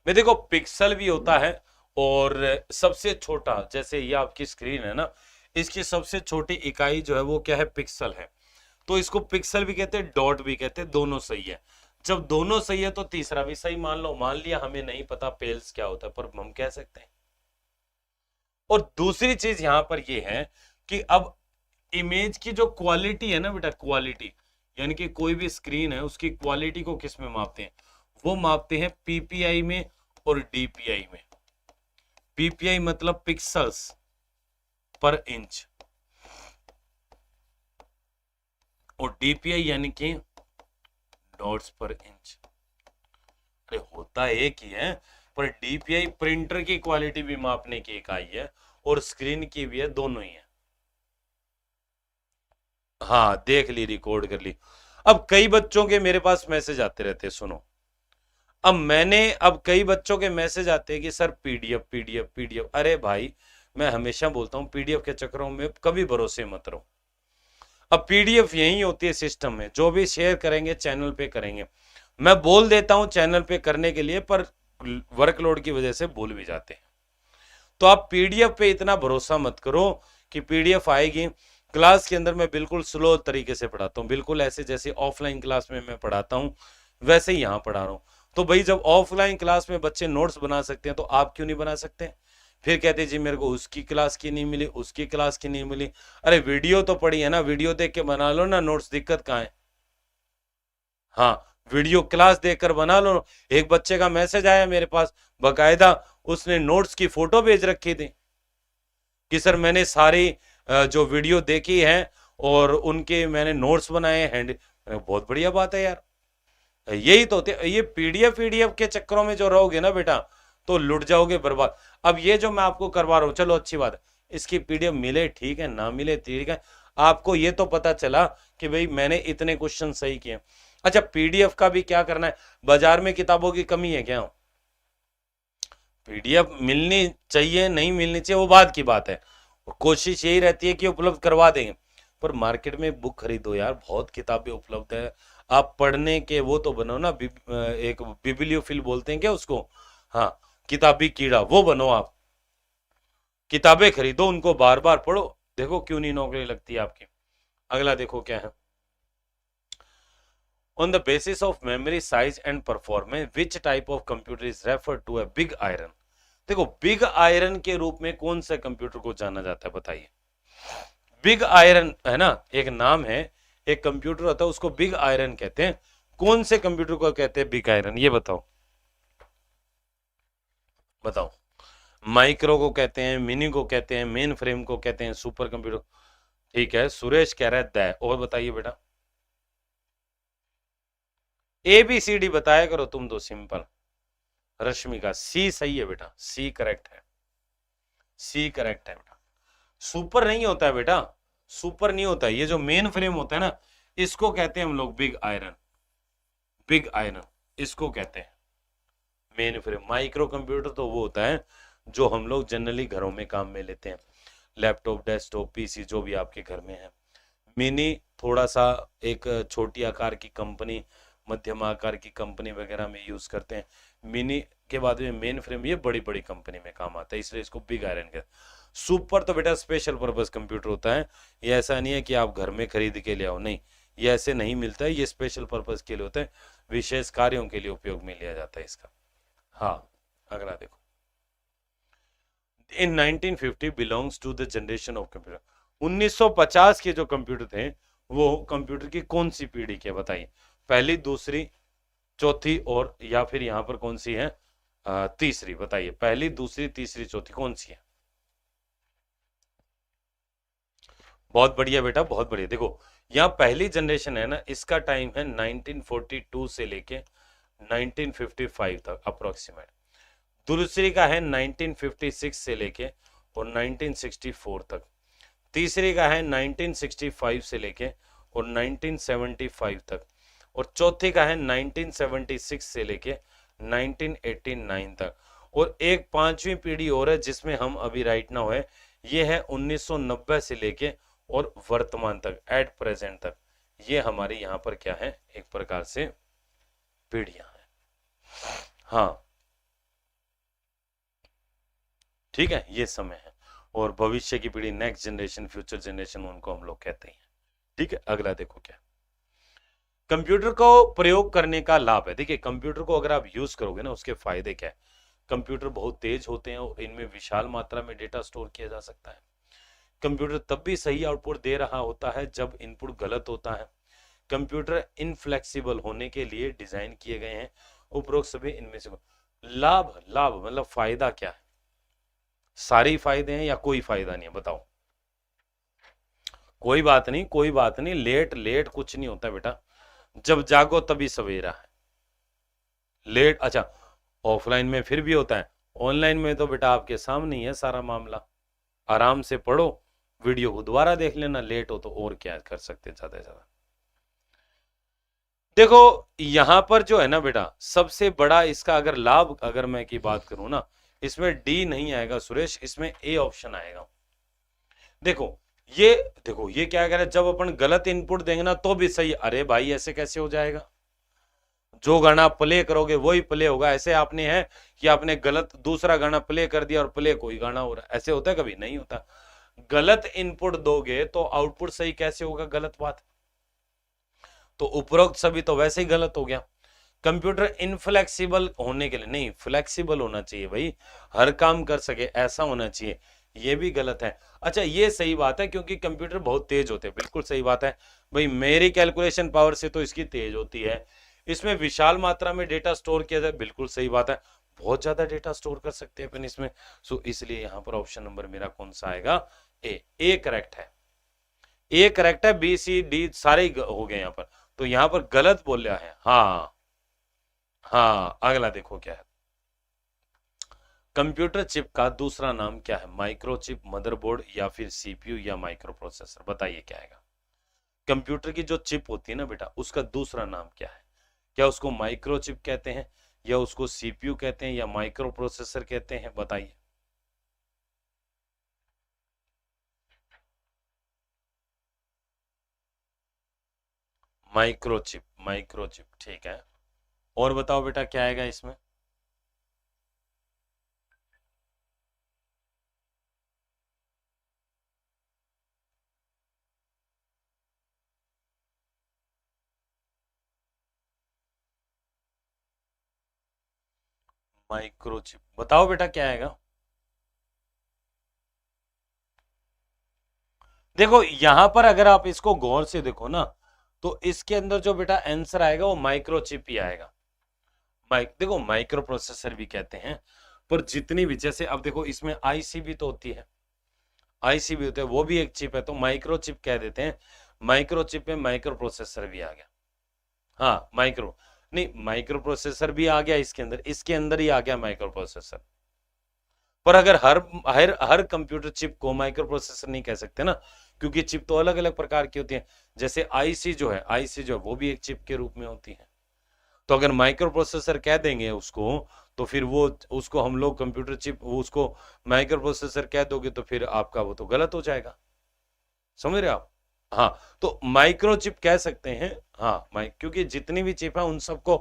Speaker 1: मैं देखो पिक्सल भी होता है, और सबसे छोटा, जैसे ये आपकी स्क्रीन है ना, इसकी सबसे छोटी इकाई जो है वो क्या है, पिक्सल है। तो इसको पिक्सल भी कहते हैं, डॉट भी कहते हैं, दोनों सही है। जब दोनों सही है तो तीसरा भी सही मान लो। मान लिया हमें नहीं पता पेल्स क्या होता है, पर हम कह सकते हैं। और दूसरी चीज यहां पर ये है कि अब इमेज की जो क्वालिटी है ना बेटा, क्वालिटी यानी कि कोई भी स्क्रीन है उसकी क्वालिटी को किस में मापते हैं, वो मापते हैं पीपीआई में और डीपीआई में। पीपीआई मतलब पिक्सल्स पर इंच, और डीपीआई यानी कि डॉट्स पर इंच। अरे होता एक ही है, पर डीपीआई प्रिंटर की क्वालिटी भी मापने की इकाई है और स्क्रीन की भी है, दोनों ही है। हाँ देख ली, रिकॉर्ड कर ली। अब कई बच्चों के मेरे पास मैसेज आते रहते हैं, सुनो। अब कई बच्चों के मैसेज आते हैं कि सर पीडीएफ पीडीएफ पीडीएफ। अरे भाई, मैं हमेशा बोलता हूं पीडीएफ के चक्करों में कभी भरोसे मत रहो। अब पीडीएफ यही होती है सिस्टम में, जो भी शेयर करेंगे चैनल पे करेंगे। मैं बोल देता हूं चैनल पे करने के लिए, पर वर्कलोड की वजह से भूल भी जाते हैं। तो आप पीडीएफ पे इतना भरोसा मत करो कि पीडीएफ आएगी। क्लास के अंदर मैं बिल्कुल स्लो तरीके से पढ़ाता हूँ, बिल्कुल ऐसे जैसे ऑफलाइन क्लास में मैं पढ़ाता हूँ वैसे ही यहाँ पढ़ा रहा हूँ। तो भाई जब ऑफलाइन क्लास में बच्चे नोट्स बना सकते हैं तो आप क्यों नहीं बना सकते? फिर कहते जी मेरे को उसकी क्लास की नहीं मिली, उसकी क्लास की नहीं मिली। अरे वीडियो तो पड़ी है ना, वीडियो देख के बना लो ना नोट्स, दिक्कत कहाँ है? हाँ, वीडियो क्लास देखकर बना लो। एक बच्चे का मैसेज आया मेरे पास, बकायदा उसने नोट्स की फोटो भेज रखी थी कि सर मैंने सारी जो वीडियो देखी है और उनके मैंने नोट्स बनाए हैं। बहुत बढ़िया बात है यार, यही तो होते। ये पीडीएफ के चक्करों में जो रहोगे ना बेटा तो लुट जाओगे, बर्बाद। अब ये जो मैं आपको करवा रहा हूं, चलो अच्छी बात है, इसकी पीडीएफ मिले ठीक है, ना मिले ठीक है, आपको ये तो पता चला कि भाई मैंने इतने क्वेश्चन सही किए। अच्छा, पीडीएफ का भी क्या करना है? बाजार में किताबों की कमी है क्या? पीडीएफ मिलनी चाहिए, नहीं मिलनी चाहिए वो बात की बात है, कोशिश यही रहती है कि उपलब्ध करवा देंगे। पर मार्केट में बुक खरीदो यार, बहुत किताबें उपलब्ध है। आप पढ़ने के वो तो बनो ना, एक बिब्लियोफिल बोलते हैं क्या उसको, हाँ, किताबी कीड़ा, वो बनो आप। किताबें खरीदो, उनको बार बार पढ़ो, देखो क्यों नहीं नौकरी लगती है आपकी। अगला देखो क्या है, on the basis of memory size and performance which type of computer is refer to a big iron. देखो बिग आयरन के रूप में कौन से कंप्यूटर को जाना जाता है बताइए? बिग आयरन है ना, एक नाम है, एक कंप्यूटर होता है उसको बिग आयरन कहते हैं। कौन से कंप्यूटर को कहते हैं बिग आयरन, ये बताओ बताओ। माइक्रो को कहते हैं, मिनी को कहते हैं, मेन फ्रेम को कहते हैं, सुपर कंप्यूटर। ठीक है, सुरेश कह रहा है द। और बताइए बेटा, ए बी सी डी बताया करो तुम दो सिंपल। रश्मिका सी सही है बेटा, सी करेक्ट है, सी करेक्ट है बेटा। सुपर नहीं होता है बेटा, सुपर नहीं होता है, ये जो मेन फ्रेम होता है ना, इसको कहते हैं हम लोग बिग आयरन, बिग आयरन इसको कहते हैं मेन फ्रेम। माइक्रो कंप्यूटर तो वो होता है जो हम लोग जनरली घरों में काम में लेते हैं, लैपटॉप, डेस्कटॉप, पीसी जो भी आपके घर में है। मिनी थोड़ा सा एक छोटी आकार की कंपनी, मध्यम आकार की कंपनी वगैरह में यूज करते हैं। मिनी के बाद में मेन फ्रेम ये बड़ी बड़ी कंपनी में काम आता है, इसलिए इसको बिग आयरन कहते हैं। सुपर तो बेटा स्पेशल पर्पस कंप्यूटर होता है, ये ऐसा नहीं है कि आप घर में खरीद के ले आओ, नहीं, ये ऐसे नहीं मिलता है, ये स्पेशल पर्पस के लिए होता है, विशेष कार्यों के लिए उपयोग में लिया जाता है इसका। हाँ, अगला देखो, in 1950 belongs to the generation of computer. 1950 के जो कंप्यूटर थे वो कंप्यूटर की कौन सी पीढ़ी के बताइए, पहली, दूसरी, चौथी, और या फिर यहां पर कौन सी है तीसरी, बताइए पहली, दूसरी, तीसरी, चौथी कौन सी है। बहुत बढ़िया बेटा, बहुत बढ़िया। देखो यहाँ पहली जनरेशन है ना, इसका टाइम है 1942 से लेके 1955 तक अप्रोक्सीमेट। दूसरी का है 1956 से लेके और 1964 तक। तीसरी का है 1965 से लेके और 1975 तक। और चौथी का है 1976 से लेके 1989 तक। और एक पांचवी पीढ़ी और है जिसमें हम अभी राइट नाउ है, ये है 1990 से लेके और वर्तमान तक, एट प्रेजेंट तक। ये हमारे यहाँ पर क्या है, एक प्रकार से पीढ़ियां हैं। हाँ ठीक है, ये समय है। और भविष्य की पीढ़ी, नेक्स्ट जनरेशन, फ्यूचर जनरेशन, उनको हम लोग कहते हैं। ठीक है, अगला देखो क्या, कंप्यूटर को प्रयोग करने का लाभ है। देखिए कंप्यूटर को अगर आप यूज करोगे ना, उसके फायदे क्या है। कंप्यूटर बहुत तेज होते हैं और इनमें विशाल मात्रा में डेटा स्टोर किया जा सकता है। कंप्यूटर तब भी सही आउटपुट दे रहा होता है जब इनपुट गलत होता है। कंप्यूटर इनफ्लेक्सिबल होने के लिए डिजाइन किए गए हैं। उपरोक्त सभी इनमें से लाभ, लाभ मतलब फायदा क्या है, सारे फायदे हैं या कोई फायदा नहीं है, बताओ। कोई बात नहीं, कोई बात नहीं, लेट लेट कुछ नहीं होता बेटा, जब जागो तभी सवेरा है। लेट अच्छा, ऑफलाइन में फिर भी होता है, ऑनलाइन में तो बेटा आपके सामने ही है सारा मामला, आराम से पढ़ो, वीडियो को दोबारा देख लेना, लेट हो तो और क्या कर सकते ज्यादा से ज्यादा। देखो यहां पर जो है ना बेटा, सबसे बड़ा इसका अगर लाभ अगर मैं की बात करूं ना, इसमें डी नहीं आएगा सुरेश, इसमें ए ऑप्शन आएगा। देखो ये, देखो ये क्या कह रहा है, जब अपन गलत इनपुट देंगे ना तो भी सही। अरे भाई ऐसे कैसे हो जाएगा, जो गाना प्ले करोगे वही प्ले होगा। ऐसे आपने है कि आपने गलत दूसरा गाना प्ले कर दिया और प्ले कोई गाना हो रहा है, ऐसे होता है, कभी नहीं होता। गलत इनपुट दोगे तो आउटपुट सही कैसे होगा, गलत बात। तो उपरोक्त सभी तो वैसे ही गलत हो गया। कंप्यूटर इनफ्लेक्सिबल होने के लिए नहीं, फ्लेक्सिबल होना चाहिए भाई, हर काम कर सके ऐसा होना चाहिए, ये भी गलत है। अच्छा ये सही बात है क्योंकि कंप्यूटर बहुत तेज होते हैं, बिल्कुल सही बात है भाई, मेरी कैलकुलेशन पावर से तो इसकी तेज होती है। इसमें विशाल मात्रा में डेटा स्टोर किया जाए, बिल्कुल सही बात है, बहुत ज्यादा डेटा स्टोर कर सकते हैं अपन इसमें। सो इसलिए यहां पर ऑप्शन नंबर मेरा कौन सा आएगा, ए करेक्ट है, ए करेक्ट है, बी सी डी सारे हो गए यहाँ पर, तो यहाँ पर गलत बोल रहा है। हाँ हाँ, अगला देखो क्या है, कंप्यूटर चिप का दूसरा नाम क्या है, माइक्रोचिप, मदरबोर्ड या फिर सीपीयू या माइक्रो प्रोसेसर, बताइए क्या आएगा। कंप्यूटर की जो चिप होती है ना बेटा, उसका दूसरा नाम क्या है, क्या उसको माइक्रोचिप कहते हैं या उसको सीपीयू कहते हैं या माइक्रो प्रोसेसर कहते हैं, बताइए। माइक्रोचिप, माइक्रोचिप ठीक है। और बताओ बेटा क्या आएगा इसमें, माइक्रोचिप बताओ बेटा क्या आएगा। देखो यहां पर अगर आप इसको गौर से देखो ना, तो इसके अंदर जो बेटा आंसर आएगा वो माइक्रोचिप ही आएगा। देखो माइक्रो प्रोसेसर भी कहते हैं, पर जितनी भी, जैसे अब देखो इसमें आईसी भी तो होती है, आईसी भी होता है, वो भी एक चिप है, तो माइक्रो चिप कह देते हैं। माइक्रो चिप में माइक्रो प्रोसेसर भी आ गया। हाँ माइक्रो नहीं, माइक्रो प्रोसेसर भी आ गया इसके अंदर ही आ गया माइक्रो प्रोसेसर। पर अगर हर हर हर कंप्यूटर चिप को माइक्रो प्रोसेसर नहीं कह सकते ना, क्योंकि चिप तो अलग अलग प्रकार की होती है। जैसे आईसी जो है वो भी एक चिप के रूप में होती है। तो अगर माइक्रो प्रोसेसर कह देंगे उसको, तो फिर वो उसको हम लोग कंप्यूटर चिप, उसको माइक्रो प्रोसेसर कह दोगे तो फिर आपका वो तो गलत हो जाएगा। समझ रहे हो आप? हाँ, तो माइक्रो चिप कह सकते हैं। हाँ क्योंकि जितनी भी चिप है उन सबको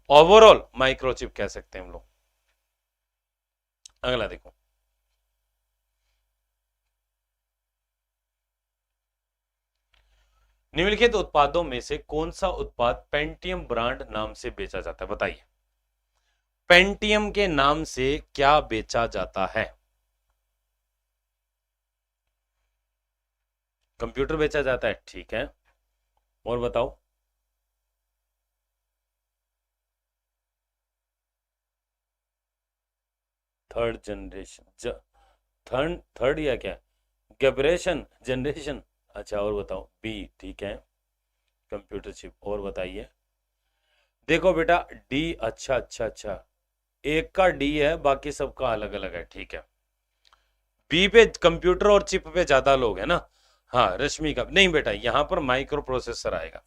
Speaker 1: ओवरऑल माइक्रो चिप कह सकते हैं हम लोग। अगला देखो, निम्नलिखित उत्पादों में से कौन सा उत्पाद पेंटियम ब्रांड नाम से बेचा जाता है? बताइए, पेंटियम के नाम से क्या बेचा जाता है? कंप्यूटर बेचा जाता है, ठीक है, और बताओ। थर्ड जनरेशन, थर्ड या क्या, गैब्रेशन जनरेशन। अच्छा, और बताओ। बी, ठीक है, कंप्यूटर चिप। और बताइए। देखो बेटा, डी, अच्छा अच्छा अच्छा, एक का डी है, बाकी सबका अलग अलग है, ठीक है। बी पे कंप्यूटर और चिप पे ज्यादा लोग है ना। हाँ, रश्मि का नहीं बेटा, यहां पर माइक्रो प्रोसेसर आएगा।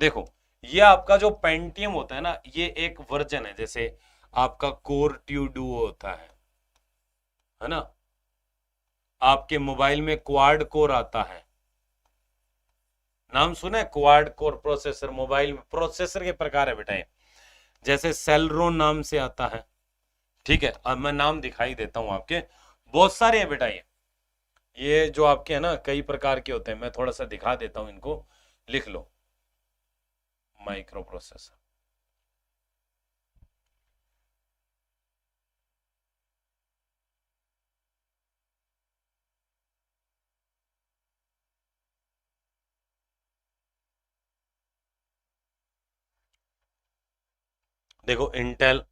Speaker 1: देखो, ये आपका जो पेंटियम होता है ना, ये एक वर्जन है। जैसे आपका कोर ट्यू डुओ होता है ना। आपके मोबाइल में क्वाड कोर आता है, नाम सुना है? क्वाड कोर प्रोसेसर मोबाइल में प्रोसेसर के प्रकार है बेटा। जैसे सेलरोन नाम से आता है, ठीक है। अब मैं नाम दिखाई देता हूं आपके, बहुत सारे हैं बेटा। ये जो आपके है ना, कई प्रकार के होते हैं। मैं थोड़ा सा दिखा देता हूं, इनको लिख लो। माइक्रो प्रोसेसर, देखो इंटेल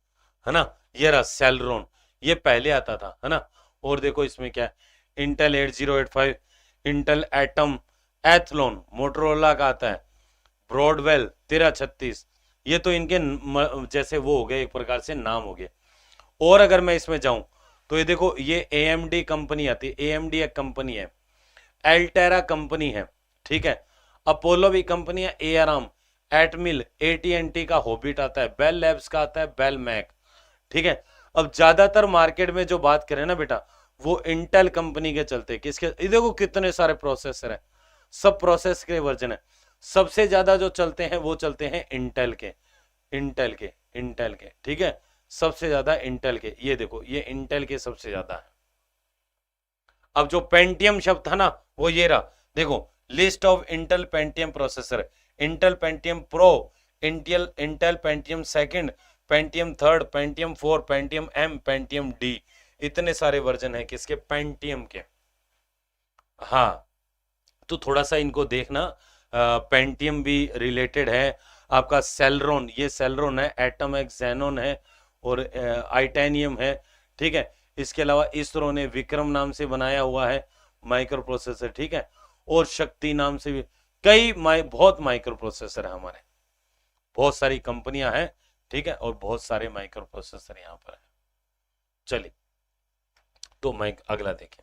Speaker 1: है ना, ये रहा सेलरोन, ये पहले आता था है ना। और देखो इसमें क्या है, Intel 8085, Intel atom, Athlon, Motorola का आता है, ब्रॉडवेल 1336। ये तो इनके जैसे वो हो गए, एक प्रकार से नाम हो गए। और अगर मैं इसमें जाऊं तो ये देखो, ये AMD कंपनी आती है, AMD एक कंपनी है, एल्टेरा कंपनी है, ठीक है। अपोलो भी कंपनी है, ARM, एटमिल, AT&T का हॉबिट आता है, बेल लैब्स का आता है, बेल मैक, ठीक है। अब ज्यादातर मार्केट में जो बात करें ना बेटा, वो इंटेल कंपनी के चलते। किसके? ये देखो कितने सारे प्रोसेसर है, सब प्रोसेस के वर्जन है। सबसे ज्यादा जो चलते हैं वो चलते हैं इंटेल के, इंटेल के, ठीक है। सबसे ज्यादा इंटेल के, ये देखो, ये इंटेल के सबसे ज्यादा है। अब जो पेंटियम शब्द था ना, वो ये रहा, देखो, list of Intel Pentium processor, Intel Pentium pro, Intel Pentium second, Pentium third, Pentium four, Pentium M, Pentium D. इतने सारे वर्जन है किसके? पेंटियम के। हाँ, तो थोड़ा सा इनको देखना। पेंटियम भी रिलेटेड है आपका। सेलरोन, ये सेलरोन है, एटम है, जेनोन है, और आइटेनियम है, ठीक है। इसके अलावा इसरो ने विक्रम नाम से बनाया हुआ है माइक्रो प्रोसेसर, ठीक है। और शक्ति नाम से भी कई बहुत माइक्रो प्रोसेसर है हमारे, बहुत सारी कंपनियां हैं, ठीक है, और बहुत सारे माइक्रो प्रोसेसर यहाँ पर है। चलिए, तो मैं अगला देखें।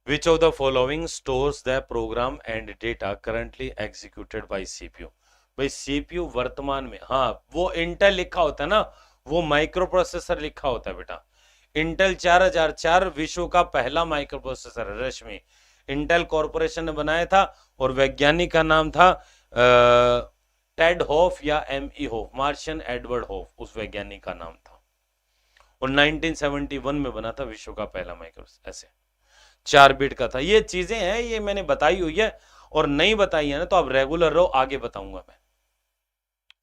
Speaker 1: Which of the following stores the program and data currently executed by CPU? भाई CPU वर्तमान में, हाँ, वो इंटेल लिखा होता है ना, वो माइक्रो प्रोसेसर लिखा होता है बेटा। इंटेल 4004 विश्व का पहला माइक्रो प्रोसेसर है रश्मि, इंटेल कॉरपोरेशन ने बनाया था, और वैज्ञानिक का नाम था टेड हॉफ या ME Hoff, Marcian Edward Hoff, उस वैज्ञानिक का नाम था। और 1971 में बना था विश्व का पहला माइक्रो, ऐसे 4 बिट का था। ये चीजें हैं, ये मैंने बताई हुई है, और नहीं बताई है ना तो आप रेगुलर रहो, आगे बताऊंगा मैं,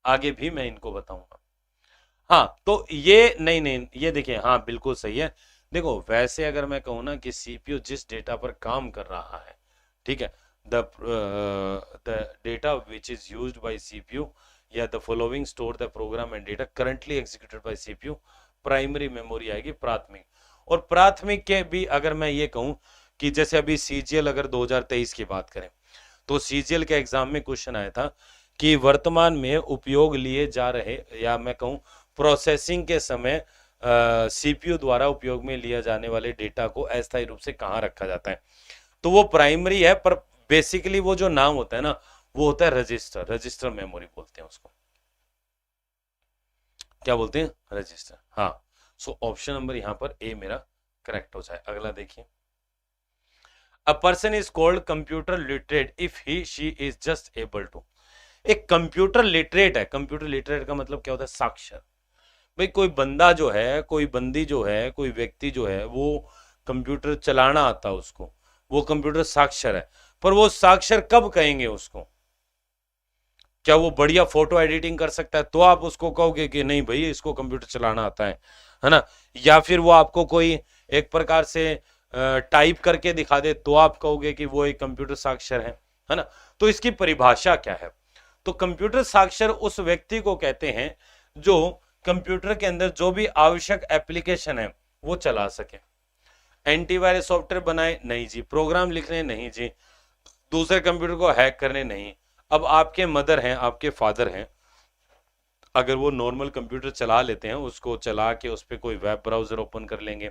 Speaker 1: आगे भी मैं इनको बताऊंगा। हाँ, तो ये नहीं नहीं, ये देखिए, हाँ बिल्कुल सही है। देखो, वैसे अगर मैं कहूँ ना कि CPU जिस डेटा पर काम कर रहा है, ठीक है, the data which is used by CPU या the following store the program and data currently executed by CPU, primary memory आएगी, प्राथमिक। और प्राथमिक के भी अगर मैं ये कहूं कि जैसे अभी सीजीएल अगर 2023 की बात करें तो सीजीएल के एग्जाम में क्वेश्चन आया था कि वर्तमान में उपयोग लिए जा रहे या मैं कहूं प्रोसेसिंग के समय सीपीयू द्वारा उपयोग में लिया जाने वाले डेटा को अस्थायी रूप से कहाँ रखा जाता है। तो वो प्राइमरी है, पर बेसिकली वो जो नाम होता है ना वो होता है रजिस्टर। रजिस्टर मेमोरी बोलते हैं उसको, क्या बोलते हैं, रजिस्टर। हाँ, सो ऑप्शन नंबर यहां पर ए मेरा करेक्ट हो जाए। अगला देखिए, a person is called computer literate if he she is just able to. एक कंप्यूटर लिटरेट है, कंप्यूटर लिटरेट का मतलब क्या होता है, साक्षर। भाई कोई बंदा जो है, कोई बंदी जो है, कोई व्यक्ति जो है वो कंप्यूटर चलाना आता है उसको, वो कंप्यूटर साक्षर है। पर वो साक्षर कब कहेंगे उसको, क्या वो बढ़िया फोटो एडिटिंग कर सकता है तो आप उसको कहोगे कि नहीं भाई इसको कंप्यूटर चलाना आता है ना, या फिर वो आपको कोई एक प्रकार से टाइप करके दिखा दे तो आप कहोगे कि वो एक कंप्यूटर साक्षर है ना। तो इसकी परिभाषा क्या है, तो कंप्यूटर साक्षर उस व्यक्ति को कहते हैं जो कंप्यूटर के अंदर जो भी आवश्यक एप्लीकेशन है वो चला सके। एंटीवायरस सॉफ्टवेयर बनाए नहीं जी, प्रोग्राम लिखने नहीं जी, दूसरे कंप्यूटर को हैक करने नहीं। अब आपके मदर हैं, आपके फादर हैं, अगर वो नॉर्मल कंप्यूटर चला लेते हैं, उसको चला के उस पर कोई वेब ब्राउजर ओपन कर लेंगे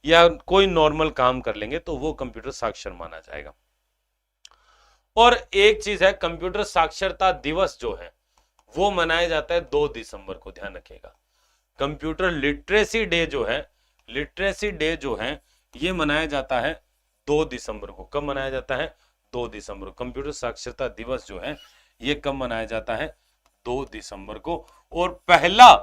Speaker 1: या कोई नॉर्मल काम कर लेंगे तो वो कंप्यूटर साक्षर माना जाएगा। और एक चीज है, कंप्यूटर साक्षरता दिवस जो है वो मनाया जाता है 2 दिसंबर को, ध्यान रखिएगा। कंप्यूटर लिटरेसी डे जो है, लिटरेसी डे जो है ये मनाया जाता है 2 दिसंबर को। कब मनाया जाता है, 2 दिसंबर। कंप्यूटर साक्षरता दिवस जो है ये कब मनाया जाता है, 2 दिसंबर को। और पहला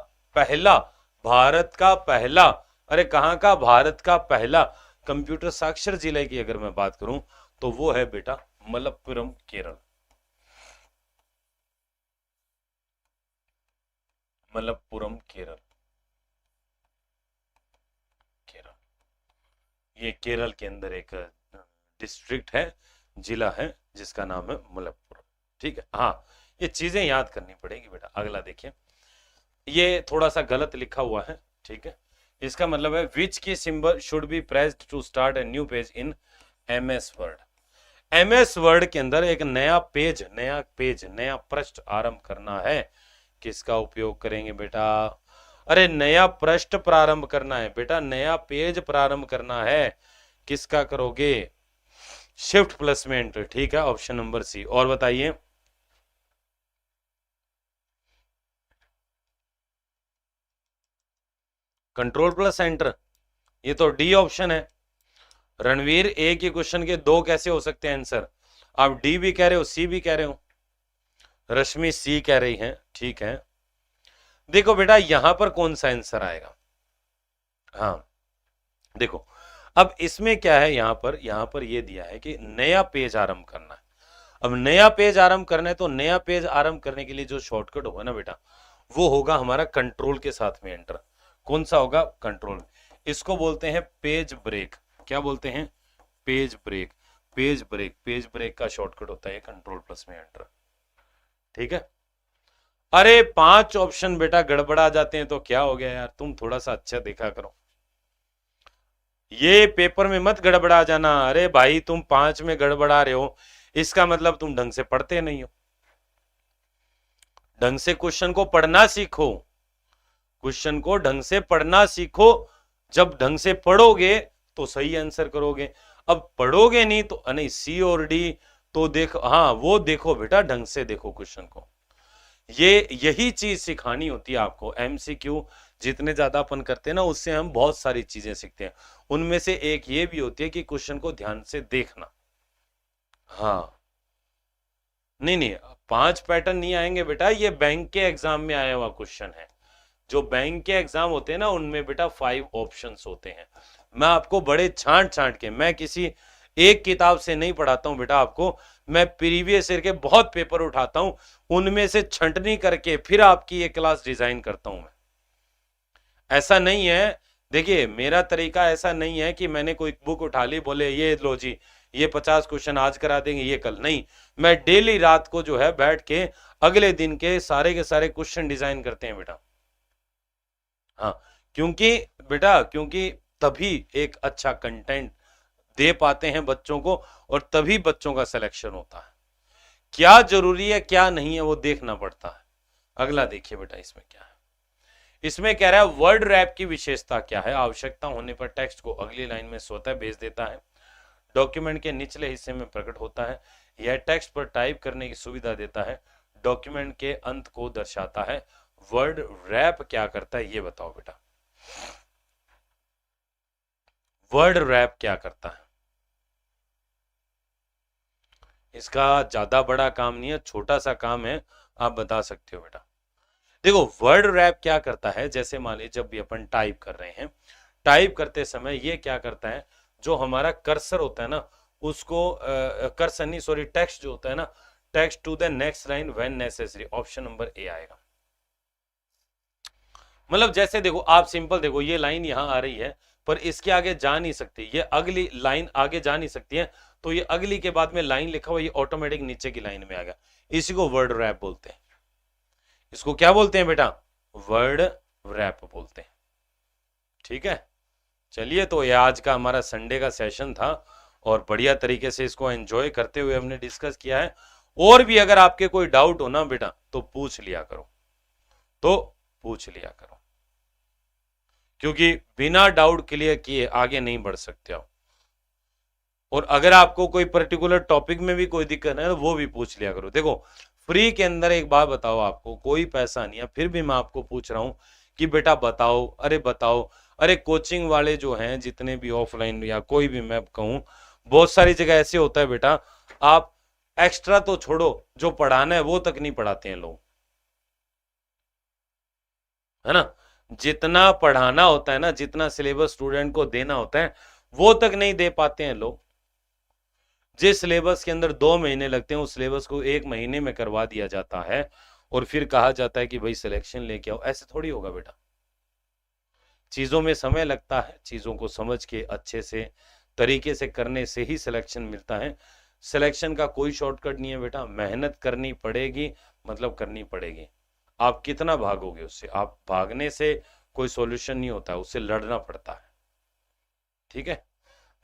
Speaker 1: भारत का पहला, अरे कहां का, भारत का पहला कंप्यूटर साक्षर जिले की अगर मैं बात करूं तो वो है बेटा मलप्पुरम, केरल। मलप्पुरम, केरल। ये केरल के अंदर एक डिस्ट्रिक्ट है, जिला है जिसका नाम है मलप्पुरम। ठीक है, हाँ ये चीजें याद करनी पड़ेगी बेटा। अगला देखिए, ये थोड़ा सा गलत लिखा हुआ है, ठीक है। इसका मतलब है which key symbol should be pressed to start a new page in MS Word. MS Word के अंदर एक नया पेज, नया पृष्ठ आरंभ करना है, किसका उपयोग करेंगे बेटा, अरे नया पृष्ठ प्रारंभ करना है बेटा, नया पेज प्रारंभ करना है, किसका करोगे, शिफ्ट प्लस में एंटर। ठीक है, ऑप्शन नंबर सी। और बताइए, कंट्रोल प्लस एंटर, ये तो डी ऑप्शन है। रणवीर, एक ही क्वेश्चन के 2 कैसे हो सकते हैं आंसर, आप डी भी कह रहे हो सी भी कह रहे हो। रश्मि सी कह रही है, ठीक है। देखो बेटा यहां पर कौन सा आंसर आएगा, हाँ देखो अब इसमें क्या है, यहां पर ये दिया है कि नया पेज आरंभ करना है। अब नया पेज आरंभ करना है तो नया पेज आरंभ करने के लिए जो शॉर्टकट होगा ना बेटा वो होगा हमारा कंट्रोल के साथ में एंटर। कौन सा होगा, कंट्रोल। इसको बोलते हैं पेज ब्रेक। क्या बोलते हैं, पेज ब्रेक। पेज ब्रेक का शॉर्टकट होता है कंट्रोल प्लस में एंटर। ठीक है, अरे 5 ऑप्शन बेटा गड़बड़ा जाते हैं तो क्या हो गया यार, तुम थोड़ा सा अच्छा देखा करो, ये पेपर में मत गड़बड़ा जाना। अरे भाई तुम 5 में गड़बड़ा रहे हो इसका मतलब तुम ढंग से पढ़ते नहीं हो। ढंग से क्वेश्चन को पढ़ना सीखो, क्वेश्चन को ढंग से पढ़ना सीखो। जब ढंग से पढ़ोगे तो सही आंसर करोगे, अब पढ़ोगे नहीं तो नहीं, सी और डी तो देखो, हाँ वो देखो बेटा ढंग से देखो क्वेश्चन को। यही चीज सिखानी होती है आपको। एमसीक्यू जितने ज्यादा अपन करते हैं ना उससे हम बहुत सारी चीजें सीखते हैं। उनमें से एक ये भी होती है कि क्वेश्चन को ध्यान से देखना। हाँ नहीं 5 पैटर्न नहीं आएंगे बेटा, ये बैंक के एग्जाम में आया हुआ क्वेश्चन है। जो बैंक के एग्जाम होते हैं ना उनमें बेटा 5 ऑप्शंस होते हैं। मैं आपको बड़े छांट के, मैं किसी एक किताब से नहीं पढ़ाता हूं बेटा आपको, मैं प्रीवियस ईयर के बहुत पेपर उठाता हूं, उनमें से छंटनी करके फिर आपकी ये क्लास डिजाइन करता हूं मैं। ऐसा नहीं है, देखिए मेरा तरीका ऐसा नहीं है कि मैंने कोई बुक उठा ली बोले ये लो जी ये 50 क्वेश्चन आज करा देंगे ये कल, नहीं। मैं डेली रात को जो है बैठ के अगले दिन के सारे क्वेश्चन डिजाइन करते हैं बेटा। हाँ क्योंकि तभी एक अच्छा कंटेंट दे पाते हैं बच्चों को, और तभी बच्चों का सिलेक्शन होता है। क्या जरूरी है क्या नहीं है वो देखना पड़ता है। अगला देखिए बेटा, इसमें क्या है। इसमें कह रहा है वर्ड रैप की विशेषता क्या है। आवश्यकता होने पर टेक्स्ट को अगली लाइन में स्वतः भेज देता है, डॉक्यूमेंट के निचले हिस्से में प्रकट होता है, यह टेक्स्ट पर टाइप करने की सुविधा देता है, डॉक्यूमेंट के अंत को दर्शाता है। वर्ड रैप क्या करता है ये बताओ बेटा। वर्ड रैप क्या करता है? इसका ज्यादा बड़ा काम नहीं है, छोटा सा काम है, आप बता सकते हो बेटा। देखो वर्ड रैप क्या करता है, जैसे मान लीजिए जब भी अपन टाइप कर रहे हैं, टाइप करते समय ये क्या करता है, जो हमारा कर्सर होता है ना उसको कर्सर नहीं सॉरी टेक्स्ट जो होता है ना, text to the next line when necessary, option number A आएगा। मतलब जैसे देखो आप सिंपल देखो, ये लाइन यहां आ रही है पर इसके आगे जा नहीं सकती, ये अगली लाइन आगे जा नहीं सकती है, तो ये अगली के बाद में लाइन लिखा हुआ ये ऑटोमेटिक नीचे की लाइन में आ गया। इसी को वर्ड रैप बोलते हैं। इसको क्या बोलते हैं बेटा? वर्ड रैप बोलते हैं। ठीक है, चलिए तो ये आज का हमारा संडे का सेशन था और बढ़िया तरीके से इसको एंजॉय करते हुए हमने डिस्कस किया है। और भी अगर आपके कोई डाउट हो ना बेटा तो पूछ लिया करो, तो पूछ लिया करो, क्योंकि बिना डाउट क्लियर किए आगे नहीं बढ़ सकते हो। और अगर आपको कोई पर्टिकुलर टॉपिक में भी कोई दिक्कत है तो वो भी पूछ लिया करो। देखो फ्री के अंदर एक बात बताओ, आपको कोई पैसा नहीं है, फिर भी मैं आपको पूछ रहा हूं कि बेटा बताओ, अरे बताओ। अरे कोचिंग वाले जो हैं जितने भी ऑफलाइन या कोई भी मैं कहूं, बहुत सारी जगह ऐसे होता है बेटा, आप एक्स्ट्रा तो छोड़ो, जो पढ़ाना है वो तक नहीं पढ़ाते हैं लोग, है ना। जितना पढ़ाना होता है ना, जितना सिलेबस स्टूडेंट को देना होता है वो तक नहीं दे पाते हैं लोग। जिस सिलेबस के अंदर 2 महीने लगते हैं उस सिलेबस को 1 महीने में करवा दिया जाता है और फिर कहा जाता है कि भाई सिलेक्शन लेके आओ। ऐसे थोड़ी होगा बेटा, चीजों में समय लगता है, चीजों को समझ के अच्छे से तरीके से करने से ही सिलेक्शन मिलता है। सिलेक्शन का कोई शॉर्टकट नहीं है बेटा, मेहनत करनी पड़ेगी, मतलब करनी पड़ेगी। आप कितना भागोगे उससे, आप भागने से कोई सॉल्यूशन नहीं होता है, उससे लड़ना पड़ता है। ठीक है,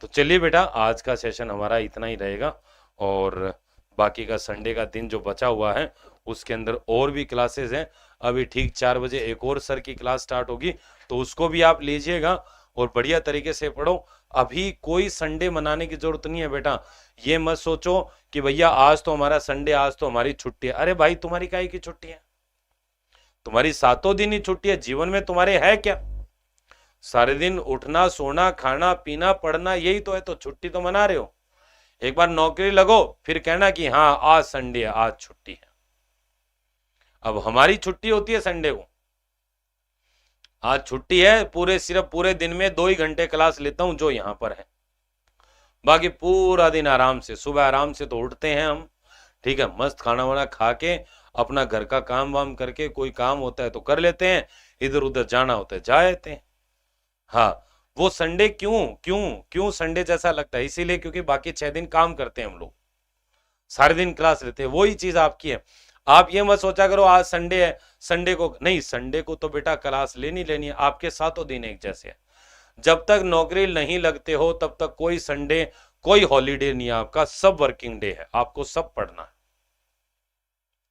Speaker 1: तो चलिए बेटा आज का सेशन हमारा इतना ही रहेगा, और बाकी का संडे का दिन जो बचा हुआ है उसके अंदर और भी क्लासेस हैं। अभी ठीक 4 बजे एक और सर की क्लास स्टार्ट होगी, तो उसको भी आप लीजिएगा और बढ़िया तरीके से पढ़ो। अभी कोई संडे मनाने की जरूरत नहीं है बेटा। ये मत सोचो कि भैया आज तो हमारा संडे, आज तो हमारी छुट्टी है। अरे भाई तुम्हारी काहे की छुट्टी है? तुम्हारी 7 दिन ही छुट्टी है, जीवन में तुम्हारे है क्या? सारे दिन उठना, सोना, खाना, पीना, पढ़ना, यही तो है, तो छुट्टी तो मना रहे हो। एक बार नौकरी लगो फिर कहना कि हाँ आज संडे है, आज छुट्टी है। अब हमारी छुट्टी होती है संडे को, आज छुट्टी है, सिर्फ पूरे दिन में 2 ही घंटे क्लास लेता हूं जो यहां पर है, बाकी पूरा दिन आराम से, सुबह आराम से तो उठते हैं हम, ठीक है, मस्त खाना वाना खा के अपना घर का काम वाम करके, कोई काम होता है तो कर लेते हैं, इधर उधर जाना होता है जा लेते हैं। हाँ, वो संडे क्यों क्यों क्यों संडे जैसा लगता है, इसीलिए क्योंकि बाकी 6 दिन काम करते हैं हम लोग, सारे दिन क्लास लेते हैं। वही चीज आपकी है। आप ये मत सोचा करो आज संडे है, संडे को नहीं, संडे को तो बेटा क्लास लेनी है। आपके 7 दिन एक जैसे है। जब तक नौकरी नहीं लगते हो तब तक कोई संडे, कोई हॉलीडे नहीं है आपका, सब वर्किंग डे है, आपको सब पढ़ना है।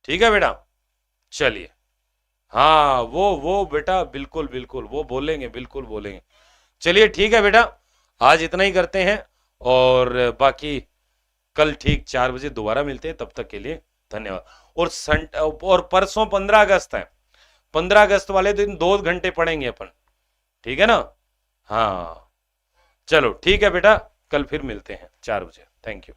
Speaker 1: ठीक है बेटा, चलिए। हाँ वो बेटा बिल्कुल बिल्कुल वो बोलेंगे, बिल्कुल बोलेंगे। चलिए ठीक है बेटा, आज इतना ही करते हैं, और बाकी कल ठीक 4 बजे दोबारा मिलते हैं। तब तक के लिए धन्यवाद। और परसों 15 अगस्त है, 15 अगस्त वाले दिन 2 घंटे पढ़ेंगे अपन, ठीक है ना। हाँ चलो ठीक है बेटा, कल फिर मिलते हैं 4 बजे। Thank you.